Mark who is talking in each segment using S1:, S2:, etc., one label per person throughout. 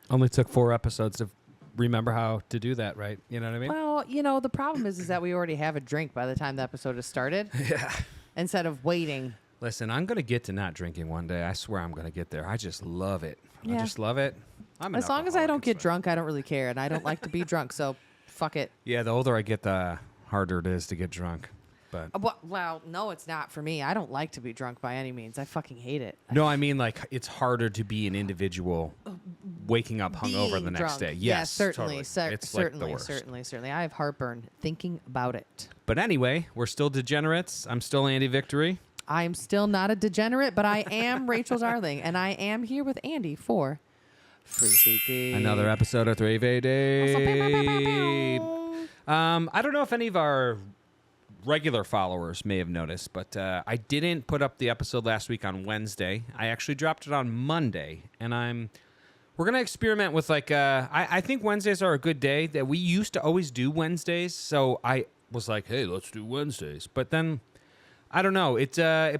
S1: Only took 4 episodes to remember how to do that, right? You know what I mean?
S2: Well, the problem is that we already have a drink by the time the episode has started.
S1: Yeah.
S2: Instead of waiting.
S1: Listen, I'm going to get to not drinking one day. I swear I'm going to get there. I just love it.
S2: Yeah.
S1: I just love it.
S2: As long as I don't get drunk, I don't really care. And I don't like to be drunk, so fuck it.
S1: Yeah, the older I get, the harder it is to get drunk. But
S2: Well, no, it's not for me. I don't like to be drunk by any means. I fucking hate it.
S1: no, I mean, like, it's harder to be an individual waking up hungover
S2: Being
S1: the next
S2: drunk.
S1: day.
S2: Yeah,
S1: Yes,
S2: certainly.
S1: totally. It's like the worst.
S2: Certainly. I have heartburn thinking about it.
S1: But anyway, we're still degenerates. I'm still Andy Victory.
S2: I am still not a degenerate, but I am Rachel Darling, and I am here with Andy for Free Day.
S1: Another episode of 3 Day. I don't know if any of our regular followers may have noticed, but I didn't put up the episode last week on Wednesday. I actually dropped it on Monday, and we're gonna experiment with I think Wednesdays are a good day. That we used to always do Wednesdays, so I was like, hey, let's do Wednesdays. But then I don't know. It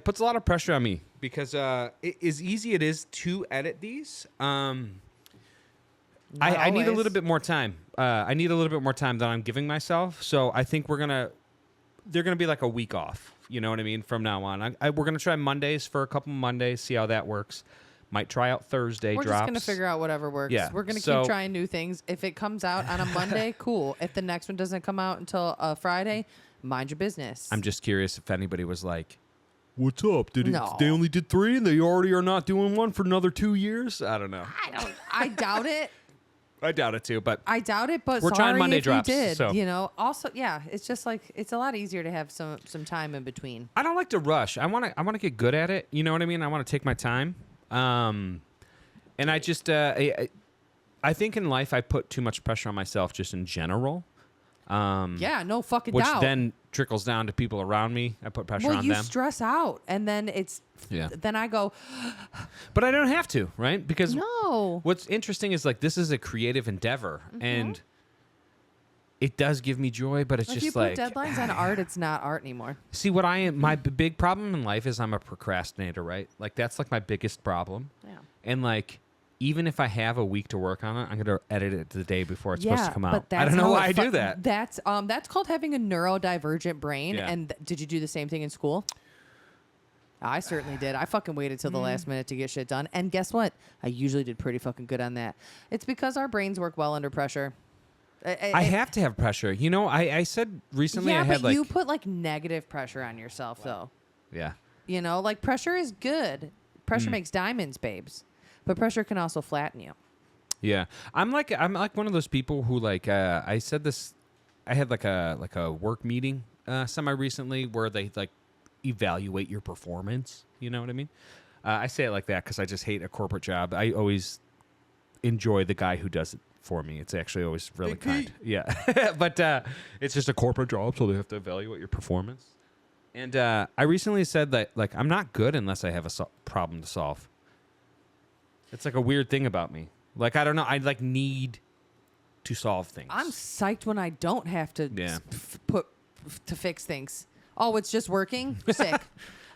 S1: puts a lot of pressure on me because as easy it is to edit these. I need a little bit more time. I need a little bit more time than I'm giving myself. So I think they're gonna be like a week off. You know what I mean? From now on, we're gonna try Mondays for a couple Mondays, see how that works. Might try out Thursday
S2: We're
S1: drops.
S2: just gonna figure out whatever works.
S1: Yeah.
S2: We're gonna keep trying new things. If it comes out on a Monday, cool. If the next one doesn't come out until Friday, mind your business.
S1: I'm just curious if anybody was like, "What's up?
S2: No.
S1: They only did 3 and they already are not doing one for another 2 years?" I don't know.
S2: I doubt it.
S1: I doubt it too, but
S2: But
S1: we're trying Monday drops.
S2: You did,
S1: so.
S2: Also, yeah, it's just like it's a lot easier to have some time in between.
S1: I don't like to rush. I want to get good at it. You know what I mean? I want to take my time. And I just I think in life I put too much pressure on myself just in general.
S2: Yeah, no fucking
S1: which
S2: doubt.
S1: then trickles down to people around me. I put pressure on them.
S2: Well, you stress out, and then then I go.
S1: But I don't have to, right? Because
S2: no.
S1: What's interesting is like this is a creative endeavor, and it does give me joy. But it's
S2: If
S1: just
S2: you put deadlines on art, it's not art anymore.
S1: See, what I am, my big problem in life is I'm a procrastinator, right? Like that's like my biggest problem.
S2: Yeah.
S1: And like, even if I have a week to work on it, I'm going to edit it the day before it's supposed to come out.
S2: But
S1: I don't know why I do that.
S2: That's called having a neurodivergent brain.
S1: Yeah.
S2: And did you do the same thing in school? I certainly did. I fucking waited till the last minute to get shit done. And guess what? I usually did pretty fucking good on that. It's because our brains work well under pressure.
S1: I have to have pressure. You know, I said recently I had
S2: but you put like negative pressure on yourself though.
S1: Yeah.
S2: You know, like pressure is good. Pressure makes diamonds, babes. But pressure can also flatten you.
S1: Yeah. I'm like one of those people who like I said this I had like a work meeting semi recently where they like evaluate your performance, you know what I mean? I say it like that cuz I just hate a corporate job. I always enjoy the guy who does it for me. It's actually always really kind. Yeah. But it's just a corporate job, so they have to evaluate your performance. And I recently said that like I'm not good unless I have a problem to solve. It's like a weird thing about me. Like I don't know, I like need to solve things.
S2: I'm psyched when I don't have to to fix things. Oh, it's just working? Sick.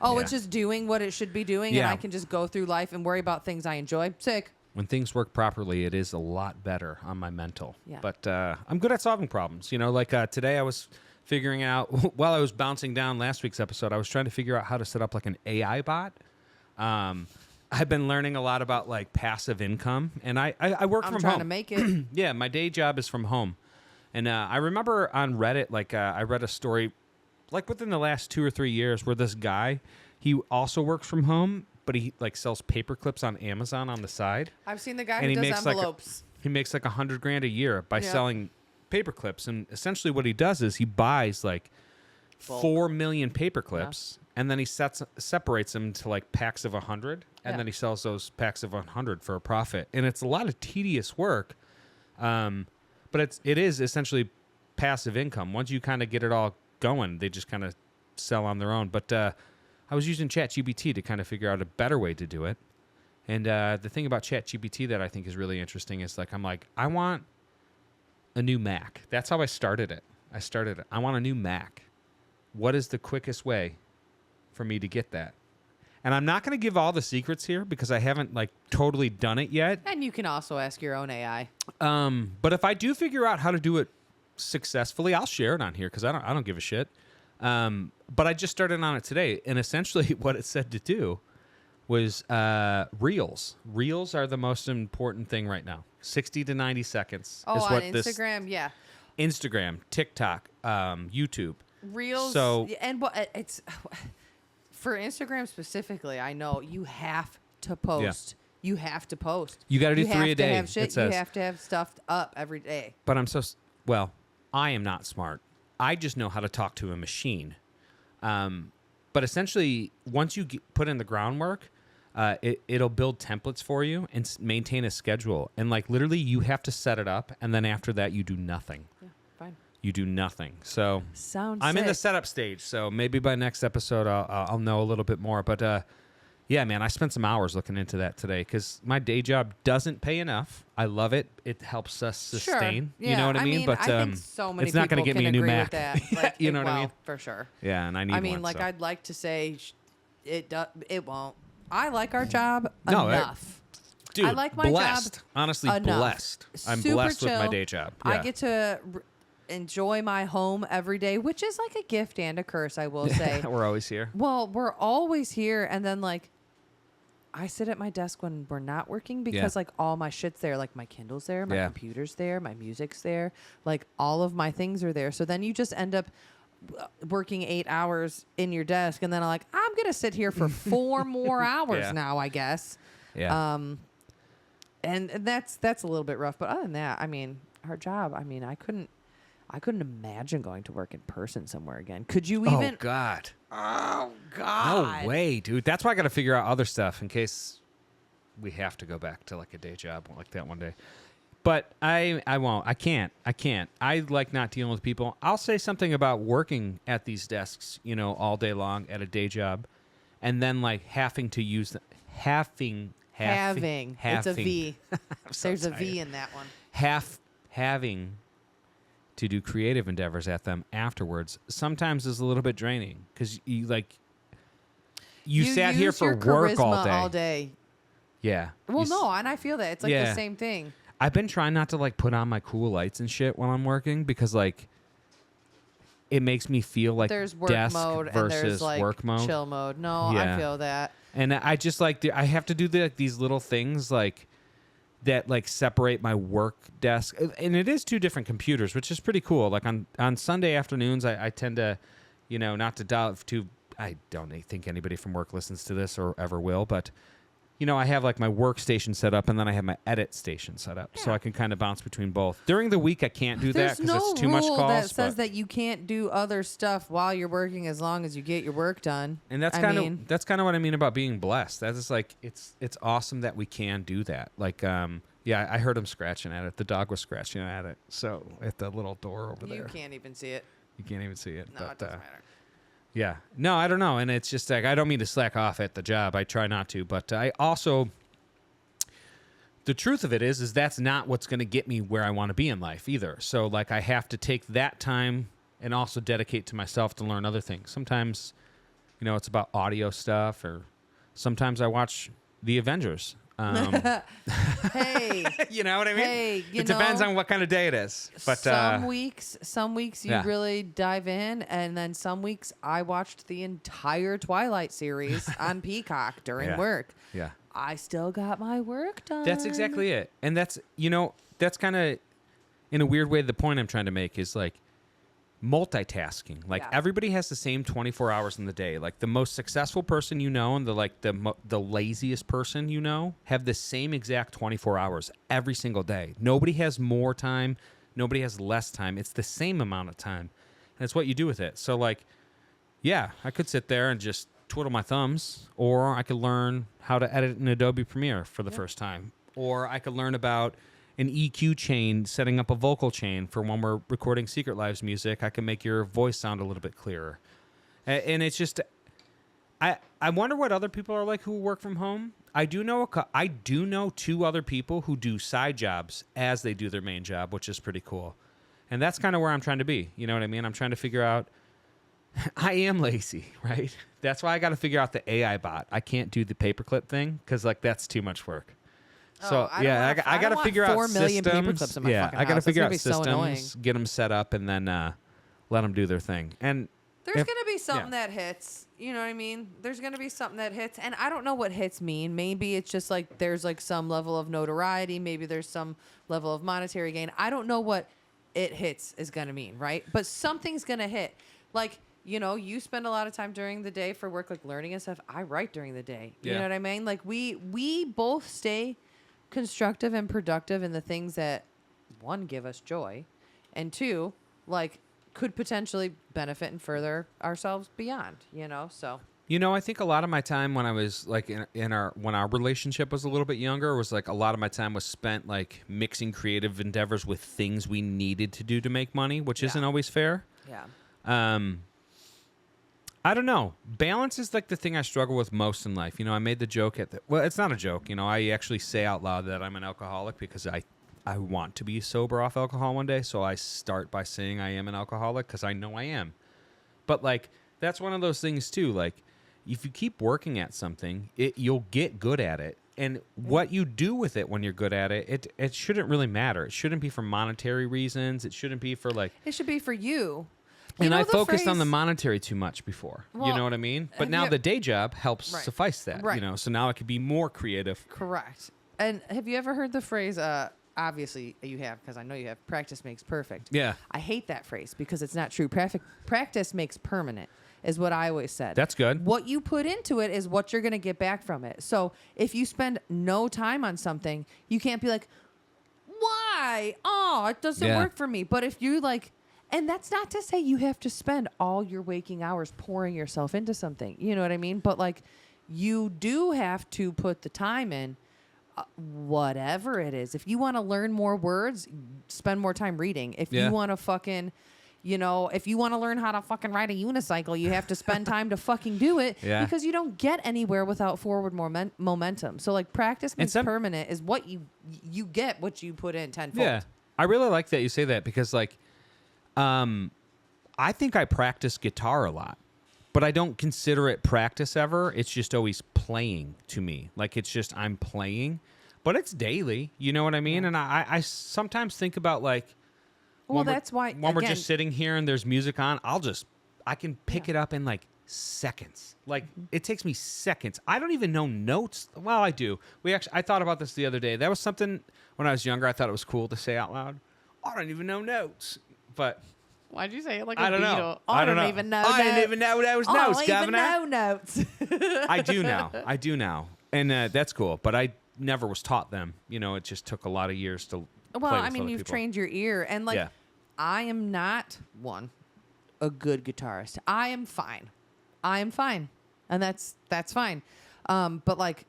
S2: Oh, it's just doing what it should be doing and I can just go through life and worry about things I enjoy. Sick.
S1: When things work properly, it is a lot better on my mental.
S2: Yeah.
S1: But I'm good at solving problems. You know, like today I was figuring out, while I was bouncing down last week's episode, I was trying to figure out how to set up like an AI bot. I've been learning a lot about like passive income, and I work from home.
S2: I'm trying to make it.
S1: Yeah, my day job is from home. And I remember on Reddit, like I read a story like within the last 2 or 3 years where this guy, he also works from home, but he like sells paper clips on Amazon on the side.
S2: I've seen the guy
S1: And
S2: who
S1: he
S2: does
S1: makes
S2: envelopes.
S1: He makes like $100,000 a year by selling paper clips. And essentially what he does is he buys like 4 million paper clips and then he separates them to like packs of 100 and then he sells those packs of 100 for a profit. And it's a lot of tedious work. But it is essentially passive income. Once you kind of get it all going, they just kind of sell on their own. But I was using ChatGPT to kind of figure out a better way to do it. And the thing about ChatGPT that I think is really interesting is like, I'm like, I want a new Mac. That's how I started it. I want a new Mac. What is the quickest way for me to get that? And I'm not going to give all the secrets here because I haven't like totally done it yet.
S2: And you can also ask your own AI.
S1: But if I do figure out how to do it successfully, I'll share it on here because I don't give a shit. But I just started on it today, and essentially what it said to do was reels. Reels are the most important thing right now. 60 to 90 seconds is what
S2: on
S1: this
S2: Instagram, yeah.
S1: Instagram, TikTok, YouTube.
S2: Reels.
S1: So
S2: and what it's for Instagram specifically, I know you have to post. Yeah. You have to post.
S1: You got to do 3 a day.
S2: Have shit.
S1: It says.
S2: You have to have stuff up every day.
S1: But I am not smart. I just know how to talk to a machine. But essentially, once you put in the groundwork, it'll build templates for you and maintain a schedule. And like literally, you have to set it up, and then after that, you do nothing.
S2: Yeah, fine.
S1: You do nothing. So
S2: I'm
S1: in the setup stage. So maybe by next episode, I'll know a little bit more. But yeah, man, I spent some hours looking into that today because my day job doesn't pay enough. I love it. It helps us sustain.
S2: Sure. Yeah.
S1: You know what I mean? But
S2: I think so many
S1: it's not going to get me a new Mac.
S2: Like,
S1: you know what I mean?
S2: For sure.
S1: Yeah, and I need one.
S2: Like
S1: so.
S2: I'd like to say it won't. I like our job enough.
S1: Dude,
S2: I like my
S1: blessed.
S2: job.
S1: Honestly,
S2: enough.
S1: Blessed. I'm
S2: Super
S1: blessed
S2: chill.
S1: with my day job. Yeah.
S2: I get to enjoy my home every day, which is like a gift and a curse, I will say.
S1: We're always here.
S2: Well, we're always here, and then like I sit at my desk when we're not working because like all my shit's there, like my Kindle's there, my computer's there, my music's there, like all of my things are there. So then you just end up working 8 hours in your desk, and then I'm like, I'm gonna sit here for 4 more hours now, I guess.
S1: Yeah.
S2: And that's a little bit rough, but other than that, I mean, our job. I mean, I couldn't imagine going to work in person somewhere again. Could you even?
S1: Oh God.
S2: Oh God.
S1: No way, dude. That's why I got to figure out other stuff in case we have to go back to like a day job like that one day. But I won't. I can't. I like not dealing with people. I'll say something about working at these desks, all day long at a day job, and then like having to use the having.
S2: It's a V.
S1: So
S2: There's
S1: tired.
S2: a V in that one.
S1: Having to do creative endeavors at them afterwards sometimes is a little bit draining because you sat here for work all day. Yeah.
S2: Well, no, and I feel that it's like the same thing.
S1: I've been trying not to like put on my cool lights and shit when I'm working because like it makes me feel like
S2: there's work
S1: desk
S2: mode
S1: versus
S2: and there's like
S1: work mode.
S2: Chill mode. No,
S1: Yeah.
S2: I feel that.
S1: And I just like I have to do these little things like that like separate my work desk, and it is 2 different computers, which is pretty cool. Like on Sunday afternoons, I tend to, not to delve too. I don't think anybody from work listens to this or ever will, but I have like my workstation set up, and then I have my edit station set up, so I can kind of bounce between both. During the week, I can't do that because it's too much calls.
S2: There's no rule that says that you can't do other stuff while you're working as long as you get your work done.
S1: And that's kind of what I mean about being blessed. That is like it's awesome that we can do that. Like I heard him scratching at it. The dog was scratching at it. So at the little door over there.
S2: You can't even see it.
S1: You can't even see it.
S2: No, it doesn't matter.
S1: Yeah. No, I don't know. And it's just like, I don't mean to slack off at the job. I try not to. But I also, the truth of it is that's not what's going to get me where I want to be in life either. So like I have to take that time and also dedicate to myself to learn other things. Sometimes, it's about audio stuff, or sometimes I watch The Avengers.
S2: Hey,
S1: you know what I mean?
S2: Hey,
S1: it depends on what kind of day it is. But
S2: some weeks you really dive in, and then some weeks I watched the entire Twilight series on Peacock during work.
S1: Yeah,
S2: I still got my work done.
S1: That's exactly it, and that's that's kind of in a weird way the point I'm trying to make is like multitasking. Like everybody has the same 24 hours in the day. Like the most successful person and the laziest person have the same exact 24 hours every single day. Nobody has more time. Nobody has less time. It's the same amount of time. And it's what you do with it. So like, I could sit there and just twiddle my thumbs, or I could learn how to edit in Adobe Premiere for the first time, or I could learn about an EQ chain, setting up a vocal chain for when we're recording Secret Lives music. I can make your voice sound a little bit clearer. And it's just, I wonder what other people are like who work from home. I do know 2 other people who do side jobs as they do their main job, which is pretty cool. And that's kind of where I'm trying to be. You know what I mean? I'm trying to figure out, I am lazy, right? That's why I got to figure out the AI bot. I can't do the paperclip thing because like that's too much work. So I got to figure out
S2: 4 million
S1: systems.
S2: paperclips in my fucking
S1: I got to
S2: house.
S1: figure out
S2: That's gonna be so annoying.
S1: systems, get them set up, and then let them do their thing. And
S2: there's going to be something that hits. You know what I mean? There's going to be something that hits. And I don't know what hits mean. Maybe it's just like there's like some level of notoriety. Maybe there's some level of monetary gain. I don't know what it hits is going to mean, right? But something's going to hit. Like, you know, you spend a lot of time during the day for work, like learning and stuff. I write during the day. You know what I mean? Like we both stay constructive and productive in the things that, one, give us joy, and two, like, could potentially benefit and further ourselves beyond, you know? So,
S1: you know, I think a lot of my time when I was like when our relationship was a little bit younger was like a lot of my time was spent like mixing creative endeavors with things we needed to do to make money, which isn't always fair.
S2: Yeah.
S1: I don't know. Balance is like the thing I struggle with most in life. You know, I made the joke well, it's not a joke. You know, I actually say out loud that I'm an alcoholic because I want to be sober off alcohol one day. So I start by saying I am an alcoholic because I know I am. But like, that's one of those things too. Like, if you keep working at something, you'll get good at it. And what you do with it when you're good at it, it shouldn't really matter. It shouldn't be for monetary reasons. It shouldn't be for like...
S2: It should be for you.
S1: And I focused on the monetary too much before. Well, you know what I mean? But now the day job helps suffice that. Right. You know, so now I could be more creative.
S2: Correct. And have you ever heard the phrase, obviously you have, because I know you have, practice makes perfect.
S1: Yeah.
S2: I hate that phrase because it's not true. Practice makes permanent is what I always said.
S1: That's good.
S2: What you put into it is what you're going to get back from it. So if you spend no time on something, you can't be like, why? Oh, it doesn't work for me. But if you like... And that's not to say you have to spend all your waking hours pouring yourself into something. You know what I mean? But, like, you do have to put the time in, whatever it is. If you want to learn more words, spend more time reading. If you want to fucking, you know, if you want to learn how to fucking ride a unicycle, you have to spend time to fucking do it because you don't get anywhere without forward momentum. So, like, practice makes permanent is what you get what you put in tenfold.
S1: Yeah. I really like that you say that because, like, I think I practice guitar a lot, but I don't consider it practice ever. It's just always playing to me. Like, it's just I'm playing, but it's daily. You know what I mean? Yeah. And I sometimes think about, like,
S2: that's why
S1: when we're just sitting here and there's music on, I can pick it up in, like, seconds. Like, it takes me seconds. I don't even know notes. Well, I do. I thought about this the other day. That was something when I was younger I thought it was cool to say out loud. I don't even know notes. But
S2: why'd you say it like
S1: I don't
S2: Beatle?
S1: know.
S2: I don't even know.
S1: I didn't even know that was notes, Governor.
S2: I don't even know notes.
S1: I do now. And that's cool. But I never was taught them. You know, it just took a lot of years to
S2: Well, I mean, you've trained your ear. And, like, I am not, a good guitarist. I am fine. And that's fine. But, like,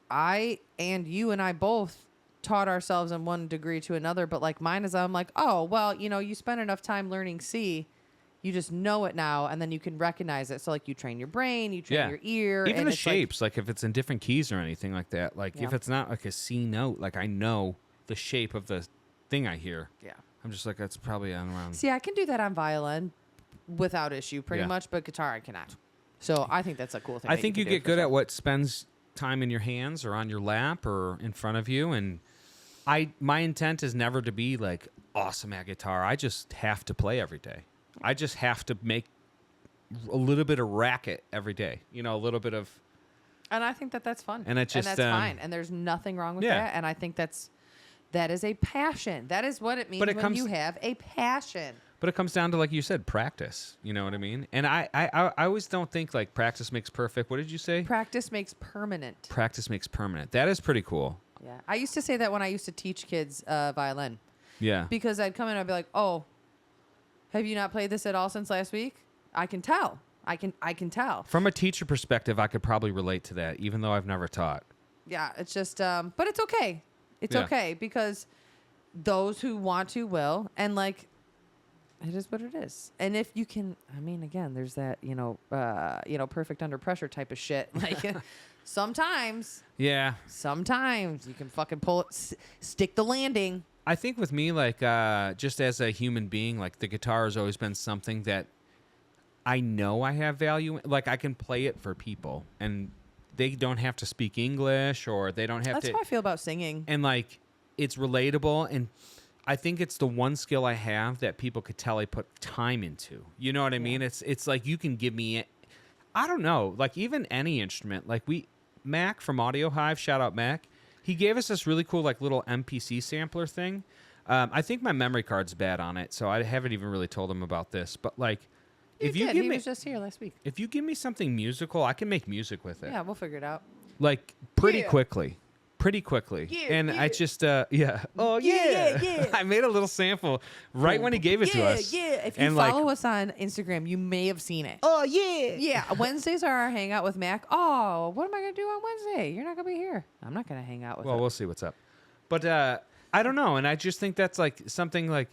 S2: I and you and I both taught ourselves in one degree to another, but like mine is I'm like, oh, well, you know, you spend enough time learning C, you just know it now, and then you can recognize it. So like you train your brain, you train your ear.
S1: Even the shapes, like if it's in different keys or anything like that, like if it's not like a C note, like I know the shape of the thing I hear. Yeah. I'm just like, that's probably on around.
S2: See, I can do that on violin without issue pretty much, but guitar I cannot. So I think that's a cool thing.
S1: I think you get good at what spends time in your hands or on your lap or in front of you, and my intent is never to be like awesome at guitar. I just have to play every day. I just have to make a little bit of racket every day. You know, a little bit of. And
S2: I think that's fun.
S1: And it's just
S2: that's fine. And there's nothing wrong with that. And I think that is a passion. That is what it means when you have a passion.
S1: But it comes down to, like you said, practice. You know what I mean? And I always don't think like practice makes perfect. What did you say?
S2: Practice makes permanent.
S1: Practice makes permanent. That is pretty cool.
S2: Yeah. I used to say that when I used to teach kids violin.
S1: Yeah.
S2: Because I'd come in and I'd be like, oh, have you not played this at all since last week? I can tell. I can tell.
S1: From a teacher perspective, I could probably relate to that, even though I've never taught.
S2: Yeah. It's just, but it's okay. It's okay because those who want to will. And like, it is what it is. And if you can, I mean, again, there's that, perfect under pressure type of shit. Like sometimes you can fucking pull it, stick the landing.
S1: I think with me, like, just as a human being, like the guitar has always been something that I know I have value. Like, I can play it for people, and they don't have to speak English, or they don't have
S2: That's
S1: to.
S2: how I feel about singing.
S1: And, like, it's relatable, and I think it's the one skill I have that people could tell I put time into. You know what I mean? It's like you can give me, I don't know, like even any instrument. Like Mac from Audio Hive, shout out Mac. He gave us this really cool like little MPC sampler thing. I think my memory card's bad on it, so I haven't even really told him about this. But like, if you give
S2: he
S1: me,
S2: was just here last week.
S1: if you give me something musical, I can make music with it.
S2: Yeah, we'll figure it out.
S1: Like pretty quickly. And I just oh yeah. I made a little sample right when he gave it to us.
S2: If you follow us on Instagram, you may have seen it.
S1: Oh yeah.
S2: Wednesdays are our hangout with Mac. Oh, what am I gonna do on Wednesday? You're not gonna be here. I'm not gonna hang out with
S1: Well, we'll see what's up. But I don't know, and I just think that's like something like,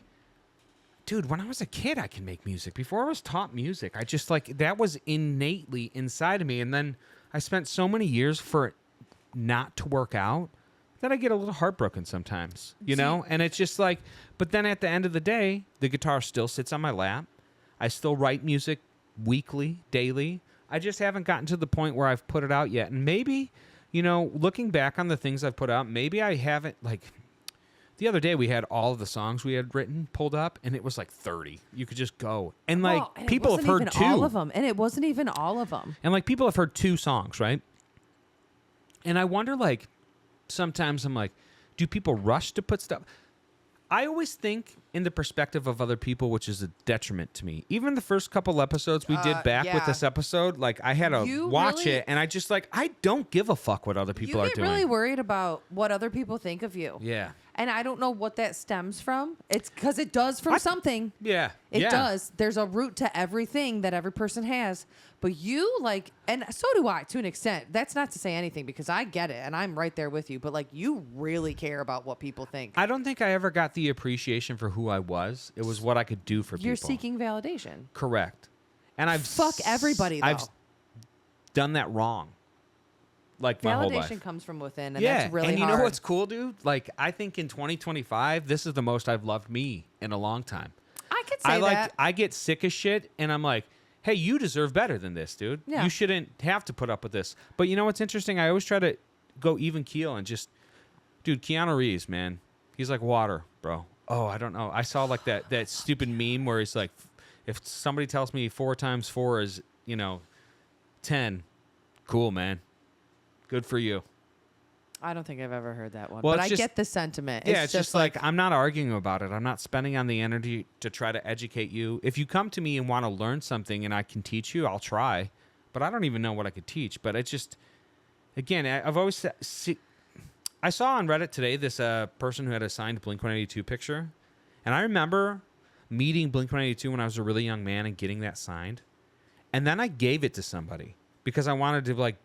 S1: dude, when I was a kid I can make music. Before I was taught music, I just like that was innately inside of me, and then I spent so many years for it not to work out that I get a little heartbroken sometimes, you know? And it's just like, but then at the end of the day, the guitar still sits on my lap. I still write music weekly, daily. I just haven't gotten to the point where I've put it out yet. And maybe, you know, looking back on the things I've put out, maybe I haven't, like, the other day we had all of the songs we had written pulled up, and it was like 30. You could just go. And like, people have heard two.
S2: All of them. And it wasn't even all of them.
S1: And like, people have heard 2 songs, right? And I wonder, like, sometimes I'm like, do people rush to put stuff? I always think in the perspective of other people, which is a detriment to me. Even the first couple episodes we did back with this episode, like, I had to watch it, and I just, like, I don't give a fuck what other people are doing.
S2: You get really worried about what other people think of you.
S1: Yeah.
S2: And I don't know what that stems from. It's because it does from something.
S1: Yeah.
S2: It does. There's a root to everything that every person has. But you, like, and so do I to an extent. That's not to say anything because I get it and I'm right there with you. But, like, you really care about what people think.
S1: I don't think I ever got the appreciation for who I was. It was what I could do for people.
S2: You're seeking validation.
S1: Correct. And
S2: Fuck everybody, though.
S1: I've done that wrong. Like, my whole life.
S2: Validation comes from within, and that's really hard.
S1: And you know what's cool, dude? Like, I think in 2025, this is the most I've loved me in a long time.
S2: I could say that.
S1: I get sick as shit, and I'm like, hey, you deserve better than this, dude.
S2: Yeah.
S1: You shouldn't have to put up with this. But you know what's interesting? I always try to go even keel and just, dude, Keanu Reeves, man, he's like water, bro. Oh, I don't know. I saw like that stupid meme where he's like, if somebody tells me 4 times 4 is, 10, cool, man. Good for you.
S2: I don't think I've ever heard that one.
S1: Well,
S2: but I get the sentiment.
S1: Yeah, it's just like, I'm not arguing about it. I'm not spending on the energy to try to educate you. If you come to me and want to learn something and I can teach you, I'll try. But I don't even know what I could teach. But it's just, again, I've always I saw on Reddit today this person who had a signed Blink-182 picture. And I remember meeting Blink-182 when I was a really young man and getting that signed. And then I gave it to somebody because I wanted to, like,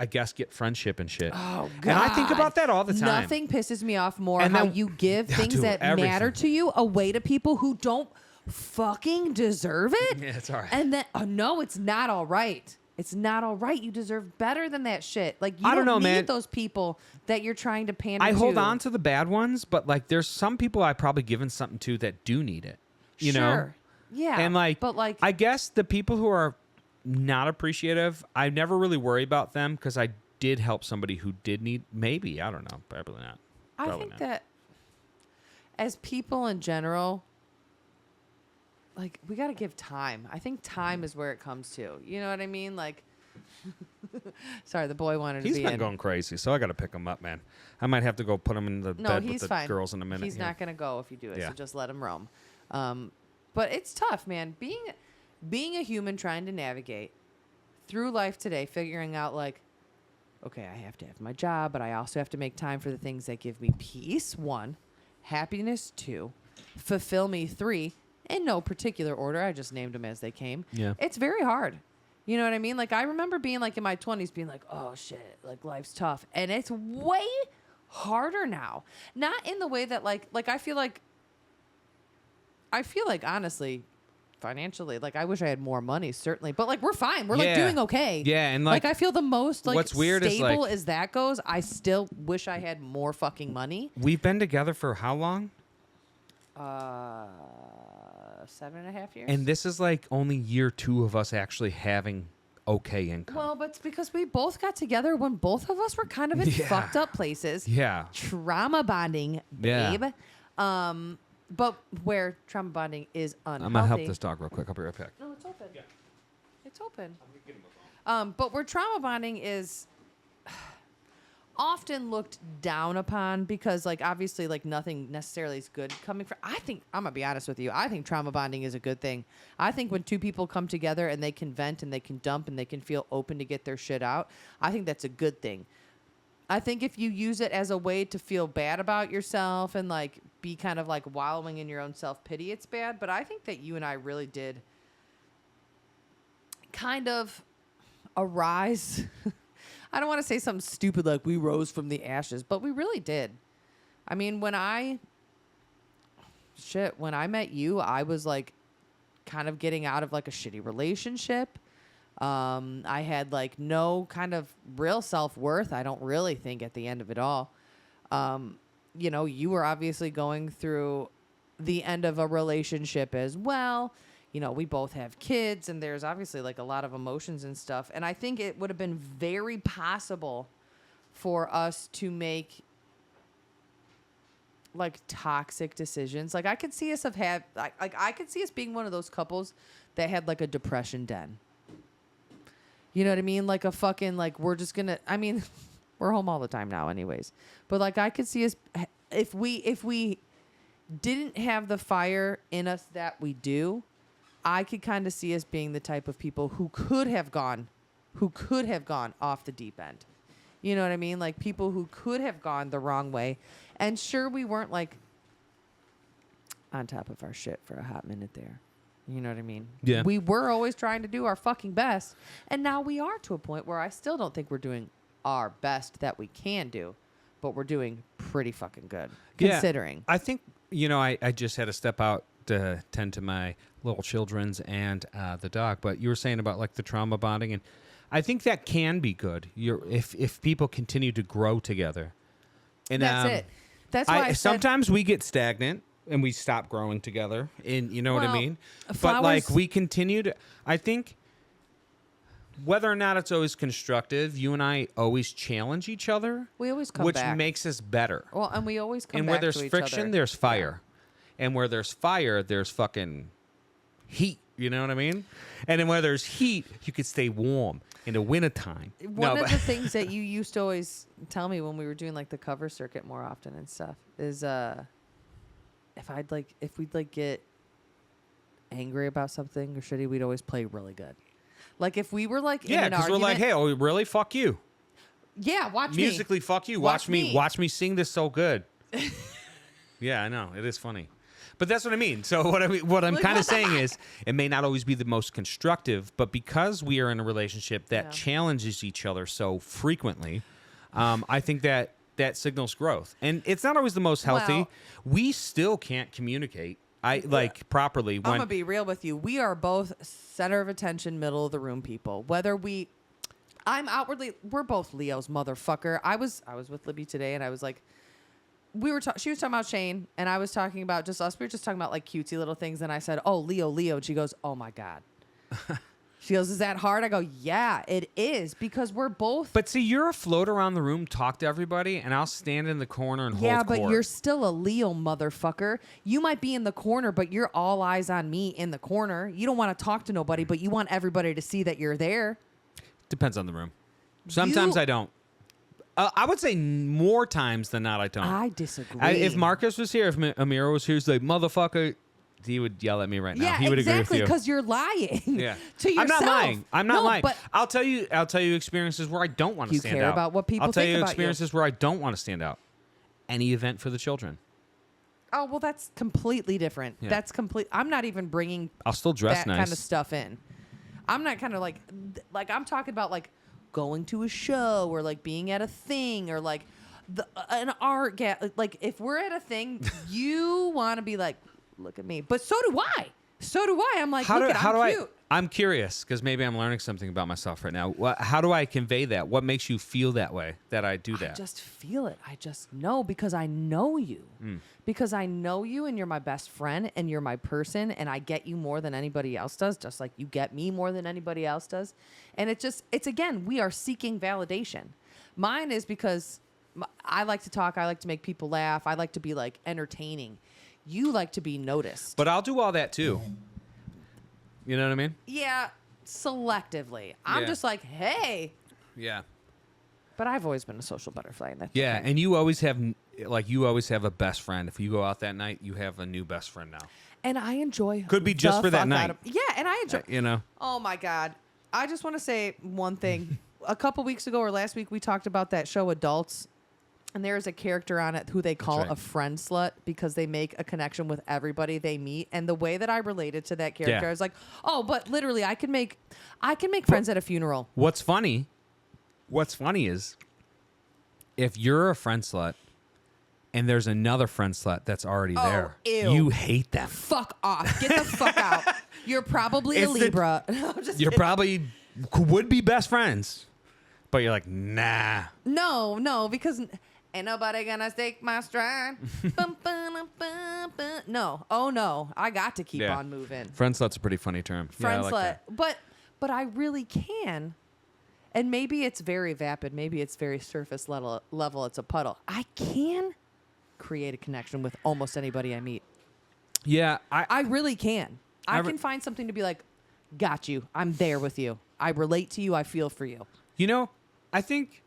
S1: I guess get friendship and shit.
S2: Oh, God.
S1: And I think about that all the time.
S2: Nothing pisses me off more
S1: And
S2: how
S1: then-
S2: you give things
S1: Dude,
S2: that
S1: everything.
S2: matter to you away to people who don't fucking deserve it.
S1: Yeah, it's all right.
S2: And then, no, it's not all right. It's not all right. You deserve better than that shit. Like, you
S1: I don't know,
S2: need
S1: man.
S2: those people that you're trying to pander to.
S1: I hold on to the bad ones, but like there's some people I've probably given something to that do need it. You know?
S2: Yeah.
S1: And like,
S2: but like,
S1: I guess the people who are not appreciative, I never really worry about them because I did help somebody who did need, maybe, I don't know, probably not.
S2: I think that as people in general, like, we got to give time. I think time is where it comes to. You know what I mean? Like, sorry, the boy wanted to be in.
S1: He's been going crazy, so I got to pick him up, man. I might have to go put him in the bed with the girls in a minute.
S2: He's not going to go if you do it,
S1: Yeah.
S2: so just let him roam. But it's tough, man. Being a human trying to navigate through life today, figuring out, like, okay, I have to have my job, but I also have to make time for the things that give me peace, 1, happiness, 2, fulfill me, 3, in no particular order. I just named them as they came.
S1: Yeah.
S2: It's very hard. You know what I mean? Like, I remember being, like, in my 20s being like, oh, shit, like, life's tough. And it's way harder now. Not in the way that, like I feel like, honestly, financially, like, I wish I had more money, certainly, but like, we're fine. We're like doing okay.
S1: Yeah, and like
S2: I feel the most like
S1: what's weird
S2: stable
S1: is, like,
S2: as that goes. I still wish I had more fucking money.
S1: We've been together for how long?
S2: 7.5 years.
S1: And this is like only year 2 of us actually having okay income.
S2: Well, but it's because we both got together when both of us were kind of in fucked up places.
S1: Yeah.
S2: Trauma bonding, babe. But where trauma bonding is unhealthy.
S1: I'm going to help this dog real quick. I'll be right back.
S2: No, it's open.
S1: Yeah.
S2: It's open. But where trauma bonding is often looked down upon because, like, obviously, like, nothing necessarily is good coming from. I think, I'm going to be honest with you, I think trauma bonding is a good thing. I think when two people come together and they can vent and they can dump and they can feel open to get their shit out, I think that's a good thing. I think if you use it as a way to feel bad about yourself and, like, be kind of, like, wallowing in your own self-pity, it's bad. But I think that you and I really did kind of arise. I don't want to say something stupid like we rose from the ashes, but we really did. I mean, when I met you, I was like kind of getting out of like a shitty relationship. I had like no kind of real self-worth, I don't really think, at the end of it all. You know, you were obviously going through the end of a relationship as well. You know, we both have kids, and there's obviously like a lot of emotions and stuff. And I think it would have been very possible for us to make like toxic decisions. Like I could see us I could see us being one of those couples that had like a depression den. You know what I mean? Like a fucking, like, we're just gonna, I mean, we're home all the time now anyways. But like I could see us, if we didn't have the fire in us that we do, I could kind of see us being the type of people who could have gone off the deep end. You know what I mean? Like people who could have gone the wrong way. And sure, we weren't like on top of our shit for a hot minute there. You know what I mean?
S1: Yeah.
S2: We were always trying to do our fucking best. And now we are to a point where I still don't think we're doing our best that we can do, but we're doing pretty fucking good considering.
S1: I think, you know, I just had to step out to tend to my little children's and the dog, but you were saying about like the trauma bonding, and I think that can be good. If people continue to grow together, and
S2: that's it. That's why I
S1: sometimes we get stagnant and we stop growing together, and you know what I mean. But like we continue to. I think whether or not it's always constructive, you and I always challenge each other.
S2: We always come
S1: which
S2: back,
S1: which makes us better.
S2: Well, and we always come
S1: and
S2: back.
S1: And where there's
S2: to
S1: friction,
S2: each other.
S1: there's fire. Yeah. And where there's fire, there's fucking heat. You know what I mean? And then where there's heat, you could stay warm in the wintertime.
S2: One of the things that you used to always tell me when we were doing like the cover circuit more often and stuff is if we'd get angry about something or shitty, we'd always play really good. Like if we were like in an argument,
S1: we're like, hey, oh really? Fuck you.
S2: Yeah, watch
S1: me. Musically, fuck you. Watch me sing this so good. Yeah, I know. It is funny. But that's what I mean. So what I'm kind of saying is it may not always be the most constructive, but because we are in a relationship that challenges each other so frequently, I think that signals growth. And it's not always the most healthy.
S2: Well,
S1: we still can't communicate properly.
S2: I'm going to be real with you. We are both center of attention, middle of the room people. We're both Leo's, motherfucker. I was with Libby today and I was like, she was talking about Shane, and I was talking about just us. We were just talking about like cutesy little things, and I said, "Oh, Leo," and she goes, "Oh my God." She goes, "Is that hard?" I go, "Yeah, it is," because we're both.
S1: But see, you're a float around the room, talk to everybody, and I'll stand in the corner and hold court.
S2: Yeah, but you're still a Leo, motherfucker. You might be in the corner, but you're all eyes on me in the corner. You don't want to talk to nobody, but you want everybody to see that you're there.
S1: Depends on the room. Sometimes I don't. I would say more times than not, I don't.
S2: I disagree.
S1: If Marcus was here, if Amira was here, he's like, motherfucker, he would yell at me right now.
S2: Yeah,
S1: he would agree with you.
S2: because you're lying.
S1: Yeah.
S2: To yourself.
S1: I'm not lying.
S2: But
S1: I'll tell you experiences where I don't want to stand out.
S2: You care about what people think about you.
S1: I'll tell you experiences where I don't want to stand out. Any event for the children.
S2: Oh, well, that's completely different. Yeah. I'm not even bringing
S1: I'll still dress
S2: that
S1: nice.
S2: kind of stuff in. I'm not kind of like I'm talking about like going to a show or like being at a thing or like an art like if we're at a thing, you want to be like, look at me. But so do I. I'm like, I'm cute.
S1: I'm curious because maybe I'm learning something about myself right now. How do I convey that? What makes you feel that way, that I do that?
S2: I just feel it. I just know because I know you. Because I know you and you're my best friend and you're my person and I get you more than anybody else does, just like you get me more than anybody else does. And it's again, we are seeking validation. Mine is because I like to talk. I like to make people laugh. I like to be like entertaining. You like to be noticed.
S1: But I'll do all that too. You know what I mean?
S2: Yeah, selectively. I'm just like, hey.
S1: Yeah.
S2: But I've always been a social butterfly. And that's
S1: Yeah,
S2: okay.
S1: and you always have a best friend. If you go out that night, you have a new best friend now.
S2: And I enjoy.
S1: Could be just for that night.
S2: Yeah, and I enjoy.
S1: You know.
S2: Oh my God, I just want to say one thing. A couple weeks ago or last week, we talked about that show Adults. And there is a character on it who they call a friend slut because they make a connection with everybody they meet. And the way that I related to that character, I was like, oh, but literally, I can make friends at a funeral.
S1: What's funny is if you're a friend slut and there's another friend slut that's already there,
S2: ew.
S1: you hate them.
S2: Fuck off. Get the fuck out. You're probably a Libra.
S1: You're probably would be best friends, but you're like, nah.
S2: No, because ain't nobody gonna take my stride. Bum, bum, bum, bum. No. Oh, no. I got to keep on moving.
S1: Friend slut's a pretty funny term.
S2: Friend
S1: I like
S2: slut.
S1: that.
S2: But I really can. And maybe it's very vapid. Maybe it's very surface level. It's a puddle. I can create a connection with almost anybody I meet.
S1: Yeah.
S2: I really can. I can find something to be like, got you. I'm there with you. I relate to you. I feel for you.
S1: You know, I think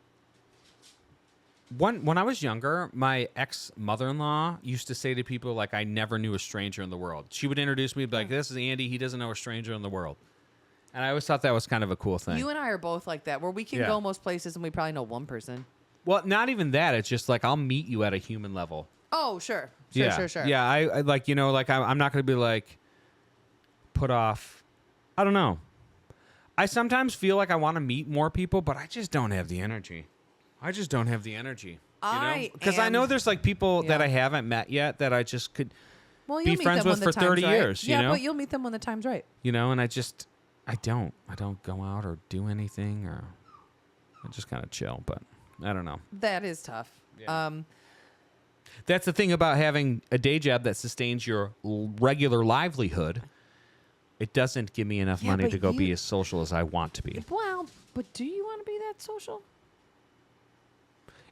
S1: when I was younger, my ex-mother-in-law used to say to people, like, I never knew a stranger in the world. She would introduce me, be like, this is Andy. He doesn't know a stranger in the world. And I always thought that was kind of a cool thing.
S2: You and I are both like that, where we can go most places and we probably know one person.
S1: Well, not even that. It's just like I'll meet you at a human level.
S2: Oh, sure.
S1: Sure. Yeah, I like, you know, like I'm not going to be like put off. I don't know. I sometimes feel like I want to meet more people, but I just don't have the energy. Because I know there's like people that I haven't met yet that I just could be friends with for 30 years.
S2: Yeah,
S1: you know?
S2: but you'll meet them when the time's right.
S1: You know, and I don't go out or do anything, or I just kind of chill, but I don't know.
S2: That is tough.
S1: Yeah. That's the thing about having a day job that sustains your regular livelihood. It doesn't give me enough money to go be as social as I want to be.
S2: Well, but do you want to be that social?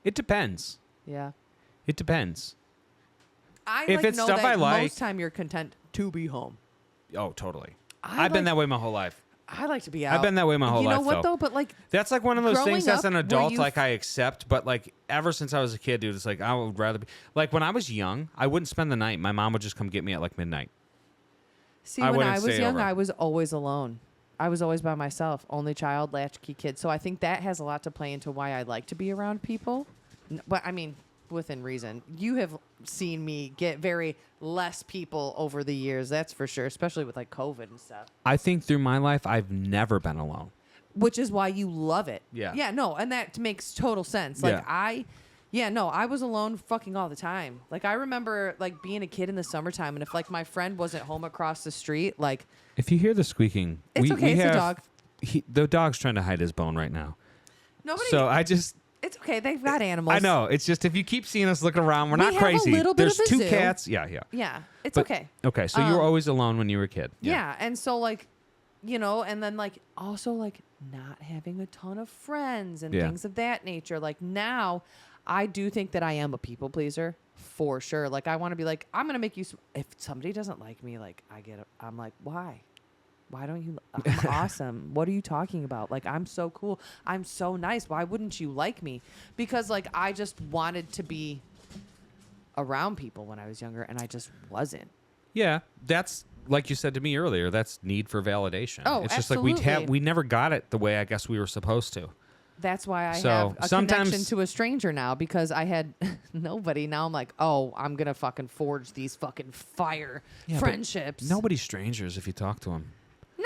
S1: It depends.
S2: Yeah.
S1: It depends.
S2: If it's stuff I like, most time you're content to be home.
S1: Oh, totally. I've been that way my whole life.
S2: I like to be out.
S1: I've been that way my whole life.
S2: You know what though? But like,
S1: that's like one of those things as an adult, like
S2: I
S1: I accept. But like ever since I was a kid, dude, it's like I would rather be like when I was young. I wouldn't spend the night. My mom would just come get me at like midnight.
S2: See, when I was young, I was always alone. I was always by myself, only child, latchkey kid. So I think that has a lot to play into why I like to be around people. But I mean, within reason. You have seen me get very less people over the years, that's for sure, especially with like COVID and stuff.
S1: I think through my life, I've never been alone.
S2: Which is why you love it.
S1: Yeah.
S2: Yeah, no, and that makes total sense. Like I was alone fucking all the time. Like I remember like being a kid in the summertime, and if like my friend wasn't home across the street, like
S1: if you hear the squeaking,
S2: it's okay. It's a dog.
S1: The dog's trying to hide his bone right now.
S2: Nobody.
S1: So
S2: It's okay. They've got animals.
S1: I know. It's just if you keep seeing us look around, we're not
S2: have
S1: crazy.
S2: A little bit
S1: There's
S2: of a
S1: two
S2: zoo.
S1: cats. Yeah.
S2: Yeah, it's okay.
S1: Okay, so you were always alone when you were a kid.
S2: Yeah, and so like, you know, and then like also like not having a ton of friends and things of that nature. Like now, I do think that I am a people pleaser for sure. Like I want to be like, I'm gonna make you. If somebody doesn't like me, like I'm like, why? Why don't you? I'm awesome. What are you talking about? Like, I'm so cool. I'm so nice. Why wouldn't you like me? Because, like, I just wanted to be around people when I was younger, and I just wasn't.
S1: Yeah, that's like you said to me earlier. That's need for validation.
S2: Oh,
S1: it's
S2: absolutely.
S1: just like we never got it the way I guess we were supposed to.
S2: That's why I have a connection to a stranger now, because I had nobody. Now I'm like, oh, I'm gonna fucking forge these fucking fire friendships.
S1: Nobody's strangers if you talk to them.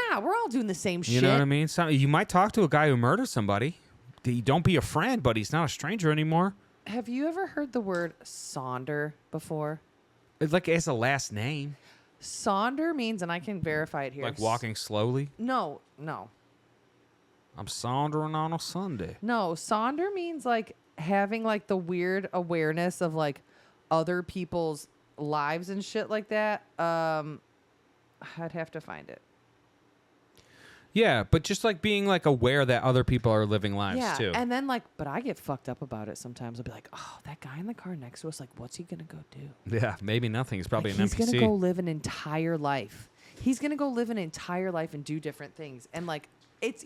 S2: Nah, we're all doing the same shit.
S1: You know what I mean? So you might talk to a guy who murdered somebody. Don't be a friend, but he's not a stranger anymore.
S2: Have you ever heard the word Sonder before?
S1: It's like it's a last name.
S2: Sonder means, and I can verify it here.
S1: Like walking slowly?
S2: No.
S1: I'm sauntering on a Sunday.
S2: No, sonder means like having like the weird awareness of like other people's lives and shit like that. I'd have to find it.
S1: Yeah, but just like being like aware that other people are living lives too.
S2: And then like, but I get fucked up about it sometimes. I'll be like, oh, that guy in the car next to us, like, what's he gonna go do?
S1: Yeah, maybe nothing. He's probably
S2: like,
S1: an NPC.
S2: He's gonna go live an entire life. He's gonna go live an entire life and do different things. And like, it's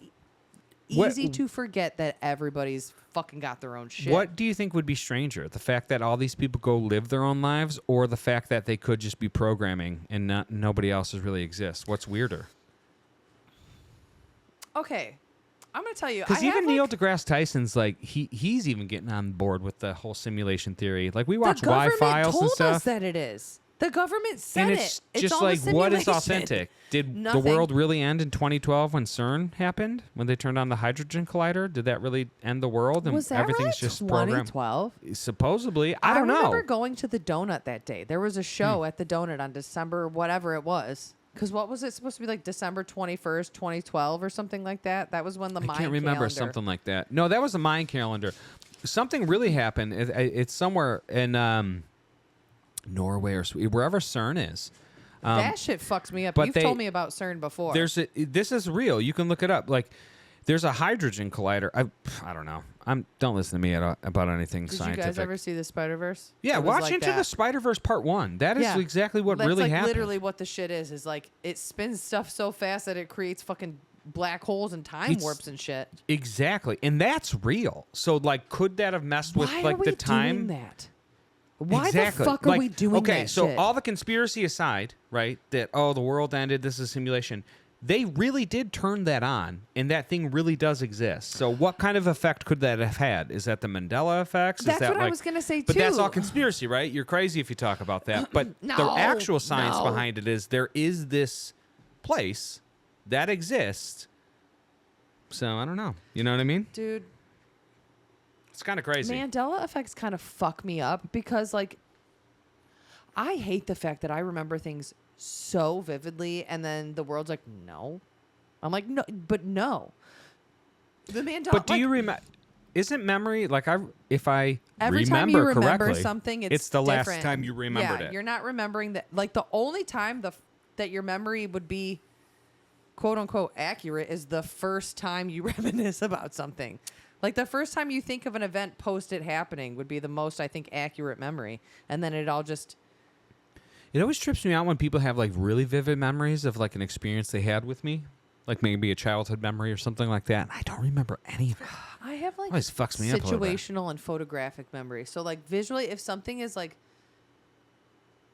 S2: easy to forget that everybody's fucking got their own shit.
S1: What do you think would be stranger? The fact that all these people go live their own lives, or the fact that they could just be programming and nobody else really exists? What's weirder?
S2: Okay, I'm gonna tell you.
S1: Because even Neil deGrasse Tyson's like he's even getting on board with the whole simulation theory. Like we watch Y-Files and stuff.
S2: The government told us that it is. The government said
S1: and it's just
S2: all
S1: like, what is
S2: simulation.
S1: authentic? Did
S2: Nothing.
S1: the world really end in 2012 when CERN happened? When they turned on the hydrogen collider? Did that really end the world? And
S2: was that
S1: everything's
S2: right?
S1: just programmed?
S2: 2012?
S1: Supposedly. I don't know.
S2: I remember going to the donut that day. There was a show at the donut on December, whatever it was. Because what was it supposed to be like December 21st, 2012 or something like that? That was when the Mayan calendar. I can't remember
S1: something like that. No, that was the Mayan calendar. Something really happened. It's somewhere in Norway or wherever CERN is.
S2: That shit fucks me up. You've told me about CERN before.
S1: This is real. You can look it up. Like, there's a hydrogen collider. I don't know. Don't listen to me about anything scientific.
S2: Did you guys ever see the Spider-Verse?
S1: Yeah, watch like Into the Spider-Verse Part 1. That is exactly what really happened.
S2: Literally what the shit is like it spins stuff so fast that it creates fucking black holes and time warps and shit.
S1: Exactly. And that's real. So, like, could that have messed with, like, the time?
S2: Why are we doing that? Why the fuck are we doing that
S1: so
S2: shit?
S1: all the conspiracy aside, right, that, the world ended, this is a simulation, they really did turn that on, and that thing really does exist. So what kind of effect could that have had? Is that the Mandela effects?
S2: That's what I was going to say, too.
S1: But that's all conspiracy, right? You're crazy if you talk about that. But the actual science behind it is there is this place that exists. So I don't know. You know what I mean?
S2: Dude.
S1: It's kind of crazy.
S2: Mandela effects kind of fuck me up because, like, I hate the fact that I remember things so vividly and then the world's like, no. I'm like, no, but no. The Mandela.
S1: But do you remember? Isn't memory like if I
S2: every
S1: remember
S2: time you remember
S1: correctly,
S2: something, it's
S1: the
S2: different.
S1: last time you remembered it.
S2: You're not remembering that. Like the only time that your memory would be quote unquote accurate is the first time you reminisce about something. Like the first time you think of an event post it happening would be the most, I think, accurate memory. And then it all just...
S1: It always trips me out when people have like really vivid memories of like an experience they had with me. Like maybe a childhood memory or something like that. I don't remember any of it.
S2: I have like
S1: always fucks me up
S2: situational and photographic memory. So like visually, if something is like...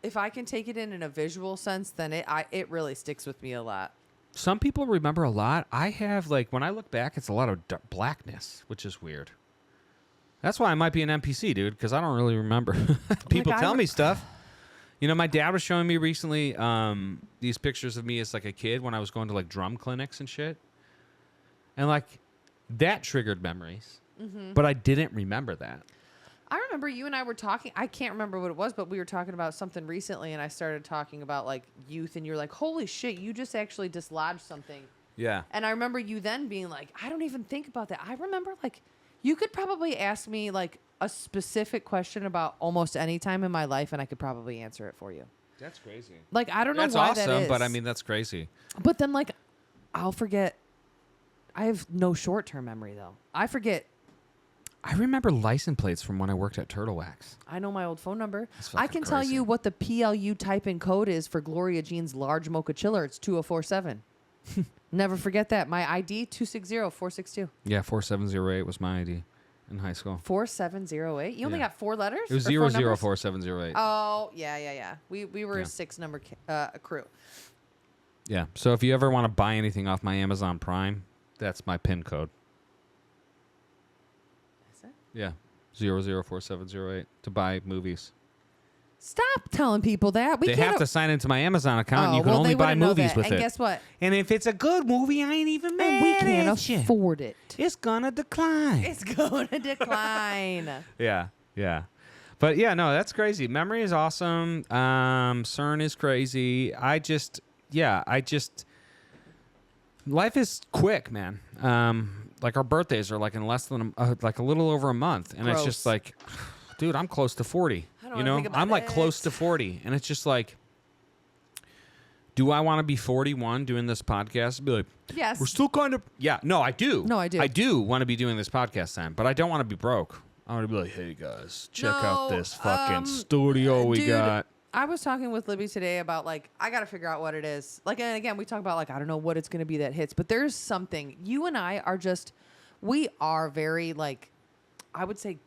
S2: If I can take it in a visual sense, then it really sticks with me a lot.
S1: Some people remember a lot. I have, like, when I look back, it's a lot of blackness, which is weird. That's why I might be an NPC, dude, because I don't really remember. People tell me stuff. You know, my dad was showing me recently these pictures of me as, like, a kid when I was going to, like, drum clinics and shit. And, like, that triggered memories. Mm-hmm. But I didn't remember that.
S2: I remember you and I were talking. I can't remember what it was, but we were talking about something recently, and I started talking about like youth, and you're like, "Holy shit, you just actually dislodged something."
S1: Yeah.
S2: And I remember you then being like, "I don't even think about that." I remember like you could probably ask me like a specific question about almost any time in my life, and I could probably answer it for you.
S1: That's crazy.
S2: Like I don't know
S1: why
S2: that is.
S1: That's awesome, but I mean that's crazy.
S2: But then like I'll forget. I have no short-term memory though. I forget.
S1: I remember license plates from when I worked at Turtle Wax.
S2: I know my old phone number. I can tell you what the PLU type-in code is for Gloria Jean's large mocha chiller. It's 2047. Never forget that. My ID, 260-462.
S1: Yeah, 4708 was my ID in high school.
S2: 4708? You only got 4 letters?
S1: It was 004708.
S2: Oh, yeah. We were a 6-number crew.
S1: Yeah, so if you ever want to buy anything off my Amazon Prime, that's my PIN code. Yeah, 004708 to buy movies.
S2: Stop telling people that.
S1: They have to sign into my Amazon account, and you can only buy movies with it.
S2: And guess what?
S1: And if it's a good movie, I ain't even mad.
S2: We can't afford it.
S1: It's gonna decline.
S2: It's gonna decline.
S1: Yeah. But yeah, no, that's crazy. Memory is awesome. CERN is crazy. Life is quick, man. Like our birthdays are like in less than like a little over a month, and
S2: Gross.
S1: It's just like, dude, I'm close to 40.
S2: I don't wanna think about
S1: I'm like
S2: it.
S1: close to 40, and it's just like, do I want to be 41 doing this podcast? Be like,
S2: Yes.
S1: we're still kind of, yeah. No, I do.
S2: No, I do.
S1: I do want to be doing this podcast time, but I don't want to be broke. I want to be like, hey guys, check out this fucking studio we
S2: dude,
S1: got.
S2: I was talking with Libby today about like I got to figure out what it is. Like, and again, we talk about like I don't know what it's going to be that hits, but there's something. You and I are just, we are very like, I would say,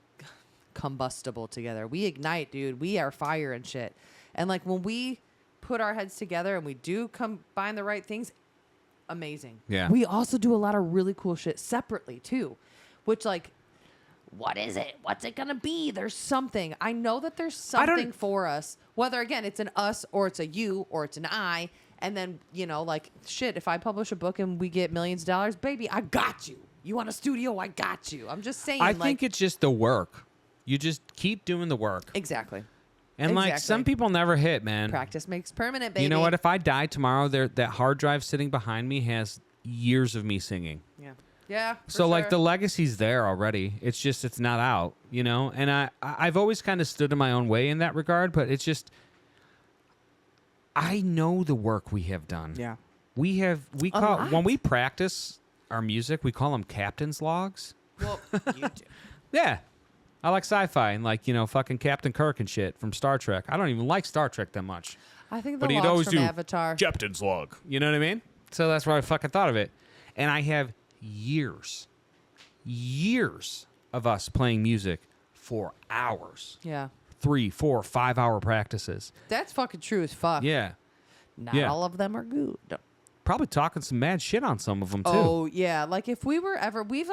S2: combustible together. We ignite, dude. We are fire and shit. And like when we put our heads together and we do combine the right things, amazing.
S1: Yeah.
S2: We also do a lot of really cool shit separately too, which like, what is it? What's it gonna be? There's something. I know that there's something for us. Whether again it's an us or it's a you or it's an I. And then like shit. If I publish a book and we get millions of dollars, baby, I got you. You want a studio? I got you. I'm just saying.
S1: I think it's just the work. You just keep doing the work.
S2: Exactly.
S1: And like some people never hit, man.
S2: Practice makes permanent, baby.
S1: You know what? If I die tomorrow, that hard drive sitting behind me has years of me singing.
S2: Yeah. Yeah.
S1: So like the legacy's there already. It's just it's not out, And I've always kind of stood in my own way in that regard, but it's just I know the work we have done.
S2: Yeah.
S1: We call when we practice our music, we call them captain's logs.
S2: Well, you do.
S1: Yeah. I like sci-fi and like, fucking Captain Kirk and shit from Star Trek. I don't even like Star Trek that much.
S2: I think the
S1: But he'd
S2: logs
S1: always
S2: from
S1: do
S2: Avatar.
S1: Captain's log. You know what I mean? So that's why I fucking thought of it. And I have years of us playing music for hours.
S2: Yeah.
S1: 3, 4, 5 hour practices.
S2: That's fucking true as fuck.
S1: Yeah.
S2: Not
S1: Yeah.
S2: all of them are good.
S1: Probably talking some mad shit on some of them too.
S2: Oh yeah, like if we were ever, we've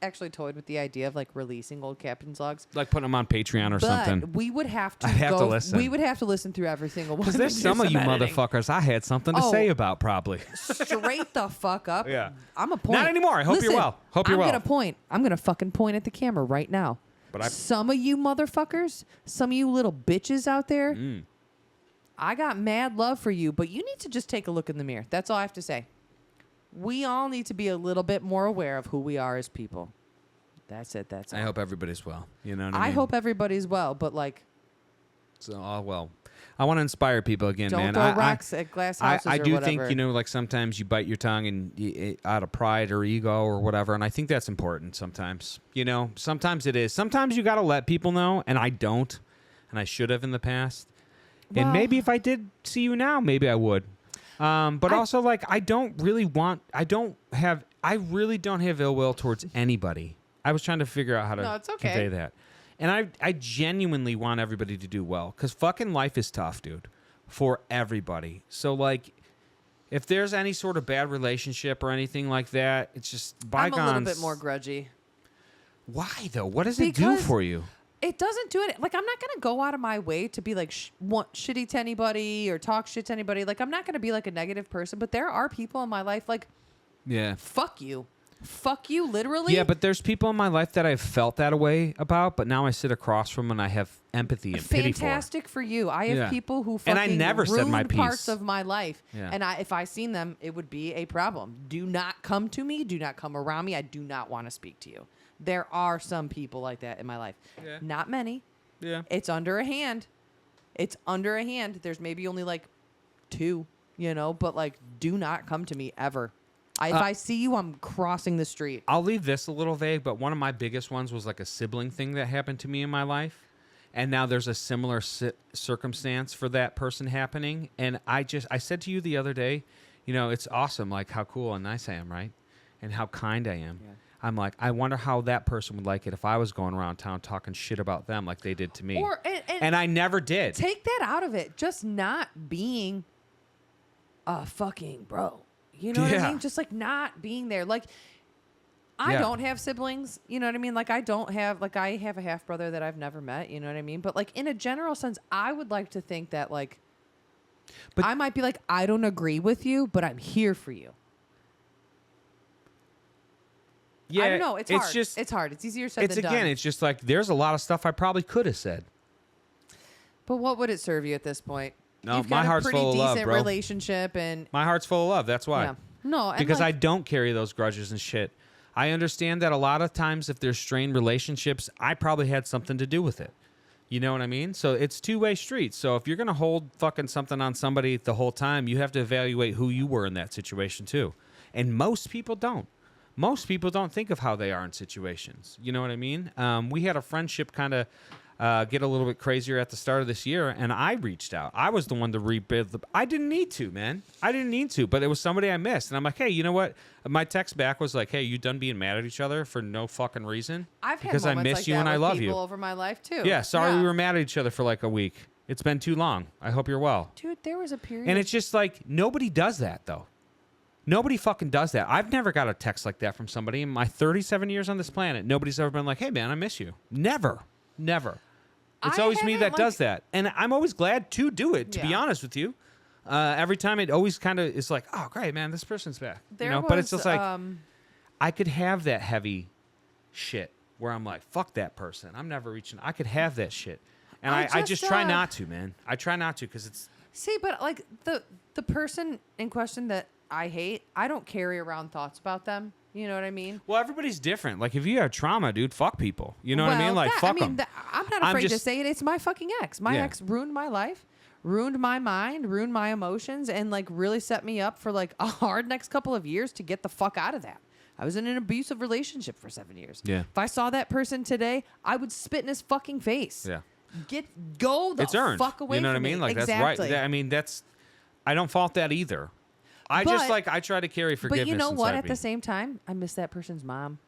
S2: actually toyed with the idea of like releasing old captain's logs,
S1: Like putting them on Patreon or
S2: but
S1: something.
S2: we would have to
S1: I'd have to listen.
S2: We would have to listen through every single one.
S1: Because there's
S2: and do
S1: some of you
S2: editing.
S1: motherfuckers I had something to say about probably.
S2: Straight the fuck up.
S1: Yeah.
S2: I'm a point.
S1: Not anymore. I hope you're
S2: Listen,
S1: well. Hope you're well.
S2: I'm gonna point. I'm gonna fucking point at the camera right now.
S1: But
S2: some of you motherfuckers, some of you little bitches out there,
S1: Mm.
S2: I got mad love for you, but you need to just take a look in the mirror. That's all I have to say. We all need to be a little bit more aware of who we are as people. That's it. That's all.
S1: I hope everybody's well. You know what I
S2: I
S1: mean?
S2: hope everybody's well, but like,
S1: So, well. I want to inspire people again,
S2: don't
S1: man.
S2: throw rocks at glass houses
S1: I
S2: or
S1: do
S2: whatever.
S1: think, like sometimes you bite your tongue and out of pride or ego or whatever, and I think that's important sometimes. Sometimes it is. Sometimes you got to let people know, and I don't, and I should have in the past. And
S2: Well-
S1: maybe if I did see you now, maybe I would. But also, like, I really don't have ill will towards anybody. I was trying to figure out how to
S2: No, it's okay.
S1: convey that. And I genuinely want everybody to do well because fucking life is tough, dude, for everybody. So, like, if there's any sort of bad relationship or anything like that, it's just bygones.
S2: I'm a little bit more grudgy.
S1: Why, though? What does it do
S2: Because
S1: for you?
S2: It doesn't do it. Like, I'm not going to go out of my way to be like shitty to anybody or talk shit to anybody. Like, I'm not going to be like a negative person, but there are people in my life like,
S1: Yeah.
S2: fuck you. Fuck you, literally.
S1: Yeah, but there's people in my life that I've felt that way about, but now I sit across from and I have empathy and pity for.
S2: Fantastic for you. I have
S1: Yeah.
S2: people who
S1: And
S2: fucking
S1: I never said my
S2: ruined
S1: piece.
S2: parts of my life.
S1: Yeah.
S2: And if I seen them, it would be a problem. Do not come to me. Do not come around me. I do not want to speak to you. There are some people like that in my life.
S1: Yeah.
S2: Not many.
S1: Yeah.
S2: It's under a hand. It's under a hand. There's maybe only like 2, but like do not come to me ever. If I see you, I'm crossing the street.
S1: I'll leave this a little vague, but one of my biggest ones was like a sibling thing that happened to me in my life. And now there's a similar circumstance for that person happening. And I said to you the other day, it's awesome, like how cool and nice I am, right? And how kind I am.
S2: Yeah.
S1: I'm like, I wonder how that person would like it if I was going around town talking shit about them like they did to me. And I never did.
S2: Take that out of it. Just not being a fucking bro. You know what I mean? Just like not being there. Like, I don't have siblings. You know what I mean? Like, I have a half brother that I've never met. You know what I mean? But like in a general sense, I would like to think that like, I might be like, I don't agree with you, but I'm here for you.
S1: Yeah,
S2: I don't know. It's hard.
S1: just
S2: it's hard. It's easier said than done.
S1: It's just like there's a lot of stuff I probably could have said.
S2: But what would it serve you at this point?
S1: No,
S2: You've
S1: my
S2: got a
S1: heart's
S2: pretty
S1: full of love,
S2: decent
S1: bro.
S2: relationship, and
S1: My heart's full of love. That's why.
S2: yeah. No, and
S1: Because
S2: like,
S1: I don't carry those grudges and shit. I understand that a lot of times if there's strained relationships, I probably had something to do with it. You know what I mean? So it's two-way streets. So if you're going to hold fucking something on somebody the whole time, you have to evaluate who you were in that situation too. And most people don't. Most people don't think of how they are in situations. You know what I mean? We had a friendship kind of get a little bit crazier at the start of this year, and I reached out. I was the one to rebuild. I didn't need to, man. I didn't need to, but it was somebody I missed. And I'm like, hey, you know what? My text back was like, hey, you done being mad at each other for no fucking reason?
S2: I've had
S1: because I
S2: moments
S1: miss
S2: like
S1: you
S2: that
S1: and I
S2: with
S1: love
S2: people
S1: you.
S2: over my life too.
S1: Yeah, sorry we were mad at each other for like a week. It's been too long. I hope you're well.
S2: Dude, there was a period.
S1: And it's just like, nobody does that, though. Nobody fucking does that. I've never got a text like that from somebody in my 37 years on this planet. Nobody's ever been like, hey, man, I miss you. Never. Never. It's always me that does that. And I'm always glad to do it, to be honest with you. Every time it always kind of is like, oh, great, man, this person's back. But it's just like, I could have that heavy shit where I'm like, fuck that person. I'm never reaching. I could have that shit. And I just try not to, man. I try not to because it's.
S2: See, but like the person in question that I hate, I don't carry around thoughts about them. You know what I mean?
S1: Well, everybody's different. Like, if you have trauma, dude, fuck people. You know what I mean? Like, fuck them.
S2: I'm not afraid to say it. It's my fucking ex. My ex ruined my life, ruined my mind, ruined my emotions, and like really set me up for like a hard next couple of years to get the fuck out of that. I was in an abusive relationship for 7 years.
S1: Yeah.
S2: If I saw that person today, I would spit in his fucking face.
S1: Yeah.
S2: Go the
S1: It's earned.
S2: fuck away
S1: You know
S2: from
S1: what I mean?
S2: me.
S1: Like,
S2: exactly.
S1: that's right. I mean, I don't fault that either. I try to carry forgiveness.
S2: But you know what?
S1: inside
S2: At
S1: me.
S2: the same time, I miss that person's mom.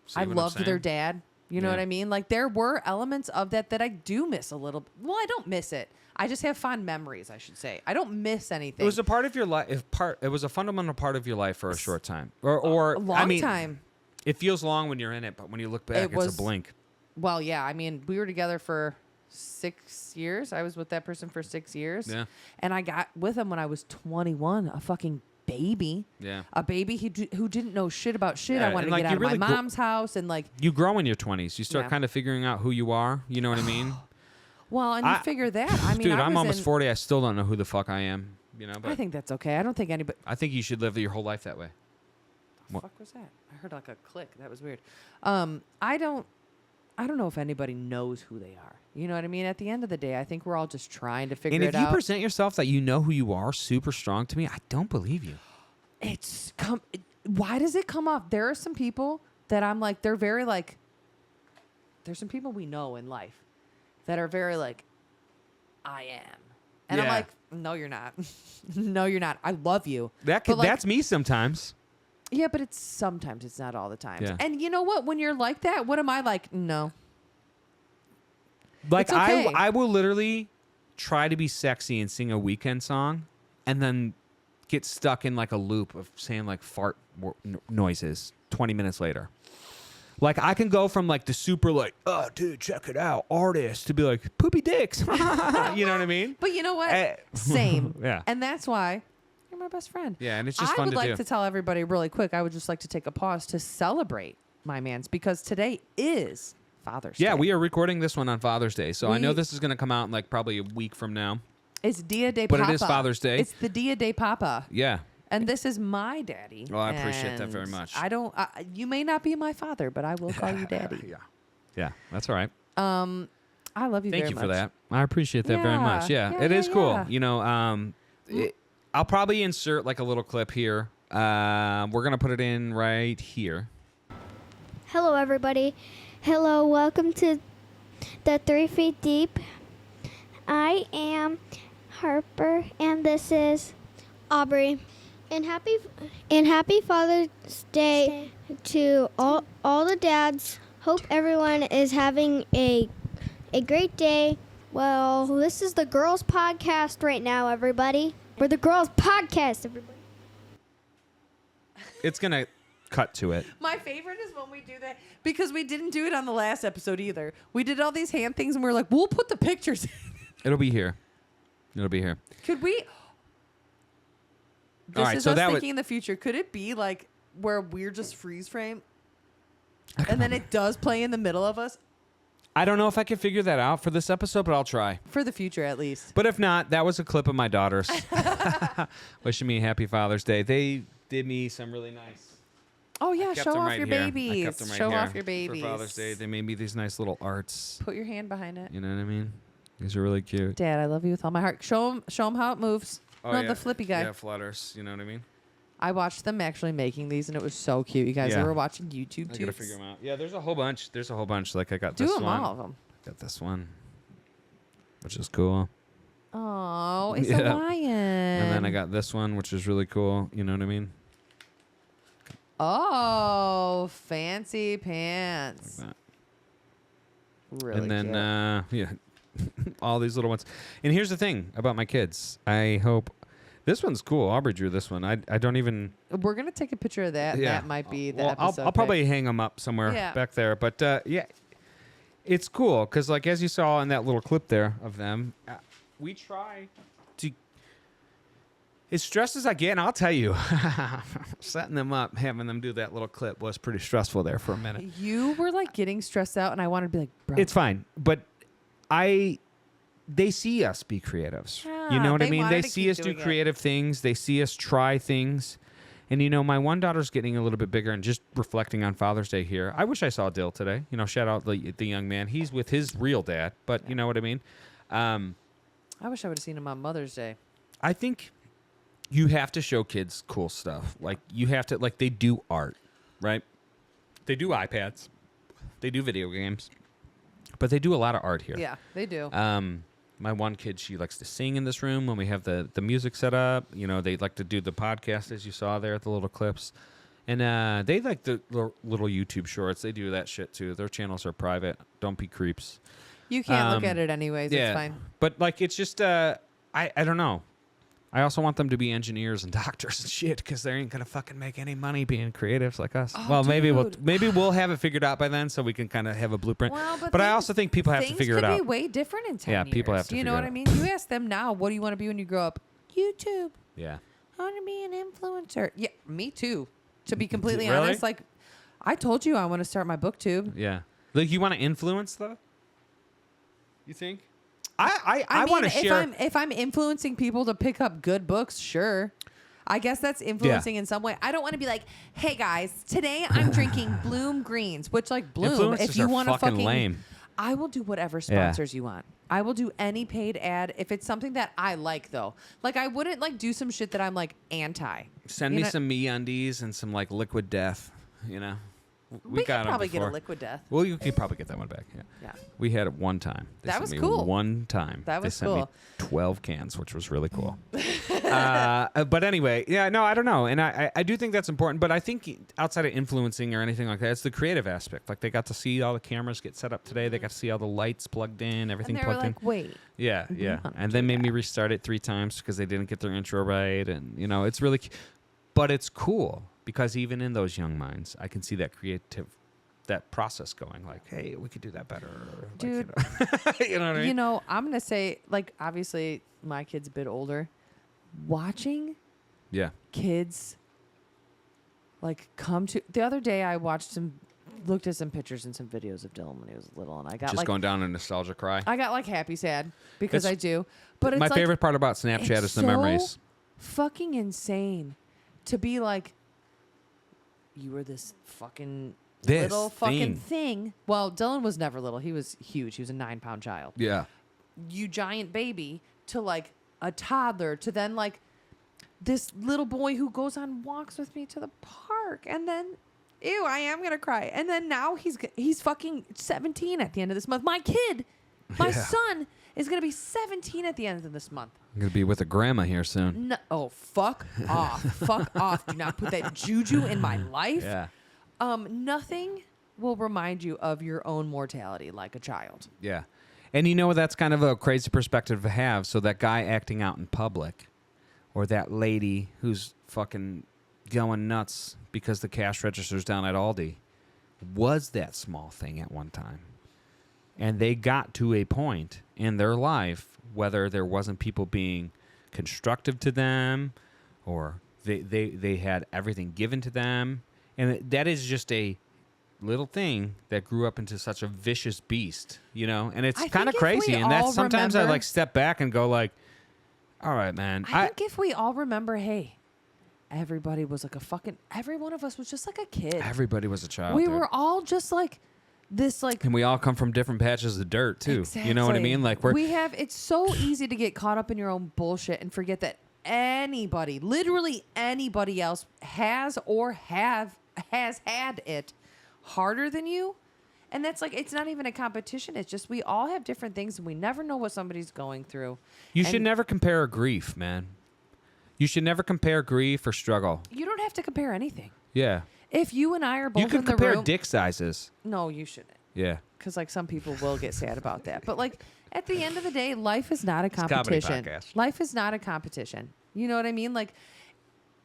S1: See
S2: I
S1: what I'm
S2: loved their
S1: saying?
S2: dad. You know what I mean? Like, there were elements of that I do miss a little. Well, I don't miss it. I just have fond memories, I should say. I don't miss anything.
S1: It was a part of your life. It was a fundamental part of your life for a short time, or
S2: a long
S1: I mean,
S2: time.
S1: It feels long when you're in it, but when you look back, it's a blink.
S2: Well, yeah. I mean, we were together for 6 years. I was with that person for 6 years.
S1: Yeah.
S2: And I got with him when I was 21, a fucking baby.
S1: Yeah.
S2: A baby who didn't know shit about shit.
S1: Yeah,
S2: I wanted
S1: and,
S2: to
S1: like,
S2: get
S1: you
S2: out
S1: really
S2: of my mom's house and like.
S1: You grow in your 20s. You start
S2: Yeah.
S1: kind of figuring out who you are. You know what I mean?
S2: Well, and you figure that. I mean,
S1: dude,
S2: I'm
S1: almost 40. I still don't know who the fuck I am. You know, but
S2: I think that's okay. I don't think anybody.
S1: I think you should live your whole life that way.
S2: The fuck was that? I heard like a click. That was weird. I don't know if anybody knows who they are. You know what I mean? At the end of the day, I think we're all just trying to figure it out.
S1: And if you present yourself that you know who you are super strong to me, I don't believe you.
S2: Why does it come off? There are some people that I'm like, they're very like, there's some people we know in life that are very like, I am. And I'm
S1: Yeah.
S2: like, no, you're not. No, you're not. I love you.
S1: That's me sometimes.
S2: Yeah, but sometimes it's not all the time.
S1: Yeah.
S2: And you know what? When you're like that, what am I like? No.
S1: Like,
S2: It's okay.
S1: I will literally try to be sexy and sing a Weekend song and then get stuck in like a loop of saying like fart noises 20 minutes later. Like, I can go from like the super like, oh, dude, check it out, artist, to be like, poopy dicks. You know what I mean?
S2: But you know what? Same.
S1: Yeah.
S2: And that's why you're my best friend.
S1: Yeah, and it's just fun to do.
S2: I would like to tell everybody really quick, I would just like to take a pause to celebrate my mans because today is Father's Day.
S1: Yeah, we are recording this one on Father's Day. So I know this is going to come out in like probably a week from now.
S2: It's Dia de Papa.
S1: But it is Father's Day.
S2: It's the Dia de Papa.
S1: Yeah.
S2: And this is my daddy.
S1: Well, I appreciate that very
S2: And
S1: much.
S2: you may not be my father, but I will call you daddy.
S1: Yeah. Yeah, that's all right.
S2: I love you very much.
S1: Thank you for that. I appreciate that very much. Yeah,
S2: Yeah,
S1: it is cool.
S2: yeah.
S1: You know, I'll probably insert like a little clip here. We're going to put it in right here.
S3: Hello, everybody. Hello, welcome to the 3 Feet Deep. I am Harper, and this is Aubrey. And happy Father's Day to all the dads. Hope everyone is having a great day. Well, this is the Girls Podcast right now, everybody. We're the Girls Podcast, everybody.
S1: It's going to cut to it.
S2: My favorite is when we do that because we didn't do it on the last episode either. We did all these hand things and we were like, we'll put the pictures in.
S1: It'll be here.
S2: Could we? This
S1: All right,
S2: is
S1: so
S2: us
S1: that
S2: thinking in the future. Could it be like where we're just freeze frame, and then it does play in the middle of us?
S1: I don't know if I can figure that out for this episode, but I'll try.
S2: For the future, at least.
S1: But if not, that was a clip of my daughters wishing me a happy Father's Day. They did me some really nice.
S2: Oh, yeah. Show off your
S1: here.
S2: babies.
S1: I kept them right
S2: Show
S1: here
S2: off your babies.
S1: For Father's Day. They made me these nice little arts.
S2: Put your hand behind it.
S1: You know what I mean? These are really cute.
S2: Dad, I love you with all my heart. Show them how it moves.
S1: Oh,
S2: Not
S1: yeah.
S2: the flippy guy.
S1: Yeah, flutters. You know what I mean?
S2: I watched them actually making these, and it was so cute. You guys
S1: Yeah.
S2: ever watching YouTube
S1: I
S2: too?
S1: gotta figure them out. Yeah, there's a whole bunch. Like I got
S2: Do
S1: this
S2: them
S1: one.
S2: all of them.
S1: Got this one, which is cool.
S2: Oh, it's
S1: Yeah.
S2: a lion.
S1: And then I got this one, which is really cool. You know what I mean?
S2: Oh, fancy pants.
S1: Like that.
S2: Really
S1: and then,
S2: cute.
S1: yeah, all these little ones. And here's the thing about my kids. I hope this one's cool. Aubrey drew this one. I don't even.
S2: We're gonna take a picture of that.
S1: Yeah.
S2: That might be the
S1: Well,
S2: episode.
S1: I'll probably
S2: pic.
S1: hang them up somewhere
S2: Yeah.
S1: back there. But yeah, it's cool because, like, as you saw in that little clip there of them, we try to. As stressed as I get, and I'll tell you, setting them up, having them do that little clip was pretty stressful there for a minute.
S2: You were like getting stressed out, and I wanted to be like, bro.
S1: It's fine, but they see us be creatives. You
S2: Yeah,
S1: know what I
S2: they
S1: mean?
S2: wanted
S1: They
S2: to
S1: see
S2: keep
S1: us do
S2: doing it.
S1: creative things. They see us try things. And, you know, my one daughter's getting a little bit bigger, and just reflecting on Father's Day here. I wish I saw Dill today. You know, shout out the young man. He's with his real dad, but you know what I mean?
S2: I wish I would have seen him on Mother's Day.
S1: I think you have to show kids cool stuff. Like, you have to, like, they do art, right? They do iPads. They do video games. But they do a lot of art here.
S2: Yeah, they do.
S1: My one kid, she likes to sing in this room when we have the music set up. You know, they like to do the podcast, as you saw there at the little clips. And they like the little YouTube shorts. They do that shit, too. Their channels are private. Don't be creeps.
S2: You can't look at it anyways.
S1: Yeah.
S2: It's fine.
S1: But, like, it's just, I don't know. I also want them to be engineers and doctors and shit because they ain't gonna fucking make any money being creatives like us.
S2: Oh,
S1: well, maybe
S2: dude.
S1: we'll have it figured out by then, so we can kind of have a blueprint.
S2: Well,
S1: but I also think people have to figure it out.
S2: Things could be way different in 10
S1: Yeah,
S2: years.
S1: people have to
S2: You know
S1: figure
S2: what
S1: it
S2: I
S1: out.
S2: mean? You ask them now, what do you want to be when you grow up? YouTube.
S1: Yeah.
S2: I want to be an influencer. Yeah, me too. To be completely
S1: Really?
S2: honest, like I told you, I want to start my booktube.
S1: Yeah. Like, you want to influence though? You think? I
S2: mean,
S1: want to share.
S2: if I'm influencing people to pick up good books, sure. I guess that's influencing in some way. I don't want to be like, hey guys, today I'm drinking Bloom Greens, which like Bloom.
S1: Influencers
S2: If you
S1: are
S2: want to
S1: fucking lame.
S2: I will do whatever sponsors you want. I will do any paid ad if it's something that I like though. Like I wouldn't like do some shit that I'm like anti.
S1: Send
S2: You
S1: me
S2: know-
S1: some MeUndies and some like Liquid Death. You know,
S2: We
S1: got
S2: could
S1: 'em
S2: probably get a
S1: before.
S2: Liquid Death.
S1: Well, you can probably get that one back. Yeah.
S2: Yeah.
S1: We had it one time. They
S2: That
S1: sent
S2: was
S1: me
S2: cool.
S1: One time.
S2: That was
S1: they sent
S2: cool.
S1: Me 12 cans, which was really cool. But anyway, yeah, no, I don't know. And I do think that's important. But I think outside of influencing or anything like that, it's the creative aspect. Like, they got to see all the cameras get set up today. They got to see all the lights plugged in, everything
S2: And they were
S1: plugged
S2: like,
S1: in.
S2: wait.
S1: Yeah, yeah.
S2: wanna
S1: And
S2: do
S1: then made me
S2: that.
S1: restart it 3 times because they didn't get their intro right. And, you know, it's really, but it's cool because even in those young minds, I can see that process going like, hey, we could do that better.
S2: Dude.
S1: Like, you know what I mean?
S2: You know, I'm going to say, like, obviously, my kid's a bit older. Watching
S1: Yeah.
S2: kids, like, come to... The other day, I looked at some pictures and some videos of Dylan when he was little, and I got,
S1: Just
S2: like...
S1: going down a nostalgia cry.
S2: I got, like, happy sad, because
S1: It's-
S2: I do. But it's
S1: My
S2: like,
S1: favorite part about Snapchat
S2: it's
S1: is the
S2: so
S1: memories.
S2: fucking insane to be like, you were this fucking...
S1: This
S2: little fucking thing. Well, Dylan was never little. He was huge. He was a 9-pound child.
S1: Yeah.
S2: You giant baby to like a toddler to then like this little boy who goes on walks with me to the park and then ew, I am gonna cry. And then now he's fucking 17 at the end of this month. My kid, my son is gonna be 17 at the end of this month.
S1: I'm going to be with a grandma here soon.
S2: No, oh fuck off, fuck off. Do not put that juju in my life.
S1: Yeah.
S2: Nothing will remind you of your own mortality like a child.
S1: Yeah. And you know, that's kind of a crazy perspective to have. So that guy acting out in public or that lady who's fucking going nuts because the cash register's down at Aldi was that small thing at one time. And they got to a point in their life, whether there wasn't people being constructive to them or they had everything given to them. And that is just a little thing that grew up into such a vicious beast, you know? And it's
S2: I
S1: kind of
S2: think if
S1: crazy.
S2: we
S1: And that's
S2: all
S1: sometimes I
S2: remember-
S1: like step back and go like, all right, man.
S2: I think if we all remember, hey, everybody was like every one of us was just like a kid.
S1: Everybody was a child.
S2: We
S1: dude.
S2: were all just like this, like.
S1: And we all come from different patches of dirt too.
S2: Exactly.
S1: You know what I mean? Like
S2: it's so easy to get caught up in your own bullshit and forget that anybody, literally anybody else has had it harder than you. And that's like, it's not even a competition. It's just we all have different things and we never know what somebody's going through.
S1: You should never compare grief, man. You should never compare grief or struggle.
S2: You don't have to compare anything.
S1: Yeah.
S2: If you and I are both
S1: You can
S2: in the
S1: compare
S2: room,
S1: dick sizes.
S2: no, you shouldn't.
S1: Yeah.
S2: Because like some people will get sad about that. But like at the end of the day, life is not a
S1: comedy
S2: competition.
S1: podcast.
S2: Life is not a competition. You know what I mean? Like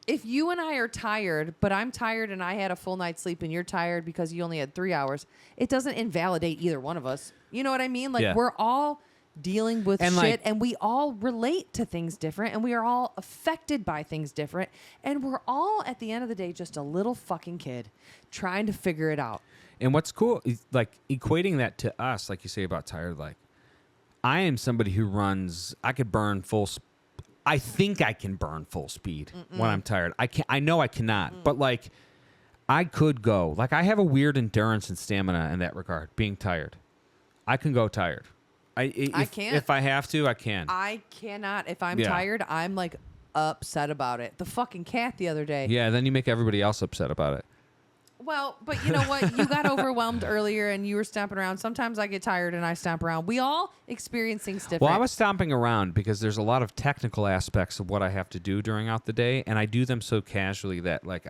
S2: if you and I are tired, but I'm tired and I had a full night's sleep and you're tired because you only had 3 hours, it doesn't invalidate either one of us. You know what I mean? Like
S1: Yeah.
S2: we're all dealing with
S1: And,
S2: shit
S1: like-
S2: and we all relate to things different and we are all affected by things different and we're all at the end of the day just a little fucking kid trying to figure it out.
S1: And what's cool is like equating that to us, like you say about tired, like I am somebody who runs, I could burn I think I can burn full speed when I'm tired. I know I cannot, but like I could go. Like I have a weird endurance and stamina in that regard, being tired. I can go tired. I
S2: can't.
S1: If I have to, I can.
S2: I cannot. If I'm
S1: Yeah.
S2: tired, I'm like upset about it. The fucking cat the other day.
S1: Yeah, then you make everybody else upset about it.
S2: Well, but you know what? You got overwhelmed earlier and you were stomping around. Sometimes I get tired and I stomp around. We all experience things different.
S1: Well, I was stomping around because there's a lot of technical aspects of what I have to do during out the day, and I do them so casually that like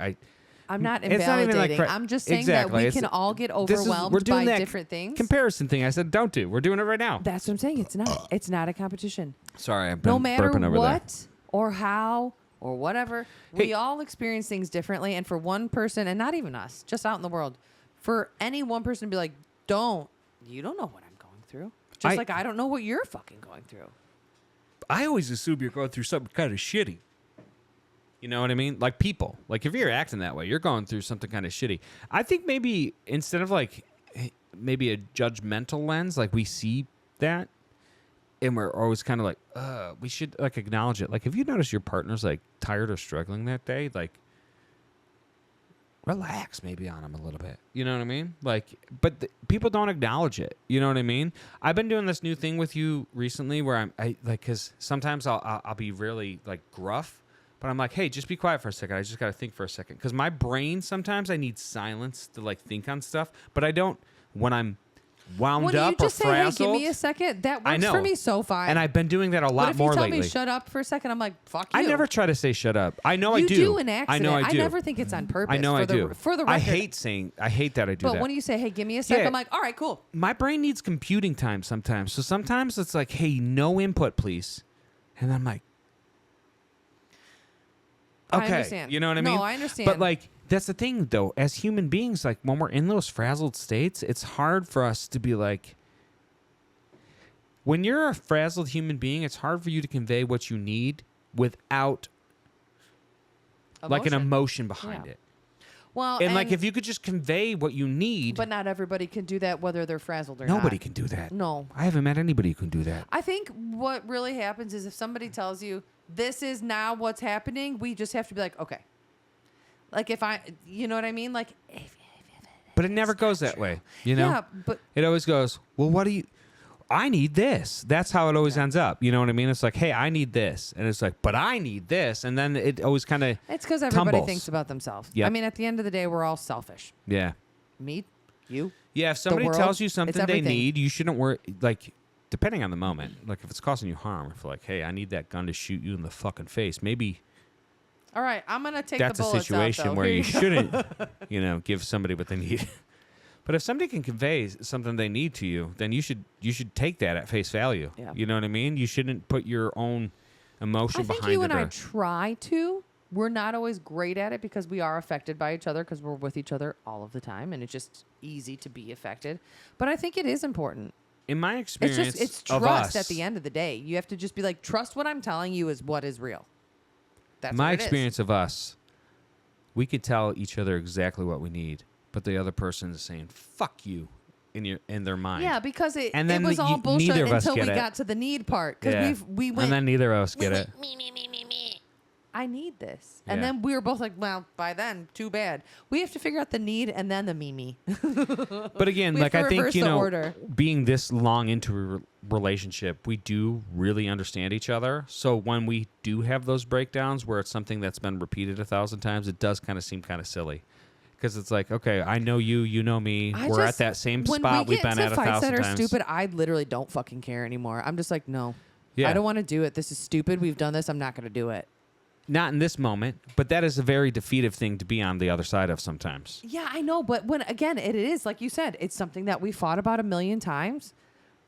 S2: I'm not
S1: It's not even like
S2: invalidating. I'm just saying
S1: Exactly.
S2: that we
S1: It's-
S2: can all get
S1: this is-
S2: overwhelmed
S1: we're doing
S2: by
S1: that
S2: different things.
S1: comparison thing I said don't do. We're doing it right now.
S2: That's what I'm saying. It's not. It's not a competition.
S1: Sorry, I've been
S2: No matter
S1: burping over
S2: what or how or whatever,
S1: Hey.
S2: we all experience things differently. And for one person, and not even us, just out in the world, for any one person to be like, you don't know what I'm going through. Just like I don't know what you're fucking going through.
S1: there. I always assume you're going through something kind of shitty. You know what I mean? Like people. Like if you're acting that way, you're going through something kind of shitty. I think maybe instead of like maybe a judgmental lens, like we see that and we're always kind of like, we should like acknowledge it. Like if you notice your partner's like tired or struggling that day, like relax maybe on them a little bit. You know what I mean? Like, but people don't acknowledge it. You know what I mean? I've been doing this new thing with you recently where I like, cause sometimes I'll be really like gruff, but I'm like, hey, just be quiet for a second. I just got to think for a second. Cause my brain, sometimes I need silence to like think on stuff, but I don't when I'm wound
S2: When
S1: up
S2: you just
S1: or
S2: say, hey,
S1: frazzled.
S2: give me a second, that
S1: I
S2: works
S1: know.
S2: for me so fine.
S1: And I've been doing that a
S2: but
S1: lot
S2: if you
S1: more
S2: tell
S1: lately.
S2: me shut up for a second, I'm like, fuck you.
S1: I never try to say shut up. I know
S2: you
S1: I do.
S2: do in accident.
S1: I know I do.
S2: never think it's on purpose.
S1: I know
S2: for
S1: I
S2: the,
S1: do.
S2: For the record.
S1: I hate that I do
S2: but
S1: that.
S2: when you say, hey, give me a sec,
S1: Yeah.
S2: I'm like, all right, cool.
S1: My brain needs computing time sometimes. So sometimes it's like, hey, no input, please. And I'm like,
S2: I
S1: okay.
S2: understand.
S1: You know what I mean?
S2: No, I understand.
S1: But like, that's the thing though. As human beings, like when we're in those frazzled states, it's hard for us to be like, when you're a frazzled human being, it's hard for you to convey what you need without like an emotion behind
S2: Yeah.
S1: it.
S2: Well,
S1: And like, if you could just convey what you need,
S2: but not everybody can do that, whether they're frazzled or not.
S1: nobody can do that.
S2: No.
S1: I haven't met anybody who can do that.
S2: I think what really happens is if somebody tells you this is now what's happening, we just have to be like, okay. Like you know what I mean? Like,
S1: But it never goes that way, you know?
S2: yeah, but
S1: It always goes, well, I need this. That's how it always ends up. You know what I mean? It's like, hey, I need this. And it's like, but I need this. And then it always kind of
S2: it's because everybody
S1: tumbles.
S2: thinks about themselves.
S1: Yep.
S2: I mean, at the end of the day, we're all selfish.
S1: Yeah.
S2: Me, you.
S1: Yeah, if somebody
S2: world,
S1: tells you
S2: it's
S1: something they
S2: everything.
S1: need, you shouldn't worry. Like, depending on the moment, like if it's causing you harm, if like, hey, I need that gun to shoot you in the fucking face, maybe
S2: All right, I'm going to take
S1: that's
S2: the
S1: a
S2: bullets
S1: situation
S2: out, though.
S1: where
S2: Here
S1: you
S2: go.
S1: shouldn't, give somebody what they need. But if somebody can convey something they need to you, then you should take that at face value.
S2: Yeah.
S1: You know what I mean? You shouldn't put your own emotion
S2: I think
S1: behind
S2: you
S1: it.
S2: and I try to. We're not always great at it because we are affected by each other because we're with each other all of the time, and it's just easy to be affected. But I think it is important.
S1: In my experience,
S2: It's
S1: of
S2: trust
S1: us,
S2: at the end of the day. You have to just be like, trust what I'm telling you is what is real. That's
S1: my
S2: what it is.
S1: experience of us, we could tell each other exactly what we need but the other person is saying "fuck you" in their mind.
S2: Yeah, because it
S1: And then
S2: was all bullshit
S1: neither of us
S2: until we
S1: get it.
S2: got to the need part. Because
S1: Yeah.
S2: we went.
S1: And then neither of us get it.
S2: I need this. And
S1: Yeah.
S2: then we were both like, well, by then, too bad. We have to figure out the need and then the Mimi.
S1: But again,
S2: We have
S1: like
S2: to
S1: I think,
S2: reverse
S1: you
S2: the
S1: know,
S2: order.
S1: being this long into a relationship, we do really understand each other. So when we do have those breakdowns where it's something that's been repeated 1,000 times, it does kind of seem kind of silly. Because it's like, okay, I know you, you know me. We're at that same spot we've been at 1,000 times.
S2: When we get into fights that are stupid, I literally don't fucking care anymore. I'm just like, no.
S1: Yeah.
S2: I don't want to do it. This is stupid. We've done this. I'm not going to do it.
S1: Not in this moment, but that is a very defeative thing to be on the other side of sometimes.
S2: Yeah, I know. But when, again, it is, like you said, it's something that we fought about 1,000,000 times.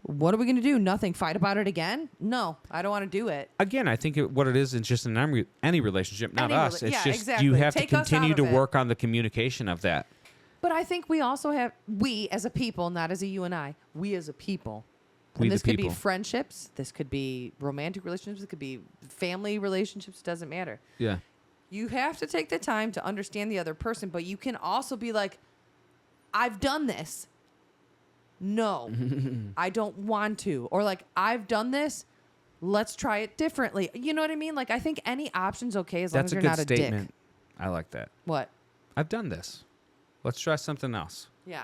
S2: What are we going to do? Nothing. Fight about it again? No, I don't want to do it.
S1: Again, I think what it is just in any relationship, not us. It's
S2: yeah,
S1: just
S2: exactly.
S1: you have
S2: Take
S1: to
S2: us out
S1: continue
S2: of
S1: to
S2: it.
S1: work on the communication of that.
S2: But I think we also have, we as a people, not as a you and I, we as a people.
S1: We
S2: And
S1: the
S2: this could be
S1: people.
S2: friendships. This could be romantic relationships. It could be family relationships. Doesn't matter.
S1: Yeah.
S2: You have to take the time to understand the other person, but you can also be like, I've done this. No, I don't want to. Or like, I've done this. Let's try it differently. You know what I mean? Like, I think any option's okay as long
S1: That's
S2: as
S1: a
S2: you're
S1: good
S2: not a
S1: statement.
S2: dick.
S1: I like that.
S2: What?
S1: I've done this. Let's try something else.
S2: Yeah.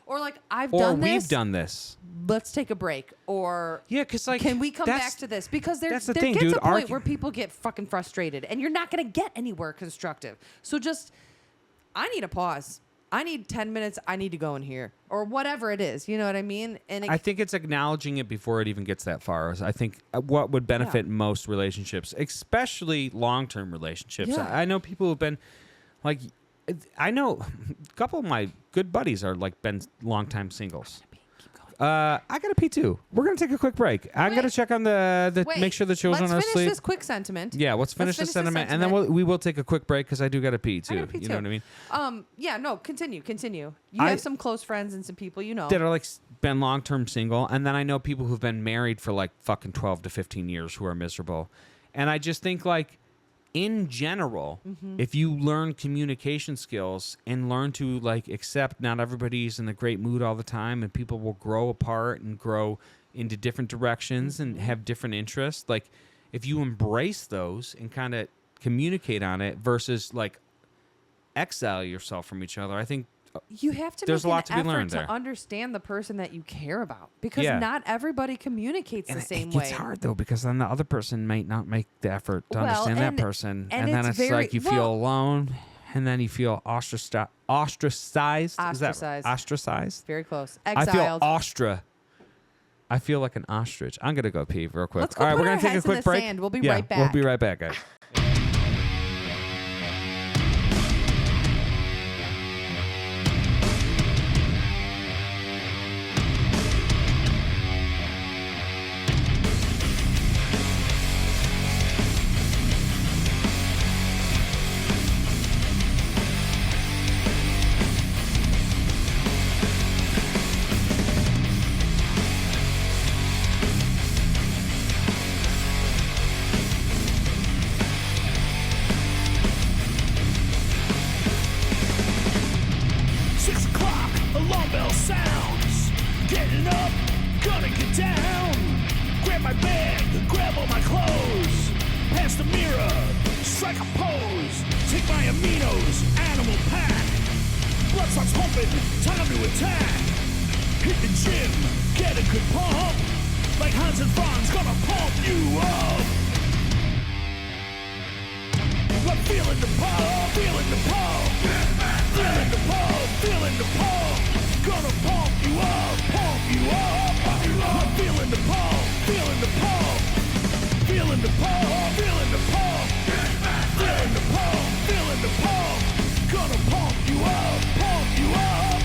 S2: Or like, I've
S1: Or
S2: done this.
S1: we've done this.
S2: Let's take a break. Or
S1: Yeah, because like,
S2: can we come
S1: that's-
S2: back to this? Because there
S1: that's the
S2: gets
S1: thing,
S2: a
S1: dude.
S2: point where people get fucking frustrated, and you're not going to get anywhere constructive. So just, I need a pause. I need 10 minutes. I need to go in here, or whatever it is. You know what I mean? And
S1: I think it's acknowledging it before it even gets that far. I think what would benefit most relationships, especially long-term relationships.
S2: Yeah.
S1: I know people who've been like, I know a couple of my good buddies are like been long-time singles. I gotta pee too. We're gonna take a quick break. I'm gonna check on the
S2: Wait,
S1: make sure the children
S2: let's
S1: are
S2: finish
S1: asleep.
S2: this quick sentiment.
S1: Yeah, let's finish the
S2: this
S1: sentiment, and then we will take a quick break because I do gotta pee too.
S2: I gotta pee
S1: You know what I mean?
S2: Yeah, no, continue. You have some close friends and some people you know.
S1: That are like been long-term single, and then I know people who've been married for like fucking 12 to 15 years who are miserable. And I just think like in general, if you learn communication skills and learn to like accept not everybody's in a great mood all the time, and people will grow apart and grow into different directions and have different interests, like if you embrace those and kind of communicate on it versus like exile yourself from each other, I think
S2: you have to
S1: there's
S2: make
S1: a lot
S2: an
S1: to be
S2: effort
S1: learned
S2: to
S1: there.
S2: understand the person that you care about, because
S1: Yeah.
S2: not everybody communicates
S1: And
S2: the same
S1: it
S2: way.
S1: gets hard though, because then the other person might not make the effort to
S2: Well,
S1: understand
S2: and-
S1: that person,
S2: and
S1: and then
S2: it's
S1: it's
S2: very-
S1: like you feel
S2: well-
S1: alone, and then you feel ostracized. Is that
S2: Ostracized.
S1: ostracized?
S2: Very close.
S1: I feel
S2: Exiled.
S1: I feel like an ostrich. I'm gonna go pee real quick.
S2: Let's go
S1: All right,
S2: put
S1: we're gonna
S2: our
S1: take a
S2: heads in
S1: quick
S2: the
S1: break.
S2: sand. We'll be
S1: Yeah,
S2: right
S1: We'll
S2: back.
S1: be right back, guys.
S4: Alarm bell sounds. Getting up, gonna get down. Grab my bag, grab all my clothes. Pass the mirror, strike a pose. Take my aminos, animal pack. Blood starts pumping, time to attack. Hit the gym, get a good pump. Like Hans and Franz, gonna pump you up. I'm feeling the pump, feeling the pump. Feeling the pump, feeling the pump. Gonna pump you up, pump you up. I'm feeling the pump, feeling the pump. Feeling the pump, feeling the pump. Feeling the pump, feeling the pump. Gonna pump you up, pump you up.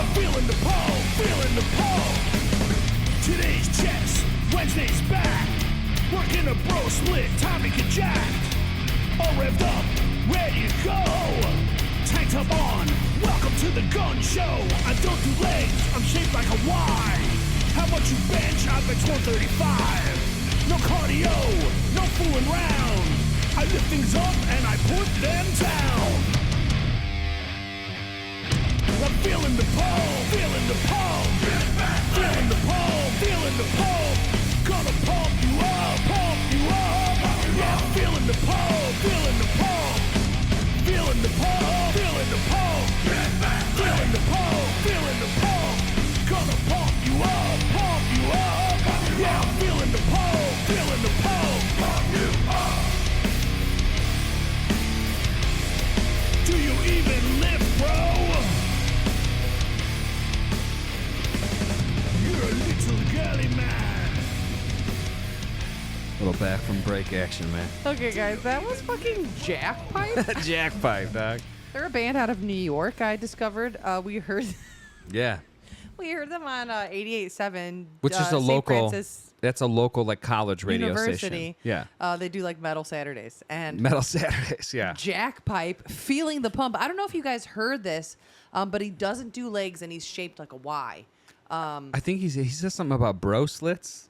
S4: I'm feeling the pump, feeling the pump. Today's chest, Wednesday's back. Working a bro split, time to get jacked. All revved up, ready to go. Tank top on, welcome to the gun show. I don't do legs, I'm shaped like a Y. How much you bench? I bench 135. No cardio, no fooling round. I lift things up and I put them down. I'm feeling the pull, feeling the pull. Feeling the pull, feeling the pull. Gonna pump you up, pump you up. Yeah, I'm feeling the pull, feeling the pull. Feeling the pull, feeling the pull. Feeling the pull, feeling the pull. Gonna pump you up, pump you up. Yeah, I'm feeling the pull, feeling the pull. Pump you up. Do you even live, bro? You're a little girly man.
S1: Little back from break action, man.
S2: Okay, guys, that was fucking Jackpipe.
S1: Jackpipe, dog.
S2: They're a band out of New York. I discovered. We heard
S1: Yeah.
S2: them on 88.7,
S1: Which is a
S2: St.
S1: local.
S2: Francis
S1: That's a local like college radio
S2: University.
S1: station. Yeah.
S2: They do like Metal Saturdays and
S1: Metal Saturdays. Yeah.
S2: Jackpipe, Feeling the Pump. I don't know if you guys heard this, but he doesn't do legs and he's shaped like a Y.
S1: I think he says something about bro slits.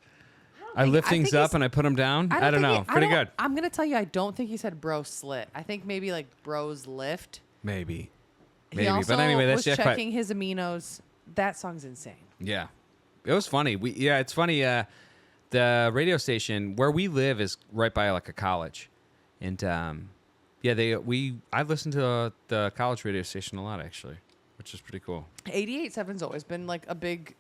S1: I lift things up and I put them down. I don't know. Pretty good.
S2: I'm gonna tell you, I don't think he said bro slit. I think maybe like bros lift.
S1: Maybe.
S2: He also
S1: But anyway, that's
S2: was
S1: Jackpipe.
S2: checking his aminos. That song's insane.
S1: Yeah. It was funny. It's funny. The radio station where we live is right by like a college, and I listen to the college radio station a lot actually, which is pretty cool.
S2: 88.7's always been like a big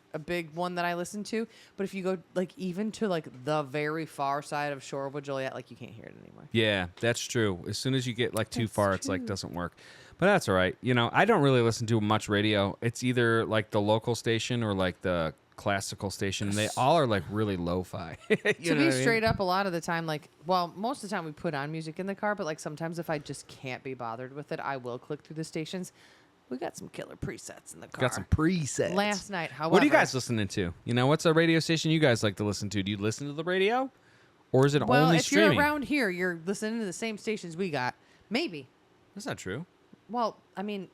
S2: one that I listen to. But if you go like even to like the very far side of Shorewood Joliet, like you can't hear it anymore.
S1: Yeah, that's true. As soon as you get like too
S2: That's
S1: far, it's like
S2: true.
S1: doesn't work. But that's all right. You know, I don't really listen to much radio. It's either like the local station or like the classical station. They all are like really lo-fi.
S2: To be straight up, a lot of the time, like, well, most of the time we put on music in the car, but like sometimes if I just can't be bothered with it, I will click through the stations. We got some killer presets in the car.
S1: Got some presets.
S2: Last night, however.
S1: What are you guys listening to? You know, what's a radio station you guys like to listen to? Do you listen to the radio? Or is it
S2: Well,
S1: only
S2: if
S1: streaming?
S2: you're around here, you're listening to the same stations we got. Maybe.
S1: That's not true.
S2: Well, I mean,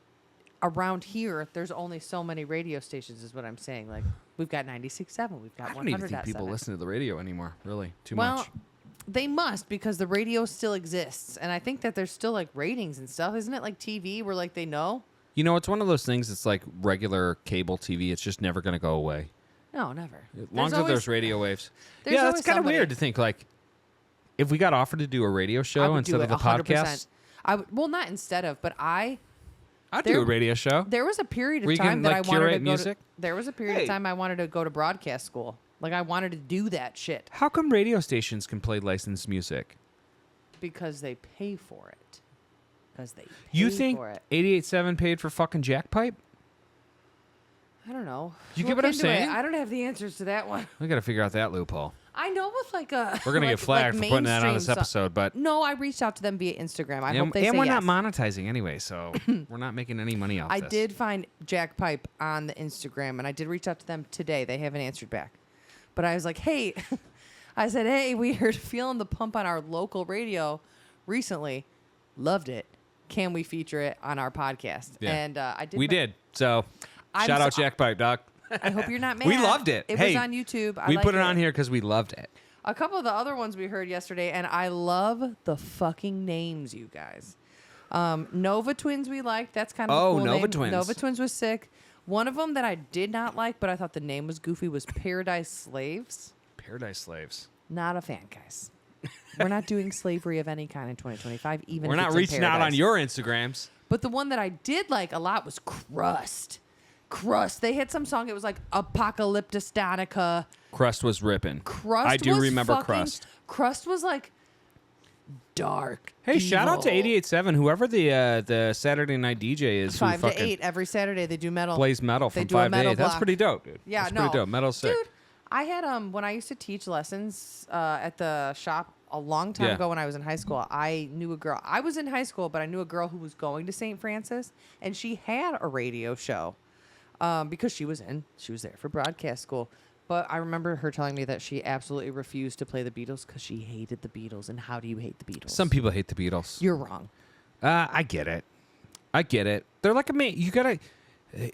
S2: around here, there's only so many radio stations, is what I'm saying. Like, we've got 96.7, we've got
S1: I don't even
S2: 100.7.
S1: think people listen to the radio anymore, really. Too
S2: Well,
S1: much.
S2: they must because the radio still exists, and I think that there's still like ratings and stuff. Isn't it like TV where like they know?
S1: You know, it's one of those things. It's like regular cable TV. It's just never going to go away.
S2: No, never.
S1: As long as there's radio waves.
S2: there's
S1: Yeah, that's
S2: always
S1: kind of
S2: somebody.
S1: weird to think. Like, if we got offered to do a radio
S2: I
S1: show
S2: would
S1: instead
S2: do
S1: of
S2: it
S1: a
S2: 100%.
S1: podcast,
S2: Well, not instead of, but
S1: I'd
S2: there-
S1: do a radio show.
S2: there was a period
S1: Where
S2: of
S1: you can,
S2: time that
S1: like,
S2: I wanted to
S1: curate
S2: go
S1: music?
S2: to. There was a period
S1: Hey.
S2: of time I wanted to go to broadcast school. Like I wanted to do that shit
S1: How come radio stations can play licensed music?
S2: because they pay for it. Because they pay
S1: You think
S2: for it.
S1: 88.7 paid for fucking Jackpipe?
S2: I don't know.
S1: You get
S2: Look
S1: what I'm
S2: into it.
S1: saying?
S2: I don't have the answers to that one.
S1: We got to figure out that loophole.
S2: I know with like a.
S1: We're gonna
S2: like,
S1: get flagged
S2: like
S1: for putting that on this
S2: mainstream so-
S1: episode, but
S2: No, I reached out to them via Instagram. I hope
S1: and,
S2: they
S1: and
S2: say
S1: we're
S2: yes.
S1: not monetizing anyway, so we're not making any money off
S2: I
S1: this.
S2: did find Jackpipe on the Instagram, and I did reach out to them today. They haven't answered back, but I was like, "Hey," I said, "Hey, we heard Feelin the Pump on our local radio recently. Loved it. Can we feature it on our podcast?"
S1: Yeah.
S2: And I did.
S1: We did. So
S2: I'm
S1: shout out
S2: so-
S1: Jackpipe, Doc.
S2: I hope you're not mad.
S1: We loved it.
S2: It
S1: Hey,
S2: was on YouTube.
S1: We put it on here because we loved it.
S2: A couple of the other ones we heard yesterday, and I love the fucking names, you guys. Nova Twins we liked. That's kind of a cool
S1: Nova
S2: name.
S1: Twins.
S2: Nova Twins was sick. One of them that I did not like, but I thought the name was goofy, was Paradise Slaves.
S1: Paradise Slaves.
S2: Not a fan, guys. We're not doing slavery of any kind in 2025, even
S1: We're
S2: if
S1: not
S2: it's in
S1: reaching out on
S2: paradise.
S1: your Instagrams.
S2: But the one that I did like a lot was Crust. Crust. They had some song. It was like Apocalyptistanica.
S1: Crust was ripping.
S2: Crust.
S1: I do
S2: was
S1: remember
S2: fucking-
S1: Crust.
S2: Crust was like dark.
S1: Hey, shout out to
S2: evil.
S1: 88.7, whoever the Saturday night DJ is.
S2: 5
S1: who
S2: to
S1: fucking
S2: 8 every Saturday. They do metal.
S1: plays metal
S2: They
S1: from
S2: do a
S1: 5 to
S2: metal
S1: 8. That's
S2: block.
S1: pretty dope, dude.
S2: Yeah,
S1: That's
S2: no.
S1: pretty dope. Metal's sick.
S2: Dude, I had when I used to teach lessons at the shop a long time
S1: Yeah.
S2: ago when I was in high school. I knew a girl. I was in high school, but I knew a girl who was going to St. Francis, and she had a radio show because she was there for broadcast school. But I remember her telling me that she absolutely refused to play the Beatles because she hated the Beatles. And how do you hate the Beatles?
S1: Some people hate the Beatles.
S2: You're wrong.
S1: I get it. They're like a man. You gotta.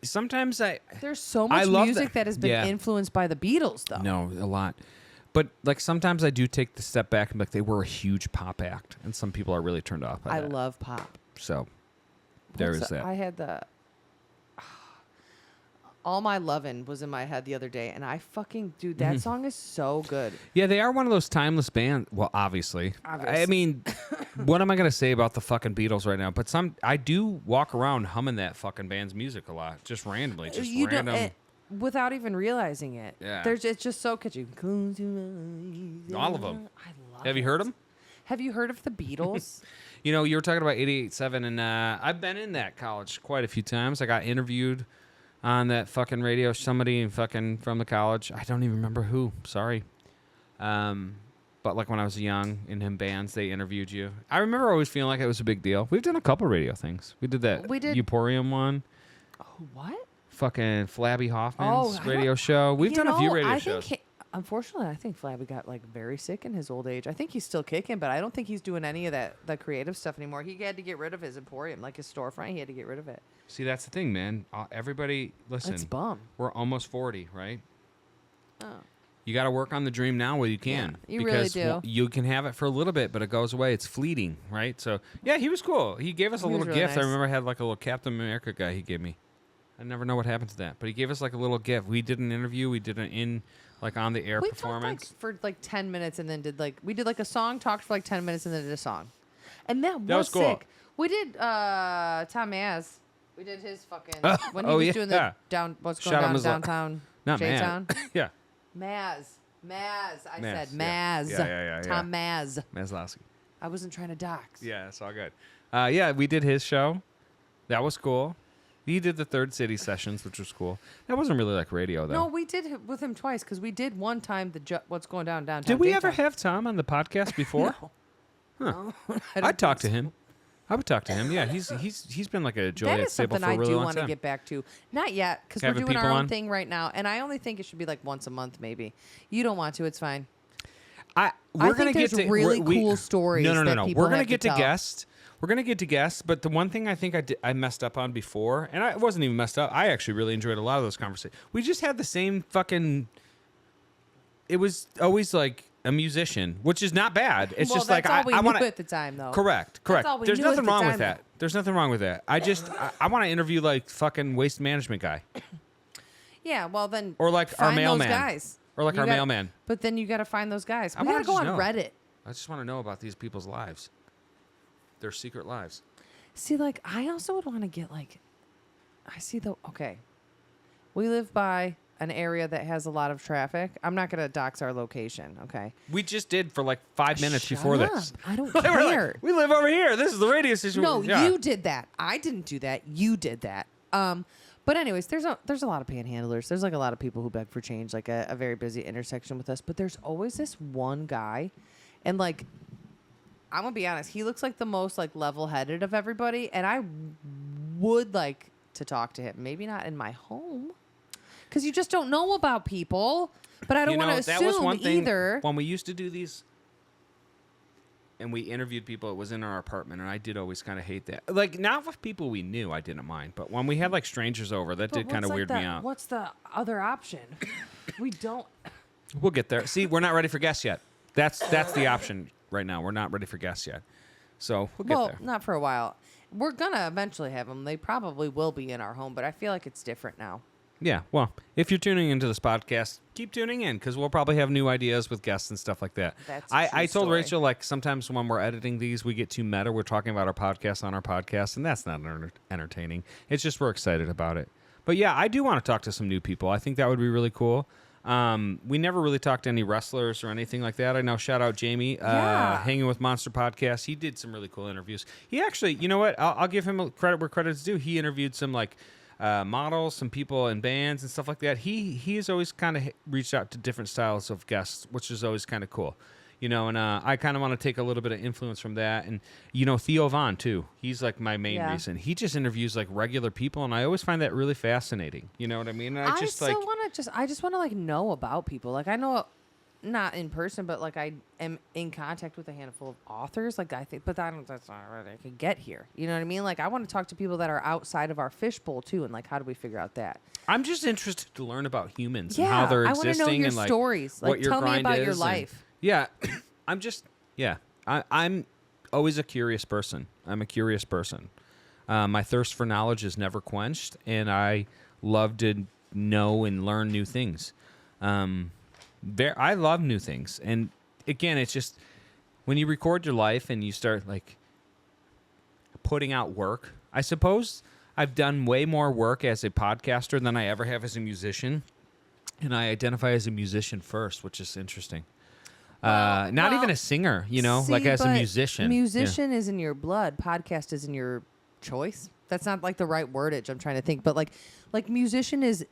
S1: Sometimes
S2: There's so
S1: I
S2: much
S1: love
S2: music that has been
S1: Yeah.
S2: influenced by the Beatles, though.
S1: No, a lot. But like sometimes I do take the step back and be like they were a huge pop act, and some people are really turned off by
S2: I
S1: that.
S2: love pop.
S1: So there is that.
S2: I had the All My Lovin' was in my head the other day, and I fucking, dude, that song is so good.
S1: Yeah, they are one of those timeless bands. Well, obviously. I mean, what am I going to say about the fucking Beatles right now? But I do walk around humming that fucking band's music a lot, just randomly, just random.
S2: Without even realizing it.
S1: Yeah.
S2: It's just so catchy.
S1: All of them.
S2: I love
S1: Have you heard them?
S2: Have you heard of the Beatles?
S1: You know, you were talking about 88.7, and I've been in that college quite a few times. I got interviewed on that fucking radio. Somebody fucking from the college. I don't even remember who. Sorry. But like when I was young in bands, they interviewed you. I remember always feeling like it was a big deal. We've done a couple radio things. We did that Euporium one.
S2: Oh, what?
S1: Fucking Flabby Hoffman's radio show. We've done a few radio shows.
S2: Unfortunately, I think Flabby got like very sick in his old age. I think he's still kicking, but I don't think he's doing any of the creative stuff anymore. He had to get rid of his emporium, like his storefront. He had to get rid of it.
S1: See, that's the thing, man. Everybody, listen.
S2: It's bum.
S1: We're almost 40, right?
S2: Oh.
S1: You got to work on the dream now while you can.
S2: Yeah, you really do.
S1: You can have it for a little bit, but it goes away. It's fleeting, right? So, yeah, he was cool. He gave us a little
S2: really
S1: gift.
S2: nice.
S1: I remember I had like a little Captain America guy he gave me. I never know what happened to that, but he gave us like a little gift. We did an interview. We did an on the air performance.
S2: We talked for like 10 minutes and then we did like a song, talked for like 10 minutes and then did a song. And that was
S1: cool.
S2: sick. We did Tom Maz. We did his fucking when he was doing the what's going down downtown J-Town.
S1: Yeah.
S2: Maz. I said
S1: Maz.
S2: Maz.
S1: Yeah.
S2: Tom Maz.
S1: Mazlowski.
S2: I wasn't trying to dox.
S1: Yeah, it's all good. Yeah, we did his show. That was cool. He did the Third City sessions, which was cool. That wasn't really like radio, though.
S2: No, we did with him twice because we did one time what's going down downtown.
S1: Did we ever have Tom on the podcast before?
S2: No.
S1: Huh. I'd talk to him. I would talk to him. Yeah, he's been like a Joliet staple for a really long time. That is something I do want to
S2: get back to. Not yet, because we're doing our own thing right now, and I only think it should be like once a month, maybe. You don't want to, it's fine.
S1: We're going to get to
S2: really cool stories.
S1: No. We're going to get
S2: to
S1: guests. We're going to get to guests, but the one thing I think I messed up on before, and I wasn't even messed up. I actually really enjoyed a lot of those conversations. We just had the same fucking. It was always like a musician, which is not bad. It's just like
S2: I
S1: want
S2: at the time, though.
S1: Correct. There's nothing wrong with that. There's nothing wrong with that. I want to interview like fucking waste management guy.
S2: Yeah, well then.
S1: Or like our mailman.
S2: Those guys.
S1: Or like our mailman.
S2: But then you got to find those guys. We got to go on Reddit.
S1: I just want to know about these people's lives. Their secret lives.
S2: See, like, I also would want to get, like, okay. We live by an area that has a lot of traffic. I'm not going to dox our location, okay?
S1: We just did for, like, 5 minutes before this.
S2: I don't care.
S1: Like, we live over here. This is the radio station.
S2: No, you did that. I didn't do that. You did that. But anyways, there's a lot of panhandlers. There's, like, a lot of people who beg for change, like a very busy intersection with us. But there's always this one guy, and, like, I'm going to be honest. He looks like the most like level-headed of everybody. And I would like to talk to him. Maybe not in my home. Because you just don't know about people. But I don't want to assume
S1: that was one thing
S2: either.
S1: When we used to do these and we interviewed people, it was in our apartment. And I did always kind of hate that. Like, not with people we knew, I didn't mind. But when we had like strangers over, that did kind of weird me out.
S2: What's the other option? We don't.
S1: We'll get there. See, we're not ready for guests yet. That's the option. Right now, we're not ready for guests yet. So we'll get there.
S2: Not for a while. We're going to eventually have them. They probably will be in our home, but I feel like it's different now.
S1: Yeah, well, if you're tuning into this podcast, keep tuning in because we'll probably have new ideas with guests and stuff like that.
S2: That's
S1: I told Rachel, like, sometimes when we're editing these, we get too meta. We're talking about our podcast on our podcast, and that's not entertaining. It's just we're excited about it. But yeah, I do want to talk to some new people. I think that would be really cool. We never really talked to any wrestlers or anything like that. I know, shout out Jamie, Hanging with Monster Podcast. He did some really cool interviews. He actually, you know what? I'll give him credit where credit's due. He interviewed some like models, some people in bands and stuff like that. He has always kind of reached out to different styles of guests, which is always kind of cool. You know, and I kind of want to take a little bit of influence from that. And, you know, Theo Von, too. He's, like, my main reason. He just interviews, like, regular people, and I always find that really fascinating. You know what I mean? And I just want
S2: to, like, know about people. Like, I know, not in person, but, like, I am in contact with a handful of authors. Like, I think, but that's not right. I could get here. You know what I mean? Like, I want to talk to people that are outside of our fishbowl, too, and, like, how do we figure out that?
S1: I'm just interested to learn about humans and how they're existing. I want to know your
S2: stories. Like, tell me about your life.
S1: Yeah, I'm always a curious person. I'm a curious person. My thirst for knowledge is never quenched, and I love to know and learn new things. I love new things. And again, it's just when you record your life and you start like putting out work, I suppose I've done way more work as a podcaster than I ever have as a musician. And I identify as a musician first, which is interesting. Not even a singer, like as a musician.
S2: Musician is in your blood. Podcast is in your choice. That's not like the right wordage. I'm trying to think. But like musician is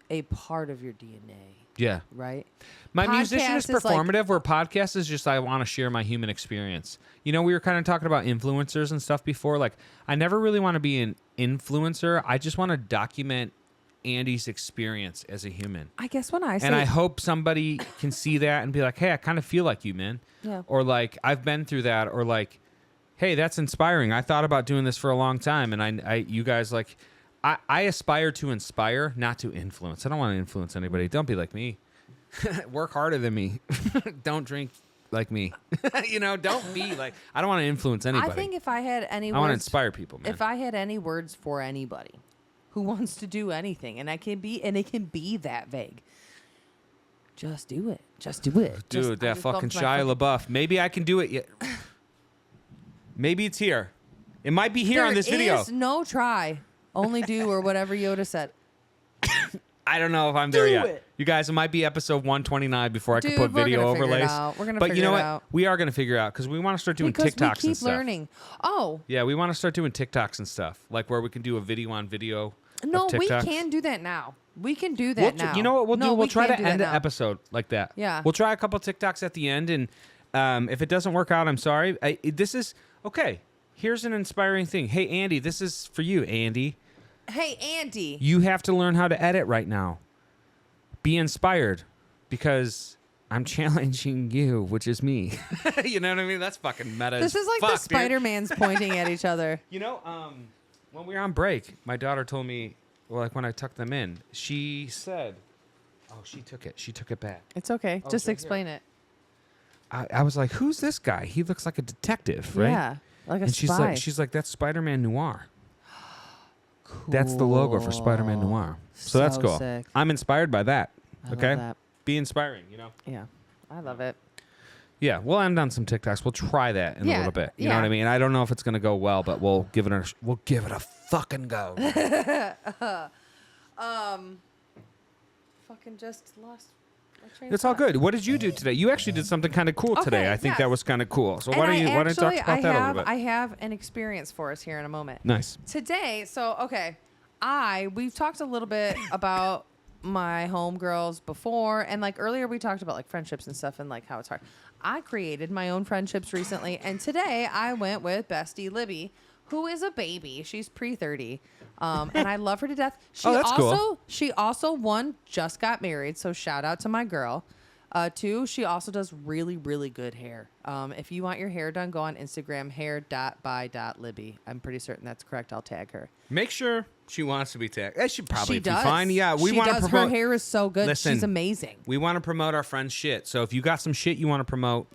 S2: a part of your DNA.
S1: Yeah.
S2: Right?
S1: My
S2: Podcast
S1: musician is performative, where podcast is just I want to share my human experience. We were kind of talking about influencers and stuff before. Like, I never really want to be an influencer. I just want to document Andy's experience as a human.
S2: I guess when I say...
S1: And I hope somebody can see that and be like, hey, I kind of feel like you, man.
S2: Yeah.
S1: Or like, I've been through that. Or like, hey, that's inspiring. I thought about doing this for a long time. And you guys like... I aspire to inspire, not to influence. I don't want to influence anybody. Don't be like me. Work harder than me. Don't drink like me. Don't be like... I don't want to influence anybody.
S2: I think if I had any words...
S1: I want to inspire people, man.
S2: If I had any words for anybody who wants to do anything, and it can be that vague, just do it. Just do it.
S1: Dude, that fucking Shia LaBeouf. Maybe I can do it yet. Maybe it's here. It might be here on this video.
S2: There is no try. Only do, or whatever Yoda said.
S1: I don't know if I'm there
S2: Do
S1: yet.
S2: it.
S1: You guys, it might be episode 129 before I can
S2: Dude,
S1: put video
S2: we're gonna figure it
S1: overlays.
S2: out. We're gonna
S1: but
S2: figure
S1: you know
S2: it
S1: what?
S2: out.
S1: We are going to figure out because we want to start doing
S2: Because
S1: TikToks
S2: we
S1: and
S2: keep
S1: stuff.
S2: learning. Oh.
S1: Yeah, we want to start doing TikToks and stuff, like where we can do a video on video.
S2: No,
S1: of
S2: we
S1: TikToks.
S2: can do that now. We can do that now.
S1: You know what we'll do?
S2: No,
S1: We'll
S2: we
S1: try to
S2: can do
S1: end
S2: that
S1: the
S2: now.
S1: episode like that.
S2: Yeah.
S1: We'll try a couple TikToks at the end, and if it doesn't work out, I'm sorry. This is okay. Here's an inspiring thing. Hey, Andy, this is for you, Andy.
S2: Hey, Andy.
S1: You have to learn how to edit right now. Be inspired, because I'm challenging you, which is me. You know what I mean? That's fucking meta.
S2: This is like the Spider-Mans pointing at each other.
S1: When we were on break, my daughter told me, well, like when I tucked them in, she said, oh, she took it. She took it back.
S2: It's okay.
S1: Oh,
S2: Just
S1: it's right
S2: explain it.
S1: I was like, who's this guy? He looks like a detective, right?
S2: Yeah, like a
S1: And
S2: spy.
S1: she's like, that's Spider-Man Noir. Cool. That's the logo for Spider-Man Noir. So that's cool.
S2: Sick.
S1: I'm inspired by that.
S2: I
S1: Okay?
S2: love that.
S1: Be inspiring,
S2: Yeah, I love it.
S1: Yeah, we'll end on some TikToks. We'll try that in a
S2: Yeah,
S1: little bit. You know
S2: yeah.
S1: what I mean? I don't know if it's gonna go well, but we'll give it a fucking go.
S2: Fucking just lost my train
S1: It's
S2: of
S1: all
S2: thought.
S1: good. What did you do today? You actually did something kind of cool today.
S2: Okay,
S1: I think
S2: yes.
S1: that was kind of cool. So
S2: And
S1: why don't you talk about that a little bit?
S2: I have an experience for us here in a moment.
S1: Nice.
S2: Today, we've talked a little bit about my homegirls before, and like earlier we talked about like friendships and stuff and like how it's hard. I created my own friendships recently, and today I went with bestie Libby, who is a baby. She's pre-30, and I love her to death.
S1: That's cool.
S2: She also, one, just got married, so shout out to my girl. Two, she also does really, really good hair. If you want your hair done, go on Instagram, hair.by.libby. I'm pretty certain that's correct. I'll tag her.
S1: Make sure she wants to be tagged. She probably
S2: She
S1: be
S2: does.
S1: fine. Yeah, we want to promote.
S2: Her hair is so good.
S1: Listen,
S2: She's amazing.
S1: We want to promote our friends' shit. So if you got some shit you want to promote,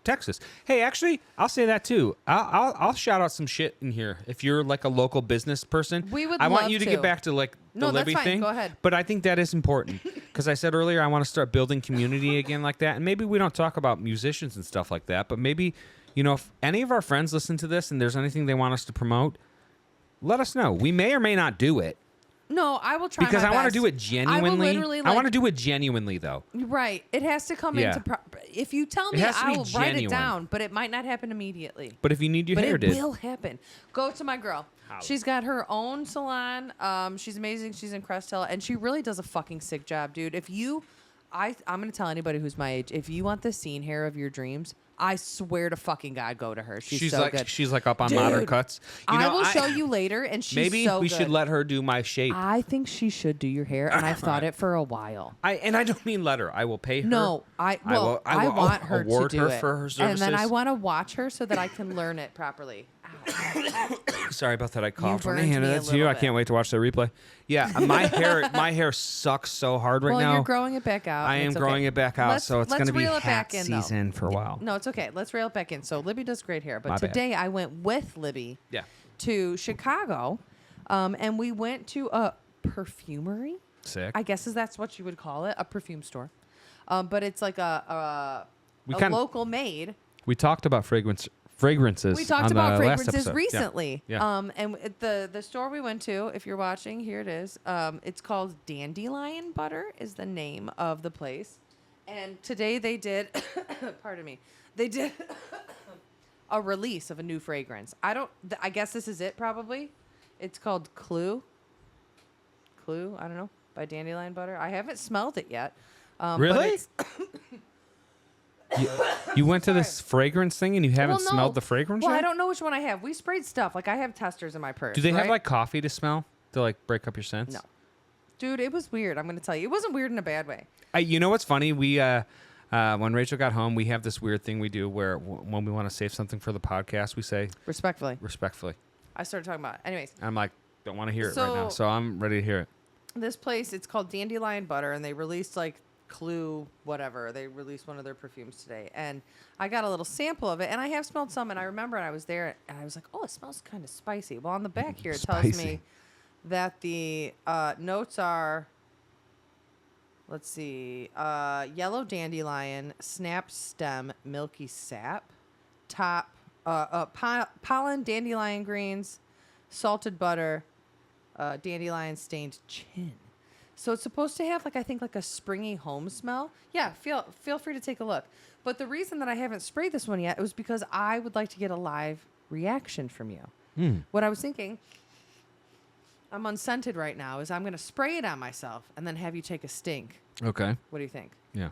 S1: text us. Hey, actually, I'll say that too. I'll shout out some shit in here. If you're like a local business person,
S2: We would
S1: I want
S2: love
S1: you to
S2: to.
S1: get back to like the
S2: No, that's
S1: Libby
S2: fine.
S1: thing.
S2: Go ahead.
S1: But I think that is important because I said earlier I want to start building community again like that. And maybe we don't talk about musicians and stuff like that, but maybe if any of our friends listen to this and there's anything they want us to promote, let us know. We may or may not do it.
S2: No, I will try
S1: Because
S2: my
S1: I want to
S2: best.
S1: do it
S2: I will
S1: genuinely.
S2: literally,
S1: I want to do it genuinely, though.
S2: Right. It has to come
S1: Yeah.
S2: into... if you tell
S1: It
S2: me,
S1: has to
S2: I
S1: be
S2: will write it
S1: genuine.
S2: down, but it might not happen immediately.
S1: But if you need your
S2: But
S1: hair
S2: it
S1: did,
S2: will happen. Go to my girl.
S1: Holla.
S2: She's got her own salon. She's amazing. She's in Crust, and she really does a fucking sick job, dude. I'm going to tell anybody who's my age, if you want the scene hair of your dreams, I swear to fucking God, go to her. She's so
S1: like
S2: good.
S1: she's like up on
S2: Dude,
S1: modern cuts.
S2: I will show you later, and she's
S1: Maybe
S2: so
S1: we
S2: good.
S1: should let her do my shape.
S2: I think she should do your hair, and I've thought it for a while.
S1: I don't mean let her. I will pay her.
S2: No, I
S1: will
S2: want her
S1: award
S2: to do
S1: her
S2: it,
S1: for her services.
S2: and then I want to watch her so that I can learn it properly.
S1: Sorry about that. I coughed.
S2: burned
S1: Man,
S2: me a
S1: that's
S2: little
S1: you. I
S2: bit.
S1: can't wait to watch the replay. Yeah, my hair sucks so hard right
S2: Well,
S1: now.
S2: you're growing it back out.
S1: I
S2: and
S1: am
S2: it's
S1: growing
S2: okay.
S1: it back out, so it's
S2: let's
S1: going to be
S2: reel it
S1: hat
S2: back in, though.
S1: season for a while.
S2: No, it's okay. Let's reel it back in. So Libby does great hair, but
S1: My bad.
S2: today I went with Libby
S1: Yeah.
S2: to Chicago, and we went to a perfumery.
S1: Sick.
S2: I guess that's what you would call it, a perfume store. But it's like a local made.
S1: We talked about fragrances.
S2: We talked about fragrances
S1: last
S2: recently.
S1: Yeah.
S2: And the store we went to, if you're watching, here it is. It's called Dandelion Butter is the name of the place. And today they did, pardon me, they did a release of a new fragrance. I guess this is it probably. It's called Clue, I don't know, by Dandelion Butter. I haven't smelled it yet.
S1: Really? You went to this fragrance thing and you haven't smelled the fragrance
S2: Well,
S1: yet?
S2: I don't know which one I have. We sprayed stuff. Like, I have testers in my purse.
S1: Do they have
S2: right?
S1: like coffee to smell to like break up your sense?
S2: No. Dude, it was weird. I'm going to tell you. It wasn't weird in a bad way.
S1: You know what's funny? We when Rachel got home, we have this weird thing we do where when we want to save something for the podcast, we say
S2: Respectfully.
S1: I
S2: started talking about it. Anyways.
S1: I'm like, don't want to hear it right now, so I'm ready to hear it.
S2: This place, it's called Dandelion Butter, and they released like Clue, whatever. They released one of their perfumes today, and I got a little sample of it, and I have smelled some, and I remember I was there, and I was like, oh, it smells kind of spicy. Well, on the back here, it tells me that the notes are, let's see, yellow dandelion, snap stem, milky sap, top, pollen, dandelion greens, salted butter, dandelion stained chin. So it's supposed to have like a springy home smell. Yeah, feel free to take a look. But the reason that I haven't sprayed this one yet was because I would like to get a live reaction from you. What I was thinking, I'm unscented right now, is I'm going to spray it on myself and then have you take a stink.
S1: Okay.
S2: What do you think?
S1: Yeah.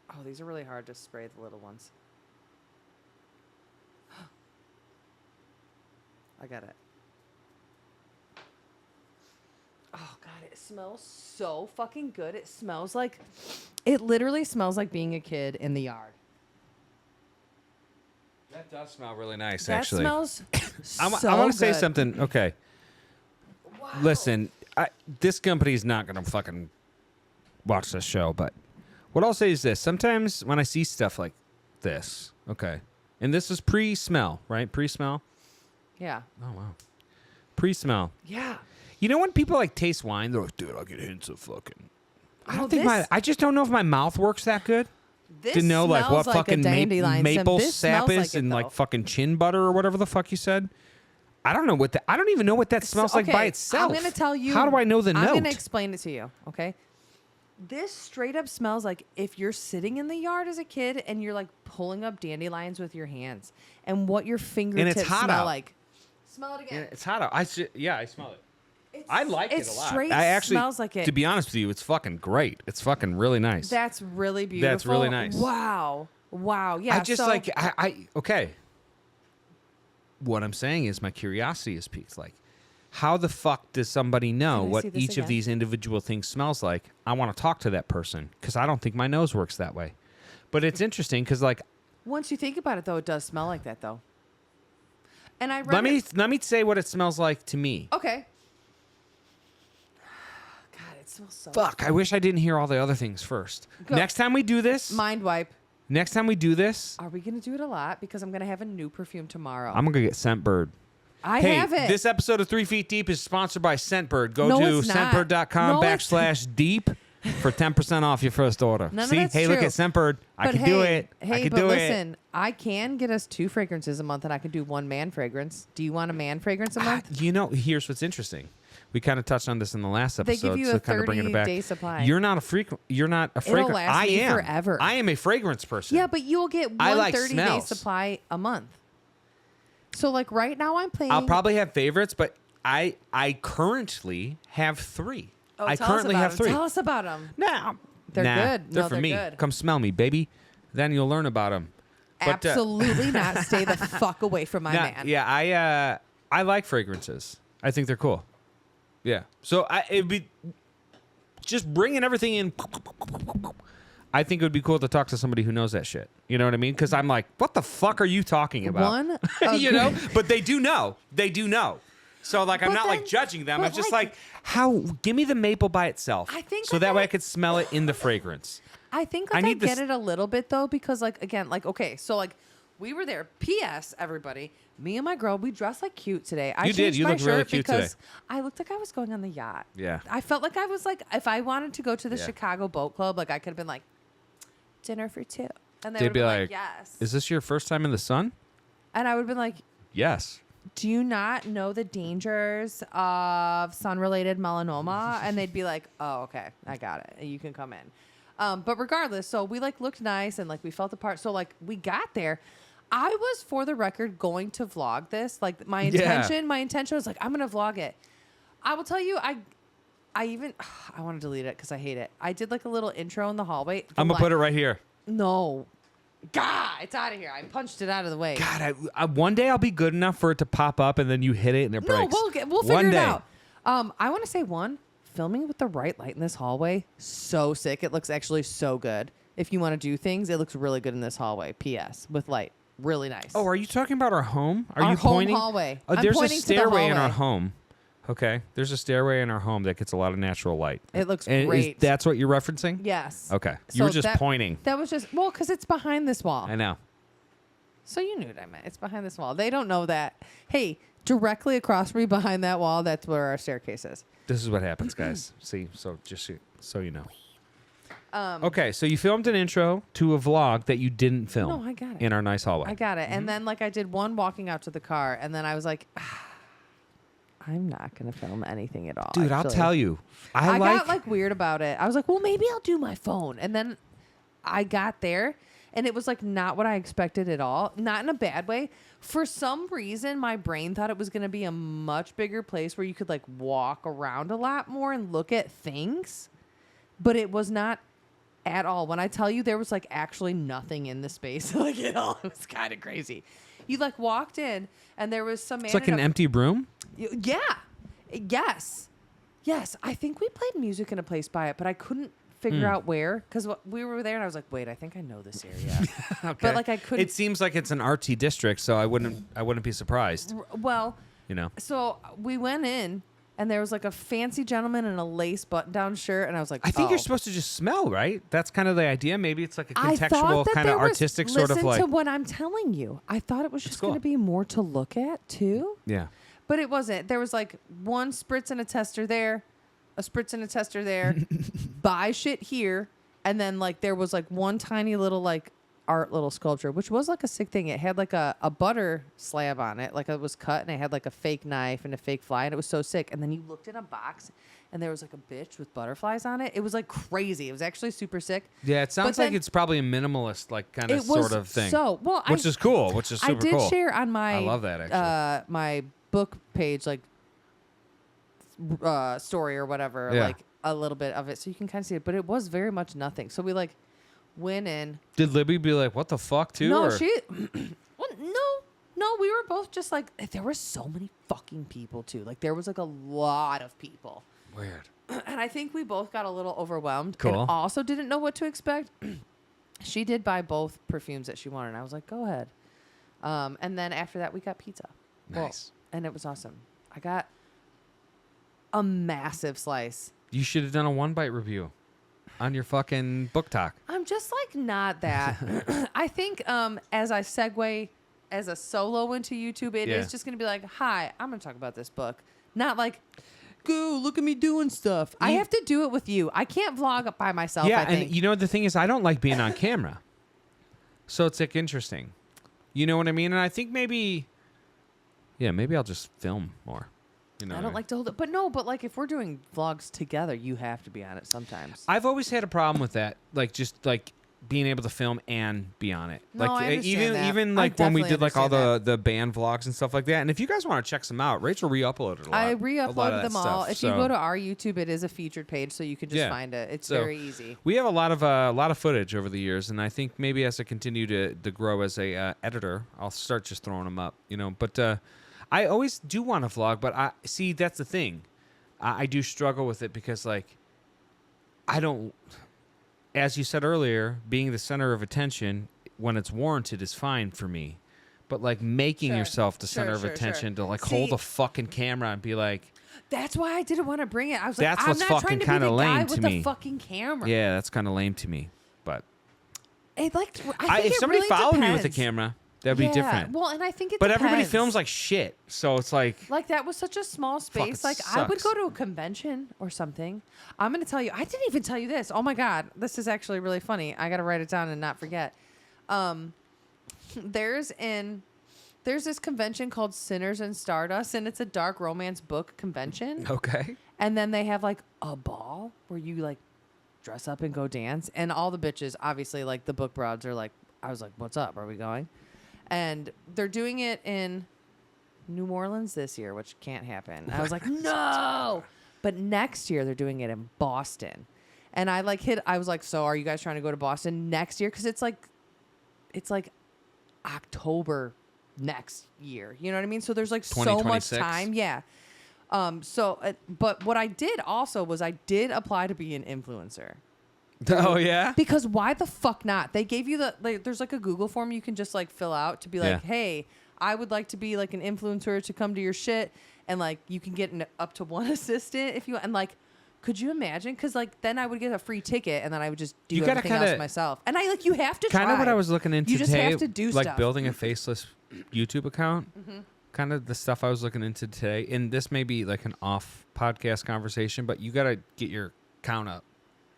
S2: Oh, these are really hard to spray, the little ones. I got it. Oh, God, it smells so fucking good. It literally smells like being a kid in the yard.
S1: That does smell really nice,
S2: That
S1: actually.
S2: smells so
S1: I want to say
S2: good.
S1: something. Okay.
S2: Wow.
S1: Listen, this company's not going to fucking watch this show, but what I'll say is this. Sometimes when I see stuff like this, okay, and this is pre-smell, right? Pre-smell?
S2: Yeah.
S1: Oh, wow. Pre-smell.
S2: Yeah.
S1: You know when people like taste wine, they're like, dude, I'll get hints of fucking. I
S2: Oh,
S1: don't think
S2: this-
S1: I just don't know if my mouth works that good
S2: This
S1: to know like what
S2: smells like a
S1: fucking
S2: dandelion
S1: maple
S2: This
S1: sap
S2: smells
S1: is
S2: like it,
S1: and
S2: though.
S1: like fucking chin butter or whatever the fuck you said. I don't know what that. I don't even know what that smells like by
S2: Okay,
S1: itself.
S2: I'm going to tell you.
S1: How do I know the note?
S2: I'm going to explain it to you, okay? This straight up smells like if you're sitting in the yard as a kid and you're like pulling up dandelions with your hands and what your fingertips
S1: hot
S2: smell
S1: out.
S2: like. Smell it again.
S1: It's hot out. I smell it. I like it a lot.
S2: Straight
S1: I actually
S2: smells like it.
S1: To be honest with you, it's fucking great. It's fucking really nice.
S2: That's really beautiful.
S1: That's really nice.
S2: Wow. Yeah.
S1: I just
S2: so,
S1: like okay. What I'm saying is my curiosity is piqued. Like, how the fuck does somebody know
S2: Can I
S1: what
S2: see this
S1: each of
S2: again?
S1: these individual things smells like? I want to talk to that person because I don't think my nose works that way. But it's interesting because like
S2: Once you think about it, though, it does smell like that, though. And I read
S1: let me say what it smells like to me.
S2: Okay. God, it smells so
S1: Fuck, I wish I didn't hear all the other things first.
S2: Go.
S1: Next time we do this,
S2: Mind wipe.
S1: next time we do this,
S2: Are we going to do it a lot? Because I'm going to have a new perfume tomorrow.
S1: I'm gonna get Scentbird.
S2: I
S1: Hey,
S2: have it.
S1: this episode of 3 Feet Deep is sponsored by Scentbird. Go
S2: No,
S1: to
S2: it's not.
S1: scentbird.com
S2: No, it's-
S1: /deep for 10% off your first order.
S2: None of
S1: See?
S2: that's
S1: Hey, look
S2: true.
S1: at Scentbird. I
S2: But
S1: can do
S2: hey,
S1: it.
S2: Hey,
S1: I can
S2: but
S1: do
S2: listen, I can get us 2 fragrances a month, and I can do 1 man fragrance. Do you want a man fragrance a
S1: it.
S2: month?
S1: You know, here's what's interesting. We kind of touched on this in the last
S2: They
S1: episode,
S2: give you
S1: so
S2: a
S1: kind of bringing it back.
S2: 30-day supply.
S1: You're not a fragrance.
S2: last
S1: I
S2: me
S1: am
S2: forever.
S1: I am a fragrance person.
S2: Yeah, but you'll get
S1: I
S2: one
S1: like
S2: 30-day
S1: smells.
S2: supply a month. So, like, right now I'm playing.
S1: I'll probably have favorites, but I currently have 3.
S2: Oh,
S1: I
S2: tell
S1: currently
S2: us about
S1: have 3.
S2: them. Tell us about them.
S1: Nah,
S2: They're good.
S1: They're
S2: No,
S1: for
S2: they're
S1: me.
S2: good.
S1: Come smell me, baby. Then you'll learn about them.
S2: Absolutely not. Stay the fuck away from my man.
S1: Yeah, I like fragrances. I think they're cool. Yeah. So it'd be just bringing everything in. I think it would be cool to talk to somebody who knows that shit. You know what I mean? Because I'm like, what the fuck are you talking about?
S2: One,
S1: you know? But they do know. They do know. So like, I'm
S2: But
S1: not
S2: then-
S1: like judging them.
S2: but
S1: I'm just
S2: like-
S1: like, how? Give me the maple by itself.
S2: I think
S1: so
S2: like
S1: that way
S2: I-
S1: I could smell it in the fragrance.
S2: I think
S1: I
S2: like I,
S1: need
S2: get
S1: this-
S2: it a little bit though, because like again, like okay, so like We were there. P.S. Everybody, me and my girl, we dressed like cute today. I
S1: You did.
S2: changed
S1: You
S2: my
S1: looked really
S2: shirt
S1: cute
S2: because
S1: today.
S2: I looked like I was going on the yacht.
S1: Yeah.
S2: I felt like I was like, if I wanted to go to the
S1: Yeah.
S2: Chicago Boat Club, like I could have been like, dinner for two. And they
S1: They'd
S2: would
S1: be
S2: be
S1: like,
S2: yes.
S1: "Is this your first time in the sun?"
S2: And I would have been like,
S1: Yes.
S2: do you not know the dangers of sun-related melanoma? And they'd be like, oh, okay, I got it. You can come in. But regardless, so we like looked nice and like we felt the part. So like we got there. I was, for the record, going to vlog this. Like my intention was like, I'm going to vlog it. I will tell you, I want to delete it because I hate it. I did like a little intro in the hallway.
S1: I'm going to put it right here.
S2: No. God, it's out of here. I punched it out of the way.
S1: God, one day I'll be good enough for it to pop up and then you hit it and it
S2: No,
S1: breaks.
S2: we'll figure it out. I want to say filming with the right light in this hallway, so sick. It looks actually so good. If you want to do things, it looks really good in this hallway. P.S. with light, really nice.
S1: Oh, are you talking about our home? Are
S2: Our
S1: you
S2: home
S1: pointing?
S2: hallway.
S1: Oh,
S2: I'm
S1: there's a
S2: pointing to the
S1: stairway in our
S2: hallway.
S1: home. Okay, there's a stairway in our home that gets a lot of natural light.
S2: It looks
S1: And
S2: great.
S1: That's what you're referencing?
S2: Yes.
S1: Okay, you
S2: So
S1: were just pointing.
S2: That was just because it's behind this wall.
S1: I know.
S2: So you knew what I meant. It's behind this wall. They don't know that. Hey, directly across from me behind that wall, that's where our staircase is.
S1: This is what happens, guys. See, so just so you know. Okay, so you filmed an intro to a vlog that you didn't film.
S2: No, I got it.
S1: In our nice hallway.
S2: I got it. And then like I did one walking out to the car, and then I was like, I'm not gonna film anything at all.
S1: Dude, I'll
S2: actually.
S1: tell you.
S2: I got like weird about it. I was like, well, maybe I'll do my phone. And then I got there and it was like not what I expected at all. Not in a bad way. For some reason, my brain thought it was going to be a much bigger place where you could like walk around a lot more and look at things. But it was not at all. When I tell you there was like actually nothing in the space like at all. It was kind of crazy. You like walked in and there was some man.
S1: It's like an empty room?
S2: Yeah. Yes. Yes. I think we played music in a place by it, but I couldn't figure out where because we were there and I was like, wait, I think I know this area.
S1: Okay.
S2: But like I couldn't.
S1: It seems like it's an artsy district, so I wouldn't be surprised.
S2: Well,
S1: You know.
S2: so we went in and there was like a fancy gentleman in a lace button-down shirt, and I was like,
S1: I think you're
S2: oh.
S1: supposed to just smell, right? That's kind of the idea. Maybe it's like a
S2: I
S1: contextual
S2: thought that
S1: kind of
S2: there was-
S1: artistic sort of
S2: listen
S1: like.
S2: to what I'm telling you. I thought it was just
S1: cool.
S2: going to be more to look at too.
S1: Yeah.
S2: But it wasn't. There was like one spritz and a tester there, a spritz and a tester there, buy shit here, and then like there was like one tiny little like art little sculpture, which was like a sick thing. It had like a butter slab on it, like it was cut, and it had like a fake knife and a fake fly, and it was so sick. And then you looked in a box, and there was like a bitch with butterflies on it. It was like crazy. It was actually super sick.
S1: Yeah, it sounds
S2: But
S1: like
S2: then-
S1: it's probably a minimalist, like kind of
S2: It was
S1: sort of thing.
S2: so well,
S1: which is cool. Which is super
S2: I did
S1: cool.
S2: share on my
S1: I love that, actually.
S2: my book page like story or whatever,
S1: Yeah.
S2: like a little bit of it, so you can kind of see it. But it was very much nothing. So we like went in.
S1: Did Libby be like, "What the fuck," too?
S2: No,
S1: or?
S2: she. Well, no. We were both just like there were so many fucking people too. Like there was like a lot of people.
S1: Weird.
S2: And I think we both got a little overwhelmed.
S1: Cool.
S2: And also didn't know what to expect. She did buy both perfumes that she wanted. And I was like, go ahead. And then after that, we got pizza.
S1: Nice.
S2: And it was awesome. I got a massive slice.
S1: You should have done a one bite review on your fucking book talk.
S2: I'm just like not that. I think as I segue as a solo into YouTube, it is just going to be like, hi, I'm going to talk about this book. Not like, go, look at me doing stuff. I have to do it with you. I can't vlog by myself,
S1: Yeah,
S2: I think.
S1: and you know the thing is, I don't like being on camera, so it's like interesting. You know what I mean? And I think maybe I'll just film more. You know,
S2: I don't like to hold it. But like if we're doing vlogs together, you have to be on it sometimes.
S1: I've always had a problem with that, like just like being able to film and be on it.
S2: No,
S1: like
S2: I understand that.
S1: even
S2: I
S1: like when we
S2: definitely
S1: did like all
S2: understand
S1: the band vlogs and stuff like that. And if you guys want to check some out, Rachel re-uploaded a lot.
S2: I
S1: a lot of
S2: re-uploaded
S1: that
S2: them all.
S1: stuff,
S2: If
S1: so.
S2: you go to our YouTube, it is a featured page, so you can just find it. It's
S1: So,
S2: very easy.
S1: We have a lot of footage over the years, and I think maybe as I continue to grow as a editor, I'll start just throwing them up. You know, but I always do want to vlog, but I see that's the thing. I do struggle with it because like I don't. As you said earlier, being the center of attention when it's warranted is fine for me. But like making
S2: Sure.
S1: yourself the
S2: Sure,
S1: center of
S2: sure,
S1: attention
S2: sure.
S1: to like
S2: See-
S1: hold a fucking camera and be like,
S2: That's why I didn't want to bring it. I was
S1: That's
S2: like, I'm
S1: what's
S2: not
S1: fucking
S2: trying to be
S1: kinda
S2: the guy
S1: lame
S2: with
S1: to
S2: the
S1: me.
S2: fucking camera.
S1: yeah, that's kind of lame to me. But
S2: It like I think
S1: if
S2: it
S1: somebody
S2: really
S1: followed me with a
S2: depends.
S1: camera, That'd be different.
S2: Well, and I think
S1: but
S2: depends.
S1: everybody films like shit, so it's like
S2: that was such a small space.
S1: it
S2: Like I would
S1: sucks.
S2: go to a convention or something. I'm gonna tell you. I didn't even tell you this. Oh my god, this is actually really funny. I gotta write it down and not forget. There's this convention called Sinners and Stardust, and it's a dark romance book convention.
S1: okay.
S2: And then they have like a ball where you like dress up and go dance, and all the bitches, obviously, like the book broads are like, I was like, what's up? Are we going? And they're doing it in New Orleans this year, which can't happen. I was like, no. But next year they're doing it in Boston. And I was like, so are you guys trying to go to Boston next year? Because it's like October next year. You know what I mean? So there's like so much time. Yeah. But what I did also was I did apply to be an influencer.
S1: Oh yeah.
S2: Because why the fuck not? They gave you there's like a Google form you can just like fill out to be like, hey, I would like to be like an influencer to come to your shit, and like you can get up to one assistant if you want. And like, could you imagine? Because like then I would get a free ticket, and then I would just do everything else myself. And you have to
S1: kind
S2: try.
S1: of what I was looking into.
S2: You just
S1: today,
S2: have to do
S1: like
S2: stuff.
S1: building a faceless YouTube account.
S2: Mm-hmm.
S1: Kind of the stuff I was looking into today, and this may be like an off podcast conversation, but you got to get your count up.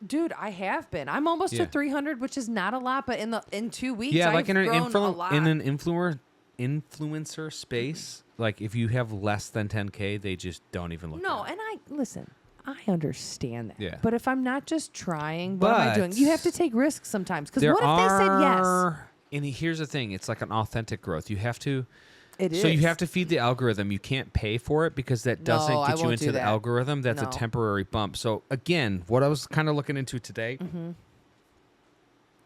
S2: Dude, I have been. I'm almost to 300, which is not a lot, but in 2 weeks,
S1: like
S2: I've
S1: in
S2: grown a lot.
S1: an influencer space, like if you have less than 10K, they just don't even look.
S2: No,
S1: at it.
S2: and listen, I understand that.
S1: Yeah.
S2: But if I'm not just trying, what am I doing? You have to take risks sometimes. Because what if they said yes?
S1: And here's the thing: it's like an authentic growth. You have to.
S2: It is.
S1: So you have to feed the algorithm. You can't pay for it because that doesn't
S2: I
S1: get you
S2: won't
S1: into
S2: do
S1: the
S2: that.
S1: algorithm. That's
S2: No.
S1: a temporary bump. So again, what I was kind of looking into today,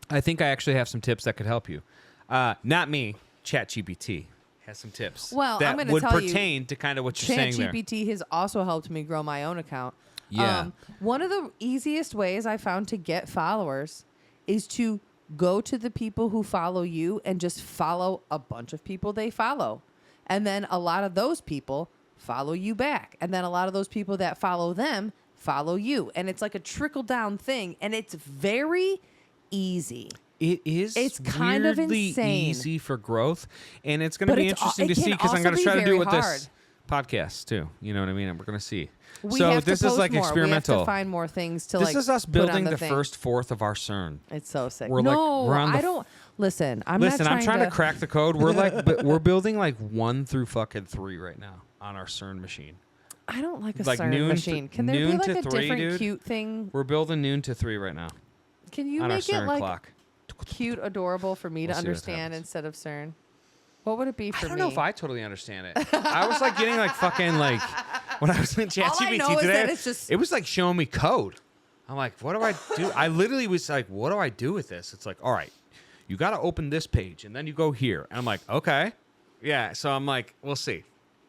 S1: I think I actually have some tips that could help you. Not me. ChatGPT has some tips.
S2: Well,
S1: that
S2: I'm gonna
S1: would
S2: tell you,
S1: pertain to kind of what you're saying there.
S2: ChatGPT has also helped me grow my own account.
S1: Yeah.
S2: One of the easiest ways I found to get followers is to go to the people who follow you and just follow a bunch of people they follow. And then a lot of those people follow you back. And then a lot of those people that follow them follow you. And it's like a trickle down thing. And it's very easy.
S1: It is.
S2: It's kind of
S1: weirdly
S2: insane.
S1: easy for growth, and it's going to
S2: But
S1: be
S2: it's
S1: interesting
S2: it
S1: to see
S2: can
S1: because I'm
S2: also
S1: going to
S2: be
S1: try to do
S2: very
S1: it with
S2: hard.
S1: this podcast too. You know what I mean? And we're going to see.
S2: We
S1: So
S2: have
S1: this
S2: to
S1: is
S2: post
S1: like
S2: more.
S1: experimental.
S2: We have to find more things to
S1: This
S2: like
S1: is us
S2: put on
S1: building the
S2: thing.
S1: first fourth of our CERN.
S2: It's so sick.
S1: We're
S2: no,
S1: like, we're on the
S2: I don't. Listen, I'm
S1: Listen,
S2: not
S1: I'm trying to crack the code. We're like, but we're building like 1 through fucking 3 right now on our CERN machine.
S2: I don't like a
S1: like
S2: CERN
S1: noon
S2: machine.
S1: to-
S2: Can there be
S1: noon
S2: like
S1: to
S2: a
S1: 3,
S2: different
S1: dude?
S2: cute thing?
S1: We're building noon to 3 right now
S2: Can you
S1: on our
S2: make it
S1: CERN
S2: like
S1: clock.
S2: cute, adorable for me
S1: We'll
S2: to
S1: see what
S2: understand
S1: happens.
S2: instead of CERN? What would it be for
S1: I don't
S2: me?
S1: know if I totally understand it. I was like getting like fucking like when I was in
S2: All I know
S1: ChatGPT
S2: is
S1: today.
S2: that it's just-
S1: It was like showing me code. I'm like, what do I do? I literally was like, what do I do with this? It's like, all right, you got to open this page and then you go here. And I'm like, okay, yeah. So I'm like, we'll see.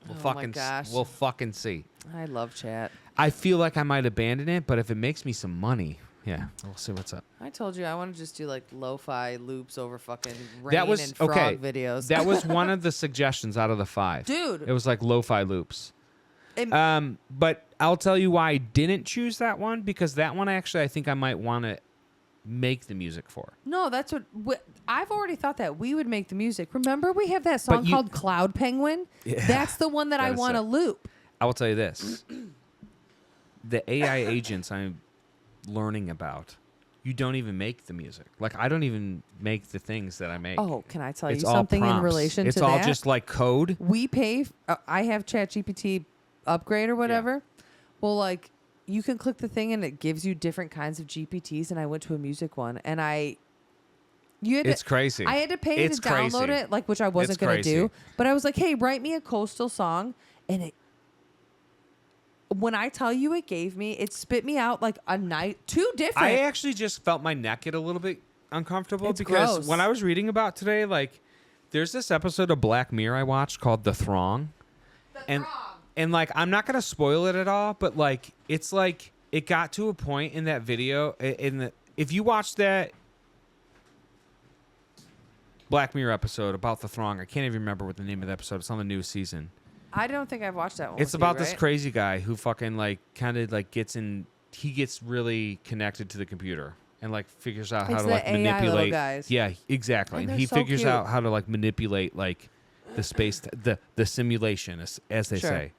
S1: We'll
S2: Oh my gosh.
S1: we'll fucking see.
S2: I love chat.
S1: I feel like I might abandon it, but if it makes me some money, yeah, we'll see what's up.
S2: I told you I want to just do like lo-fi loops over fucking rain
S1: That was
S2: and frog
S1: okay.
S2: videos.
S1: That was one of the suggestions out of the 5.
S2: Dude.
S1: It was like lo-fi loops.
S2: It-
S1: But I'll tell you why I didn't choose that one, because that one actually I think I might want to make the music for.
S2: No, that's what I've already thought that we would make the music. Remember, we have that song
S1: you-
S2: called Cloud Penguin.
S1: Yeah.
S2: That's the one that I
S1: That is
S2: want to
S1: sick.
S2: loop.
S1: I will tell you this. The AI agents I'm learning about, you don't even make the music. Like, I don't even make the things that I make.
S2: Oh, can I tell
S1: it's
S2: you
S1: all
S2: something in
S1: prompts.
S2: relation
S1: it's
S2: to
S1: all
S2: that?
S1: just like code.
S2: We pay. I have ChatGPT upgrade or whatever. Well, like you can click the thing and it gives you different kinds of GPTs. And I went to a music one, and
S1: It's crazy.
S2: I had to pay
S1: It's
S2: to download
S1: crazy.
S2: it, like which I wasn't
S1: It's
S2: gonna
S1: crazy.
S2: do. But I was like, hey, write me a coastal song, and it. When I tell you it gave me, it spit me out like a night, 2 different.
S1: I actually just felt my neck get a little bit uncomfortable
S2: It's
S1: because
S2: gross.
S1: when I was reading about today, like, there's this episode of Black Mirror I watched called The Throng. And like, I'm not gonna spoil it at all, but like, it's like it got to a point in that video. If you watch that Black Mirror episode about the Throng, I can't even remember what the name of the episode. It's on the newest season.
S2: I don't think I've watched that one.
S1: It's
S2: with
S1: about
S2: you,
S1: this
S2: right?
S1: crazy guy who fucking like kind of like gets in. He gets really connected to the computer, and like figures out how
S2: It's
S1: to
S2: the
S1: like
S2: AI little
S1: manipulate.
S2: guys.
S1: Yeah, exactly.
S2: And
S1: And
S2: they're
S1: he
S2: so
S1: figures
S2: cute.
S1: out how to like manipulate like the space, the simulation, as they
S2: Sure.
S1: say.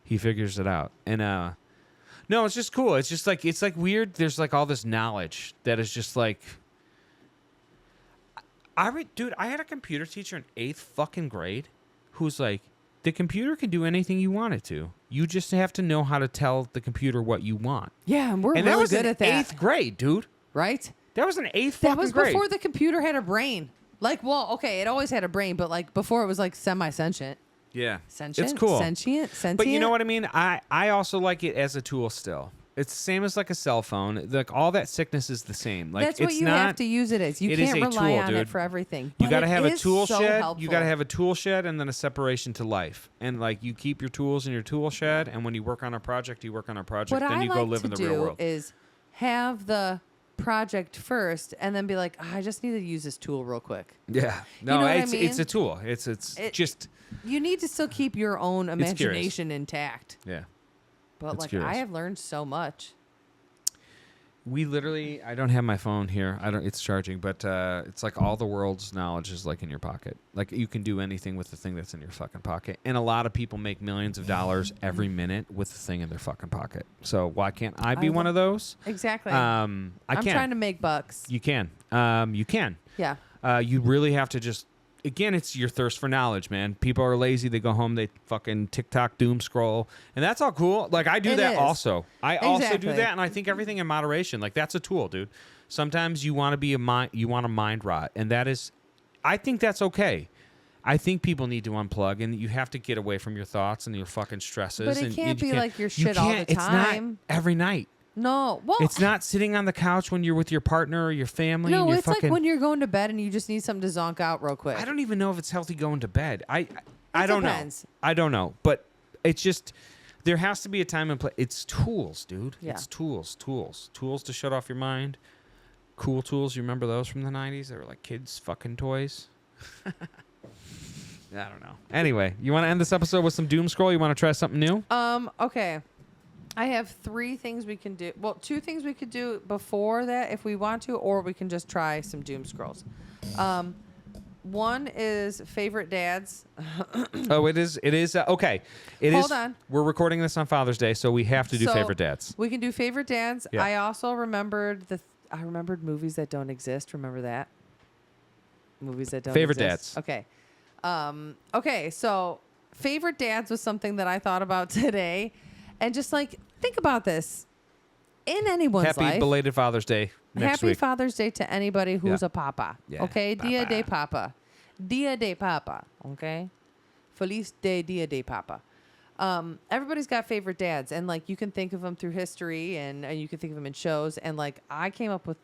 S1: He figures it out, and no, it's just cool. It's like weird. There's like all this knowledge that is just like. Dude, I had a computer teacher in 8th fucking grade who's like, the computer can do anything you want it to. You just have to know how to tell the computer what you want.
S2: Yeah, and we're
S1: And that
S2: really
S1: was
S2: good
S1: in
S2: at that.
S1: 8th grade, dude.
S2: Right?
S1: That was an 8th
S2: That
S1: fucking
S2: was
S1: grade.
S2: before the computer had a brain. Like, well, okay, it always had a brain, but like before it was like semi-sentient.
S1: Yeah.
S2: Sentient?
S1: It's cool.
S2: Sentient?
S1: But you know what I mean? I also like it as a tool still. It's the same as like a cell phone. Like all that sickness is the same. Like
S2: That's what
S1: it's
S2: you
S1: not,
S2: have to use it as. You
S1: it is
S2: can't
S1: a
S2: rely
S1: tool,
S2: on
S1: dude.
S2: it for everything.
S1: You
S2: But
S1: got to
S2: it
S1: have a
S2: is
S1: tool
S2: so
S1: shed.
S2: helpful.
S1: You got to have a tool shed and then a separation to life. And like you keep your tools in your tool shed, and when you work on a project, you work on a project.
S2: What
S1: then
S2: I
S1: you
S2: like
S1: go live
S2: to
S1: in the real
S2: do
S1: world.
S2: is have the project first, and then be like, I just need to use this tool real quick.
S1: Yeah. No,
S2: know what I
S1: it's
S2: mean?
S1: a tool. It's just
S2: You need to still keep your own
S1: curious.
S2: imagination intact.
S1: yeah.
S2: But
S1: It's
S2: like
S1: curious.
S2: I have learned so much.
S1: We literally, I don't have my phone here. It's charging, but it's like all the world's knowledge is like in your pocket. Like you can do anything with the thing that's in your fucking pocket. And a lot of people make millions of dollars every minute with the thing in their fucking pocket. So why can't I be one of those?
S2: Exactly.
S1: I'm
S2: I'm trying to make bucks.
S1: You can. You can.
S2: Yeah.
S1: You really have to just. Again, it's your thirst for knowledge, man. People are lazy. They go home, they fucking TikTok doom scroll, and that's all cool. Like I do
S2: It
S1: that
S2: is.
S1: also. I also do
S2: Exactly.
S1: that, and I think everything in moderation. Like that's a tool, dude. Sometimes you want to be you want to mind rot, and that is, I think that's okay. I think people need to unplug, and you have to get away from your thoughts and your fucking stresses.
S2: But it
S1: and
S2: can't
S1: you
S2: be like your shit
S1: you
S2: all the
S1: can't- It's not
S2: time.
S1: every night.
S2: No. Well,
S1: It's not sitting on the couch when you're with your partner or your family.
S2: no,
S1: and you're
S2: it's
S1: fucking,
S2: like when you're going to bed and you just need something to zonk out real quick.
S1: I don't even know if it's healthy going to bed. I don't
S2: depends.
S1: know. I don't know. But it's just there has to be a time and place. It's tools, dude.
S2: Yeah.
S1: It's tools to shut off your mind. Cool tools. You remember those from the 90s? They were like kids' fucking toys. I don't know. Anyway, you want to end this episode with some doom scroll? You want to try something new?
S2: Okay. I have 3 things we can do. Well, 2 things we could do before that if we want to, or we can just try some doom scrolls. One is favorite dads.
S1: Oh, it is. Okay.
S2: Hold on.
S1: We're recording this on Father's Day, so we have to do
S2: So,
S1: favorite dads.
S2: We can do favorite dads.
S1: Yeah.
S2: I also remembered I remembered movies that don't exist. Remember that? Movies that don't
S1: Favorite
S2: exist.
S1: dads.
S2: Okay. Okay, so favorite dads was something that I thought about today. And just like think about this. In anyone's
S1: Happy
S2: life.
S1: belated Father's Day next
S2: Happy
S1: week.
S2: Father's Day to anybody who's
S1: Yeah.
S2: a papa.
S1: Yeah,
S2: Okay? Dia
S1: papa.
S2: de papa. Dia de papa. Okay? Feliz de dia de papa. Everybody's got favorite dads, and like you can think of them through history, and you can think of them in shows, and like I came up with,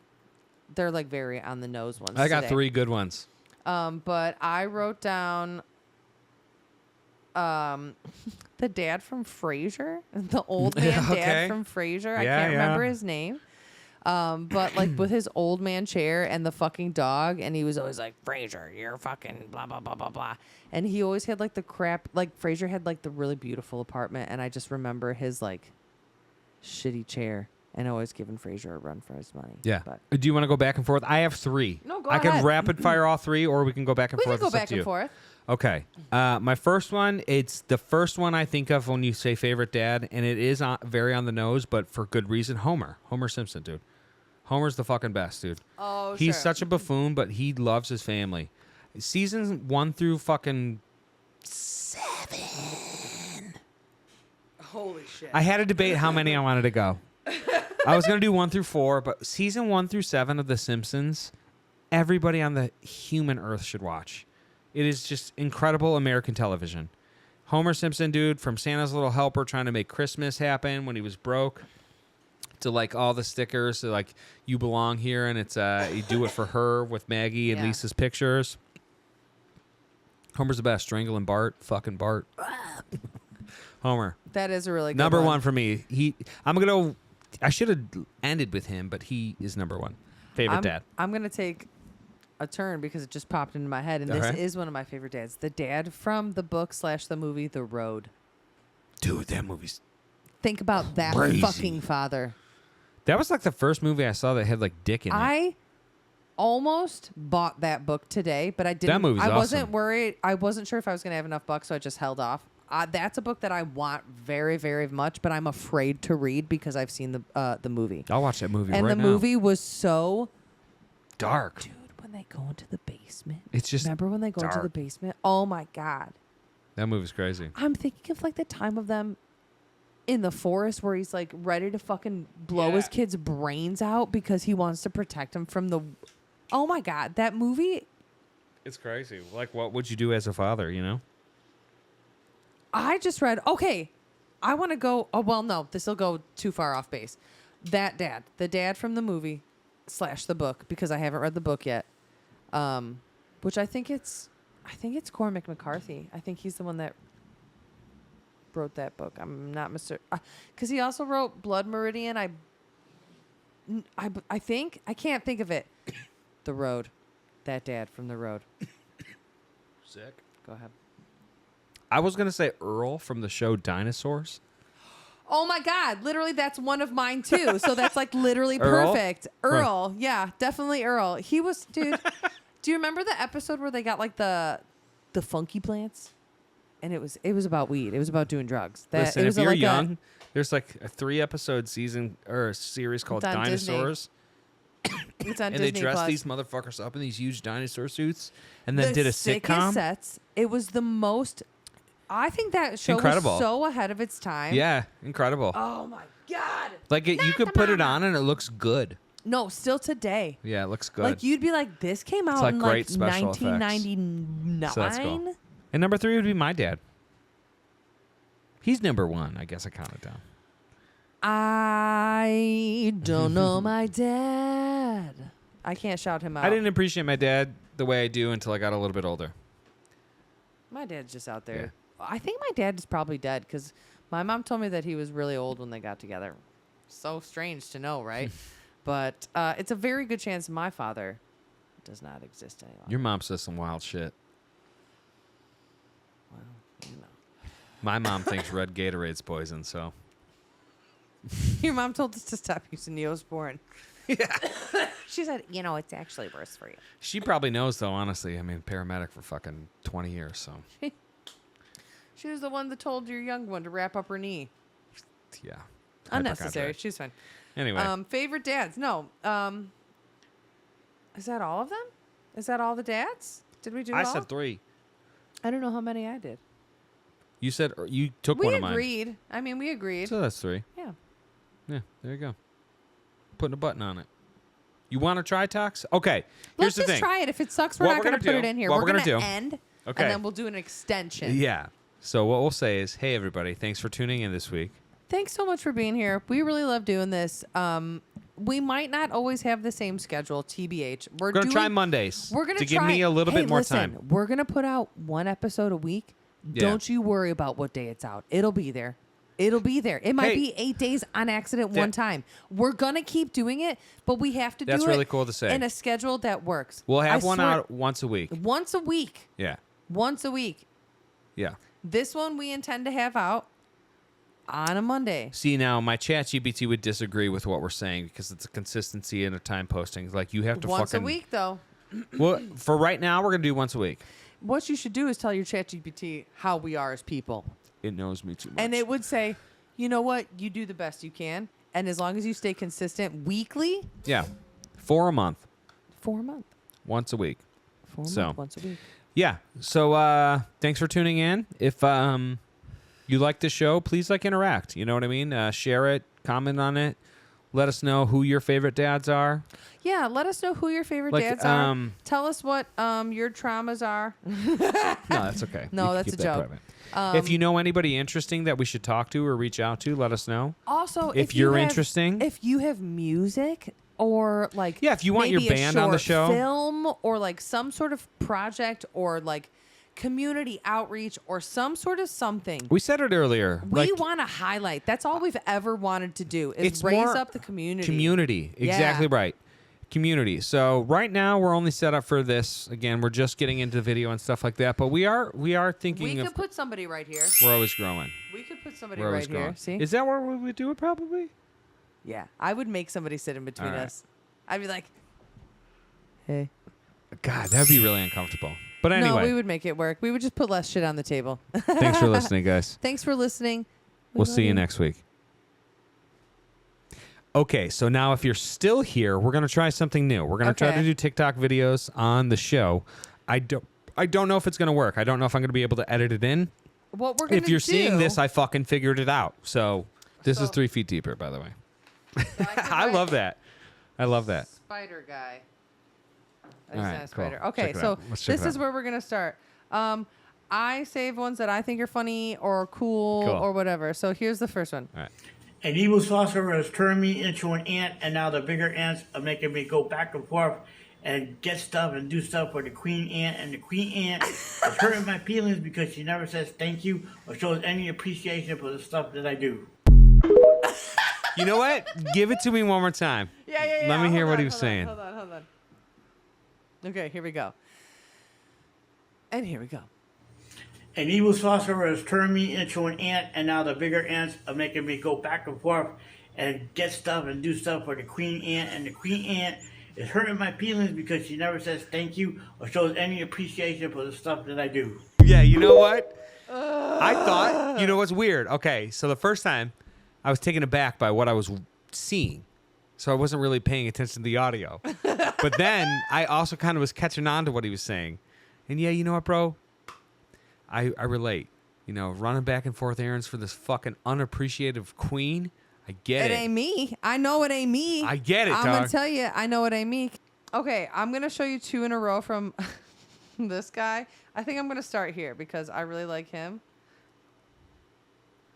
S2: they're like very on the nose ones.
S1: I got
S2: today.
S1: 3 good ones.
S2: But I wrote down, the dad from Frasier, the old man
S1: Okay.
S2: dad from Frasier. I
S1: Yeah,
S2: can't remember
S1: yeah.
S2: his name. But like with his old man chair and the fucking dog, and he was always like, Frasier, you're fucking blah blah blah blah blah. And he always had like the crap, like Frasier had like the really beautiful apartment, and I just remember his like shitty chair, and always giving Frasier a run for his money.
S1: Yeah.
S2: But
S1: Do you want to go back and forth? I have 3.
S2: No, go
S1: I
S2: ahead.
S1: can rapid fire all 3, or we can go back and
S2: we
S1: forth.
S2: can go
S1: It's up
S2: back
S1: to
S2: and
S1: you.
S2: forth.
S1: Okay. My first one, it's the first one I think of when you say favorite dad, and it is very on the nose, but for good reason. Homer Simpson, dude. Homer's the fucking best, dude.
S2: Oh,
S1: He's
S2: sure.
S1: such a buffoon, but he loves his family. Seasons 1 through fucking 7.
S2: Holy shit.
S1: I had to debate how many I wanted to go. I was going to do 1 through 4, but season 1 through 7 of The Simpsons, everybody on the human earth should watch. It is just incredible American television. Homer Simpson, dude, from Santa's Little Helper trying to make Christmas happen when he was broke, to like all the stickers, to like you belong here, and it's you do it for her with Maggie and
S2: Yeah.
S1: Lisa's pictures. Homer's the best. Strangling Bart, fucking Bart. Homer.
S2: That is a really good
S1: Number
S2: one.
S1: 1 for me. I should have ended with him, but he is number 1. Favorite dad.
S2: I'm going to take a turn because it just popped into my head, and this
S1: Okay.
S2: is one of my favorite dads. The dad from the book / the movie The Road.
S1: Dude, that movie's...
S2: Think about that
S1: Crazy.
S2: fucking father.
S1: That was like the first movie I saw that had like dick in it.
S2: I almost bought that book today, but I didn't.
S1: That movie's
S2: I wasn't
S1: awesome.
S2: worried. I wasn't sure if I was going to have enough bucks, so I just held off. That's a book that I want very, very much, but I'm afraid to read because I've seen the movie.
S1: I'll watch that movie
S2: And
S1: right
S2: the
S1: now.
S2: movie was so
S1: dark.
S2: Dude, when they go into the basement.
S1: It's just
S2: Remember when they go into the
S1: dark.
S2: basement? Oh my God.
S1: That movie's crazy.
S2: I'm thinking of like the time of them in the forest where he's like ready to fucking blow his kid's brains out because he wants to protect him from the. Oh my God, that movie.
S1: It's crazy. Like, what would you do as a father, you know?
S2: I just read. Okay, I want to go. Oh well, no, this will go too far off base. That dad, the dad from the movie / the book, because I haven't read the book yet. Which I think it's Cormac McCarthy. I think he's the one that wrote that book. I'm not Mr. Because he also wrote Blood Meridian. I think I can't think of it. The Road. That dad from The Road.
S1: Sick.
S2: Go ahead.
S1: I was going to say Earl from the show Dinosaurs.
S2: Oh my God. Literally, that's one of mine too. So that's like literally
S1: Earl?
S2: perfect. Earl. Yeah, definitely Earl. He was, dude. Do you remember the episode where they got like the funky plants? And it was about weed. It was about doing drugs.
S1: Listen,
S2: it was
S1: if you're
S2: like
S1: young, there's like a 3-episode season or a series called
S2: It's on Disney.
S1: Dinosaurs.
S2: It's on
S1: And
S2: Disney
S1: they dressed
S2: Plus.
S1: these motherfuckers up in these huge dinosaur suits and then
S2: The
S1: did a
S2: sickest
S1: sitcom.
S2: Sets. It was the most. I think that show
S1: Incredible.
S2: was so ahead of its time.
S1: Yeah, incredible.
S2: Oh my God.
S1: Like you could put it on and it looks good.
S2: No, still today.
S1: Yeah, it looks good.
S2: Like you'd be like, this came out
S1: like
S2: in
S1: great
S2: like
S1: special effects.
S2: 1999.
S1: So that's cool. And number 3 would be my dad. He's number 1. I guess I counted down.
S2: I don't know my dad. I can't shout him out.
S1: I didn't appreciate my dad the way I do until I got a little bit older.
S2: My dad's just out there. I think my dad is probably dead because my mom told me that he was really old when they got together. So strange to know, right? But it's a very good chance my father does not exist any longer.
S1: Your mom says some wild shit.
S2: Well, you know.
S1: My mom thinks red Gatorade's poison, so.
S2: Your mom told us to stop using Neosporin. Yeah. She said, it's actually worse for you.
S1: She probably knows, though, honestly. I mean, paramedic for fucking 20 years, so.
S2: She was the one that told your young one to wrap up her knee.
S1: Yeah.
S2: Unnecessary.
S1: Hypochondriac.
S2: She's fine.
S1: Anyway.
S2: Favorite dads? No. Is that all of them? Is that all the dads? Did we do
S1: I
S2: all?
S1: said 3.
S2: I don't know how many I did.
S1: You said you took
S2: We
S1: one of mine.
S2: agreed. I mean, we agreed.
S1: So that's 3.
S2: Yeah.
S1: Yeah, there you go. Putting a button on it. You want to try Tox? Okay. Here's
S2: Let's
S1: the
S2: just
S1: thing.
S2: try it. If it sucks, we're
S1: What
S2: not
S1: we're
S2: going to
S1: gonna
S2: put
S1: do-
S2: it in here.
S1: what
S2: We're
S1: we're
S2: going
S1: gonna
S2: to
S1: do-
S2: end,
S1: Okay.
S2: and then we'll do an extension.
S1: Yeah. So what we'll say is, hey, everybody, thanks for tuning in this week.
S2: Thanks so much for being here. We really love doing this. We might not always have the same schedule, TBH.
S1: We're going to try Mondays
S2: We're gonna
S1: to
S2: try,
S1: give me a little bit more
S2: listen,
S1: time.
S2: We're gonna put out one episode a week.
S1: Yeah.
S2: Don't you worry about what day it's out. It'll be there. It'll be there. It might
S1: Hey.
S2: be 8 days on accident one time. We're gonna keep doing it, but we have to do it.
S1: That's really cool to say.
S2: In a schedule that works.
S1: We'll have
S2: I
S1: one
S2: swear-
S1: out once a week.
S2: once a week.
S1: Yeah.
S2: Once a week.
S1: Yeah.
S2: This one we intend to have out on a Monday.
S1: See, now my chat GPT would disagree with what we're saying because it's a consistency and a time posting. Like you have to
S2: Once
S1: fucking.
S2: a week, though.
S1: Well, for right now, we're going to do once a week.
S2: What you should do is tell your ChatGPT how we are as people.
S1: It knows me too much.
S2: And it would say, you know what? You do the best you can. And as long as you stay consistent weekly,
S1: Yeah. 4 a month.
S2: 4 a month.
S1: Once a week.
S2: 4 a
S1: So.
S2: month, once a week.
S1: Yeah. So thanks for tuning in. If you like the show, please interact. You know what I mean? Share it, comment on it. Let us know who your favorite dads are.
S2: Yeah, let us know who your favorite
S1: Like,
S2: dads are. Tell us what your traumas are.
S1: No, that's okay.
S2: No,
S1: We can
S2: that's
S1: keep
S2: a
S1: that
S2: joke.
S1: private. If you know anybody interesting that we should talk to or reach out to, let us know.
S2: Also,
S1: If
S2: you
S1: you're
S2: have-
S1: interesting.
S2: if you have music or
S1: Yeah, if you want your
S2: maybe a
S1: band on the
S2: short
S1: show.
S2: film or some sort of project or community outreach or some sort of something.
S1: We said it earlier.
S2: We want to highlight. That's all we've ever wanted to do is
S1: It's
S2: raise
S1: more
S2: up the community.
S1: Community. Exactly
S2: Yeah.
S1: right. Community. So right now we're only set up for this. Again, we're just getting into video and stuff like that. But we are thinking
S2: We
S1: of.
S2: could put somebody right here.
S1: We're always growing.
S2: We could put somebody
S1: We're
S2: right
S1: always growing.
S2: here. See?
S1: Is that where we would do it? Probably.
S2: Yeah, I would make somebody sit in between
S1: All right.
S2: us. I'd be like, hey.
S1: God, that would be really uncomfortable. But anyway.
S2: No, we would make it work. We would just put less shit on the table.
S1: Thanks for listening, guys.
S2: Thanks for listening.
S1: We'll see you next week. Okay, so now if you're still here, we're going to try something new. We're going to try to do TikTok videos on the show. I don't know if it's going to work. I don't know if I'm going to be able to edit it in.
S2: What we're going to do...
S1: If you're seeing this, I fucking figured it out. So this is 3 feet deeper, by the way.
S2: So
S1: I love that. I love that.
S2: Spider guy.
S1: All right,
S2: Not a spider.
S1: cool.
S2: Okay,
S1: Check it
S2: so
S1: out. Let's check
S2: this
S1: it
S2: is
S1: out.
S2: where we're going to start. I save ones that I think are funny or cool or whatever. So here's the first one.
S1: All right.
S5: An evil sorcerer has turned me into an ant, and now the bigger ants are making me go back and forth and get stuff and do stuff for the queen ant. And the queen ant is hurting my feelings because she never says thank you or shows any appreciation for the stuff that I do.
S1: You know what? Give it to me one more time.
S2: Yeah.
S1: Let me hear what he was
S2: hold
S1: saying.
S2: Hold on. Okay, here we go. And here we go.
S5: An evil sorcerer has turned me into an ant, and now the bigger ants are making me go back and forth and get stuff and do stuff for the queen ant. And the queen ant is hurting my feelings because she never says thank you or shows any appreciation for the stuff that I do.
S1: Yeah, you know what? I thought, you know what's weird? Okay, so the first time I was taken aback by what I was seeing. So I wasn't really paying attention to the audio. But then I also kind of was catching on to what he was saying. And yeah, you know what, bro? I relate. You know, running back and forth errands for this fucking unappreciative queen. I get it.
S2: It ain't me. I know it ain't me.
S1: I get it,
S2: I'm going
S1: dog.
S2: to tell you, I know it ain't me. Okay, I'm going to show you 2 in a row from this guy. I think I'm going to start here because I really like him.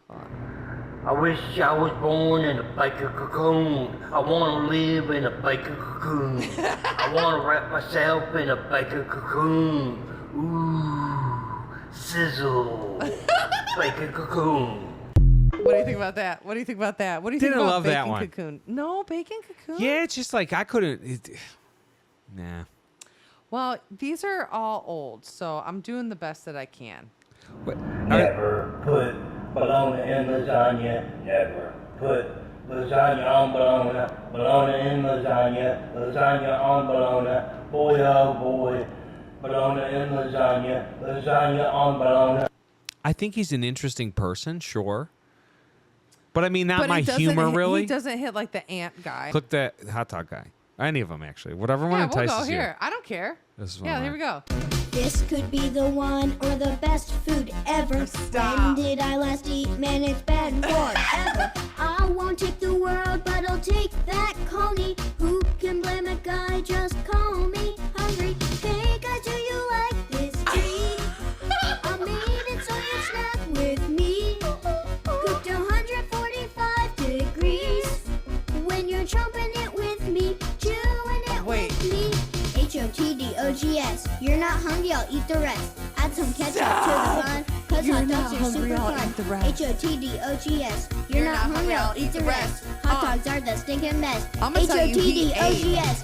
S2: Hold on.
S6: I wish I was born in a baker cocoon. I want to live in a baker cocoon. I want to wrap myself in a baker cocoon. Ooh, sizzle. Baker cocoon.
S2: What do you think about that? What do you think about that? What do you think
S1: Didn't
S2: about
S1: love that
S2: bacon
S1: one.
S2: cocoon? No, bacon cocoon?
S1: Yeah, it's just like I couldn't. Nah.
S2: Well, these are all old, so I'm doing the best that I can.
S1: What?
S6: Never put bologna in lasagna. Never put lasagna on bologna. Bologna in lasagna. Lasagna on bologna. Boy, oh boy. Bologna in lasagna. Lasagna on bologna.
S1: I think he's an interesting person, sure. But I mean, not
S2: But
S1: my
S2: he doesn't
S1: humor,
S2: hit-
S1: really.
S2: He doesn't hit like the ant guy.
S1: Click that hot dog guy. Any of them, actually. Whatever one
S2: Yeah, we'll
S1: entices
S2: go
S1: you.
S2: here. I don't care.
S1: This is one
S2: Yeah,
S1: of
S2: here
S1: mine.
S2: we go.
S3: This could be the one or the best food ever.
S2: Stop.
S3: When did I last eat? Man, it's been forever. I won't take the world, but I'll take that coney. Who can blame a guy? Just call me hungry. Hey guys, do you like this treat? I made it so you snack with me. Cooked 145 degrees. When you're chomping it with me, chewing it with me. HOTDOGS. You're not hungry, I'll eat the rest. Add some ketchup to the bun, cause
S2: You're
S3: hot
S2: not
S3: dogs are
S2: hungry,
S3: super
S2: I'll
S3: fun.
S2: eat the rest.
S3: HOTDOGS. You're not hungry, I'll eat the rest. Hot dogs are the stinking best.
S2: I'ma tell you, he
S3: HOTDOGS.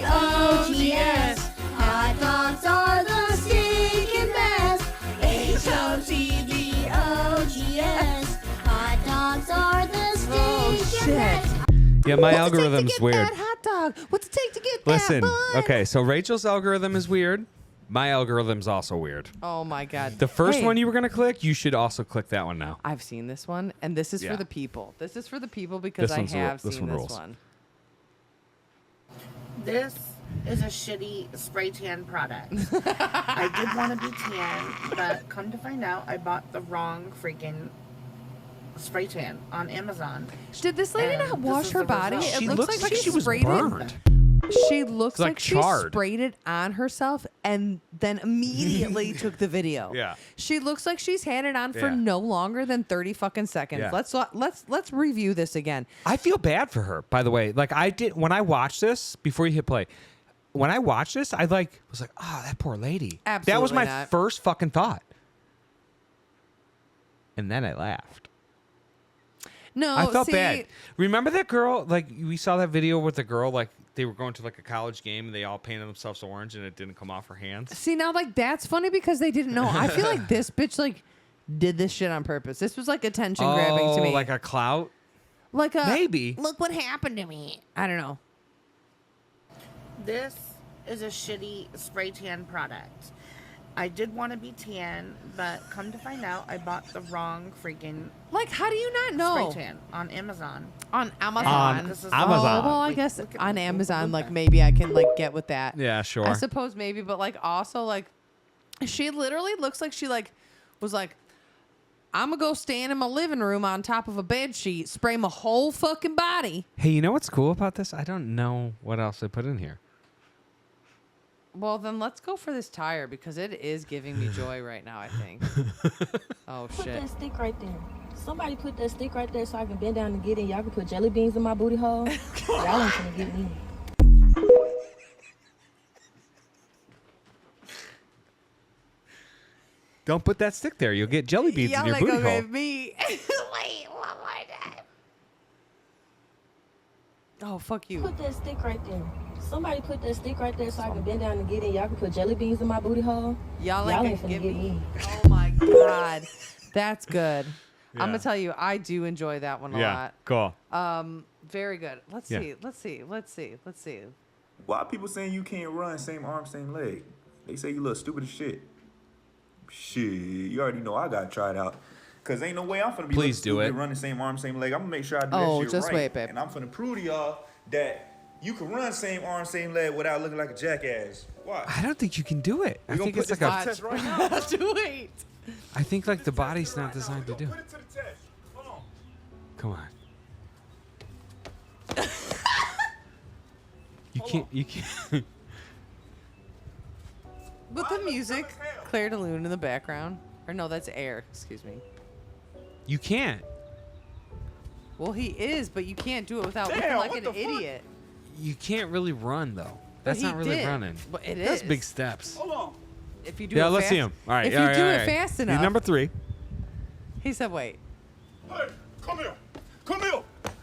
S3: HOTDOGS. Hot dogs are the stinking best. HOTDOGS. Hot dogs are the stinking
S2: shit.
S3: best.
S1: Yeah, my
S2: What's it take to
S1: algorithm's
S2: get
S1: weird.
S2: that hot dog? What's it take to get
S1: Listen,
S2: that bun?
S1: okay, so Rachel's algorithm is weird. My algorithm's also weird.
S2: Oh my god.
S1: The first
S2: Hey,
S1: one you were going to click, you should also click that one now.
S2: I've seen this one, and this is
S1: Yeah.
S2: for the people. This is for the people because
S1: This
S2: I
S1: one's the-
S2: have
S1: this
S2: seen
S1: one
S2: this
S1: rules.
S2: one.
S7: This is a shitty spray tan product. I did want to be tan, but come to find out, I bought the wrong freaking spray tan on Amazon.
S2: Did this lady
S7: And
S2: not
S7: this
S2: wash
S7: is
S2: her
S7: the
S2: body?
S7: result.
S2: It
S1: She
S2: looks like
S1: she was
S2: sprayed
S1: burned.
S2: it. She looks
S1: like
S2: like she
S1: charred.
S2: sprayed it on herself and then immediately took the video.
S1: Yeah.
S2: She looks like she's had it on for
S1: Yeah.
S2: no longer than 30 fucking seconds.
S1: Yeah.
S2: Let's review this again.
S1: I feel bad for her, by the way. Like I did when I watched this before you hit play. When I watched this, I was like, "Oh, that poor lady." That was
S2: Absolutely
S1: my
S2: not.
S1: first fucking thought. And then I laughed.
S2: No,
S1: I felt
S2: see,
S1: bad. Remember that girl? Like we saw that video with the girl. Like they were going to like a college game and they all painted themselves orange and it didn't come off her hands.
S2: See, now like that's funny because they didn't know. I feel like this bitch like did this shit on purpose. This was like attention grabbing to me.
S1: Like a clout.
S2: Like a
S1: Maybe.
S2: Look what happened to me. I don't know.
S7: This is a shitty spray tan product. I did want to be tan, but come to find out, I bought the wrong freaking
S2: Like, how do you not know?
S7: spray tan on Amazon.
S2: On Amazon.
S7: And this is
S1: Amazon.
S2: Oh, well, I
S7: Wait,
S2: guess
S7: look at
S2: on
S7: me.
S2: Amazon,
S7: Look
S2: like
S7: at-
S2: maybe I can like get with that.
S1: Yeah, sure.
S2: I suppose maybe, but like also like she literally looks like she like was like, I'm gonna go stand in my living room on top of a bed sheet, spray my whole fucking body.
S1: Hey, you know what's cool about this? I don't know what else they put in here.
S2: Well, then let's go for this tire because it is giving me joy right now, I think. Oh
S8: Put
S2: shit.
S8: that stick right there. Somebody put that stick right there so I can bend down and get it. Y'all can put jelly beans in my booty hole. Y'all ain't gonna get me.
S1: Don't put that stick there. You'll get jelly beans in your booty hole.
S2: me. Wait, one more time. Oh, fuck you.
S8: Put that stick right there. Somebody put that stick right there so I can bend down and get it. Y'all can put jelly beans in my booty hole.
S2: Y'all
S8: Y'all
S2: ain't
S8: ain't
S2: gonna
S8: finna
S2: get
S8: get
S2: me.
S8: me.
S2: Oh my god. That's good. I'm
S1: Yeah.
S2: gonna tell you, I do enjoy that one a lot.
S1: cool.
S2: Very good. Let's
S1: Yeah.
S2: see.
S9: Why people saying you can't run same arm, same leg? They say you look stupid as shit. Shit, you already know I gotta try it out. Cause ain't no way I'm finna be
S1: Please do
S9: stupid
S1: it.
S9: running same arm, same leg. I'm gonna make sure I do
S2: Oh,
S9: that shit
S2: just
S9: right.
S2: wait, babe.
S9: And I'm finna prove to y'all that you can run same arm, same leg without looking like a jackass. Why?
S1: I don't think you can do it. I
S9: We gonna
S1: think
S9: put
S1: it's
S9: this
S1: like
S9: to
S1: a.
S9: the test right now.
S2: Do it.
S1: I think like the body's not designed to do.
S9: Put it to the test. Hold on.
S1: Come on. You can't. You can't.
S2: With the music, Claire de Lune in the background. Or no, that's Air. Excuse me.
S1: You can't.
S2: Well, he is, but you can't do it without looking
S9: Damn,
S2: like
S9: what
S2: an
S9: the fuck?
S2: idiot.
S1: You can't really run though. That's
S2: he
S1: not really
S2: did.
S1: running.
S2: But it
S1: That's
S2: is.
S1: big steps.
S9: Hold on.
S2: If you do
S1: Yeah,
S2: it
S1: let's
S2: fast,
S1: see him. All right.
S2: If
S1: all
S2: you
S1: right,
S2: do
S1: all
S2: it
S1: right.
S2: fast
S1: He's
S2: enough.
S1: number 3.
S2: He said, "Wait."
S9: Hey, come here. Come here.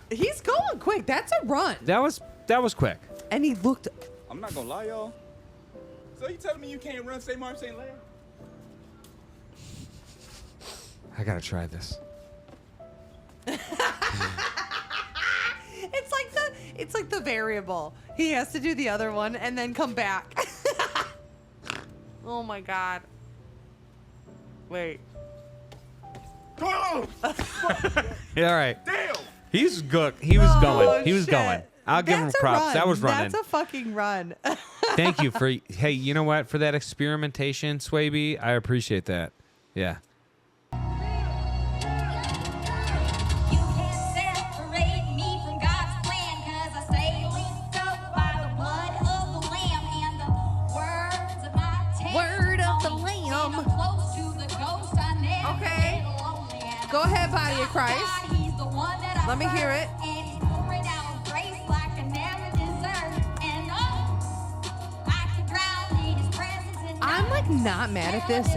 S2: He's going quick. That's a run.
S1: That was quick.
S2: And he looked.
S9: I'm not gonna lie, y'all. So you telling me you can't run same arm, same leg?
S1: I gotta try this.
S2: It's like the variable. He has to do the other one and then come back. Oh my god. Wait.
S9: Oh,
S1: Yeah, all right.
S9: damn.
S1: He's good. He was
S2: Oh,
S1: going. He was
S2: shit.
S1: going. I'll give him
S2: That's a
S1: props.
S2: run.
S1: That was running.
S2: That's a fucking run.
S1: Thank you for. Hey, you know what? For that experimentation, Swaby, I appreciate that. Yeah.
S10: You can't separate me from God's plan, 'cause I stay linked up by the blood of the Lamb and the words of my testimony.
S2: Word of the Lamb.
S10: And I'm close to the ghost, I never
S2: Okay.
S10: get lonely. And
S2: Go ahead, Body of
S10: God,
S2: Christ.
S10: He's the one that I
S2: Let me hear
S10: serve,
S2: it.
S10: And he's pouring out grace like I never deserved. And I could drown in his presence and
S2: I'm like not mad at this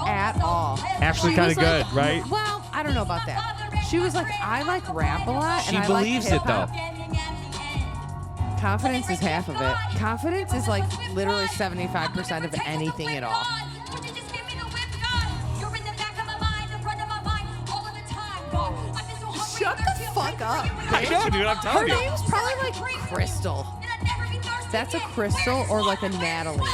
S2: at all.
S1: Actually
S2: She
S1: kinda
S2: was like-
S1: good, right?
S2: Well, I don't know about that. She was like, I like rap a lot,
S1: She
S2: and I
S1: believes
S2: like
S1: it, though.
S2: hip-hop. Confidence is half of it. Confidence is like literally 75% of anything at all. Shut the fuck up.
S1: I know, dude. I'm
S2: Her
S1: telling you.
S2: name's probably like Crystal. That's a Crystal or like a Natalie.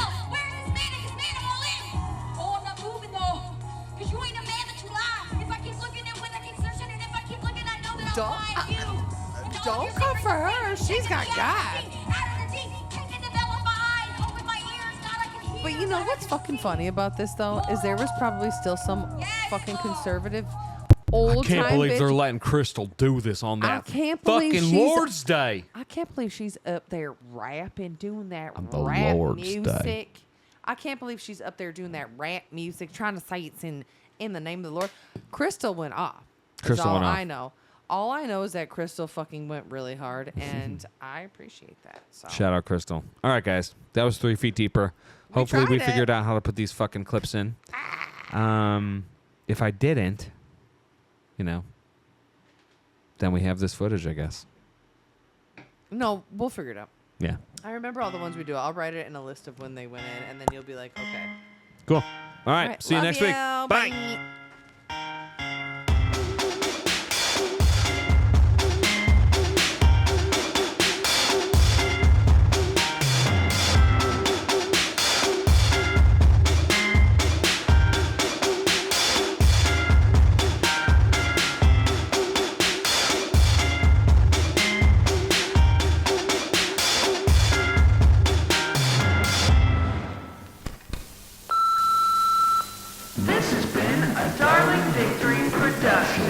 S2: Don't come for her. She's got God. But you know what's fucking funny about this though is there was probably still some fucking conservative old
S1: I can't
S2: time
S1: believe
S2: bitch.
S1: they're letting Crystal do this on
S2: I
S1: that
S2: can't believe
S1: fucking
S2: she's-
S1: Lord's Day.
S2: I can't believe she's up there rapping, doing that
S1: On the
S2: rap
S1: Lord's
S2: music.
S1: Day.
S2: I can't believe she's up there doing that rap music, trying to say it's in the name of the Lord. Crystal went off. That's
S1: Crystal
S2: all
S1: went off.
S2: I know. All I know is that Crystal fucking went really hard, and I appreciate that. So.
S1: Shout out Crystal. All right, guys. That was 3 feet deeper. Hopefully we
S2: tried it.
S1: figured out how to put these fucking clips in. If I didn't, then we have this footage, I guess.
S2: No, we'll figure it out.
S1: Yeah.
S2: I remember all the ones we do. I'll write it in a list of when they went in, and then you'll be like, okay.
S1: Cool. All right.
S2: All right,
S1: See you
S2: love
S1: next week.
S2: you.
S1: Bye.
S2: Bye.
S11: This has been a Darling Victory production.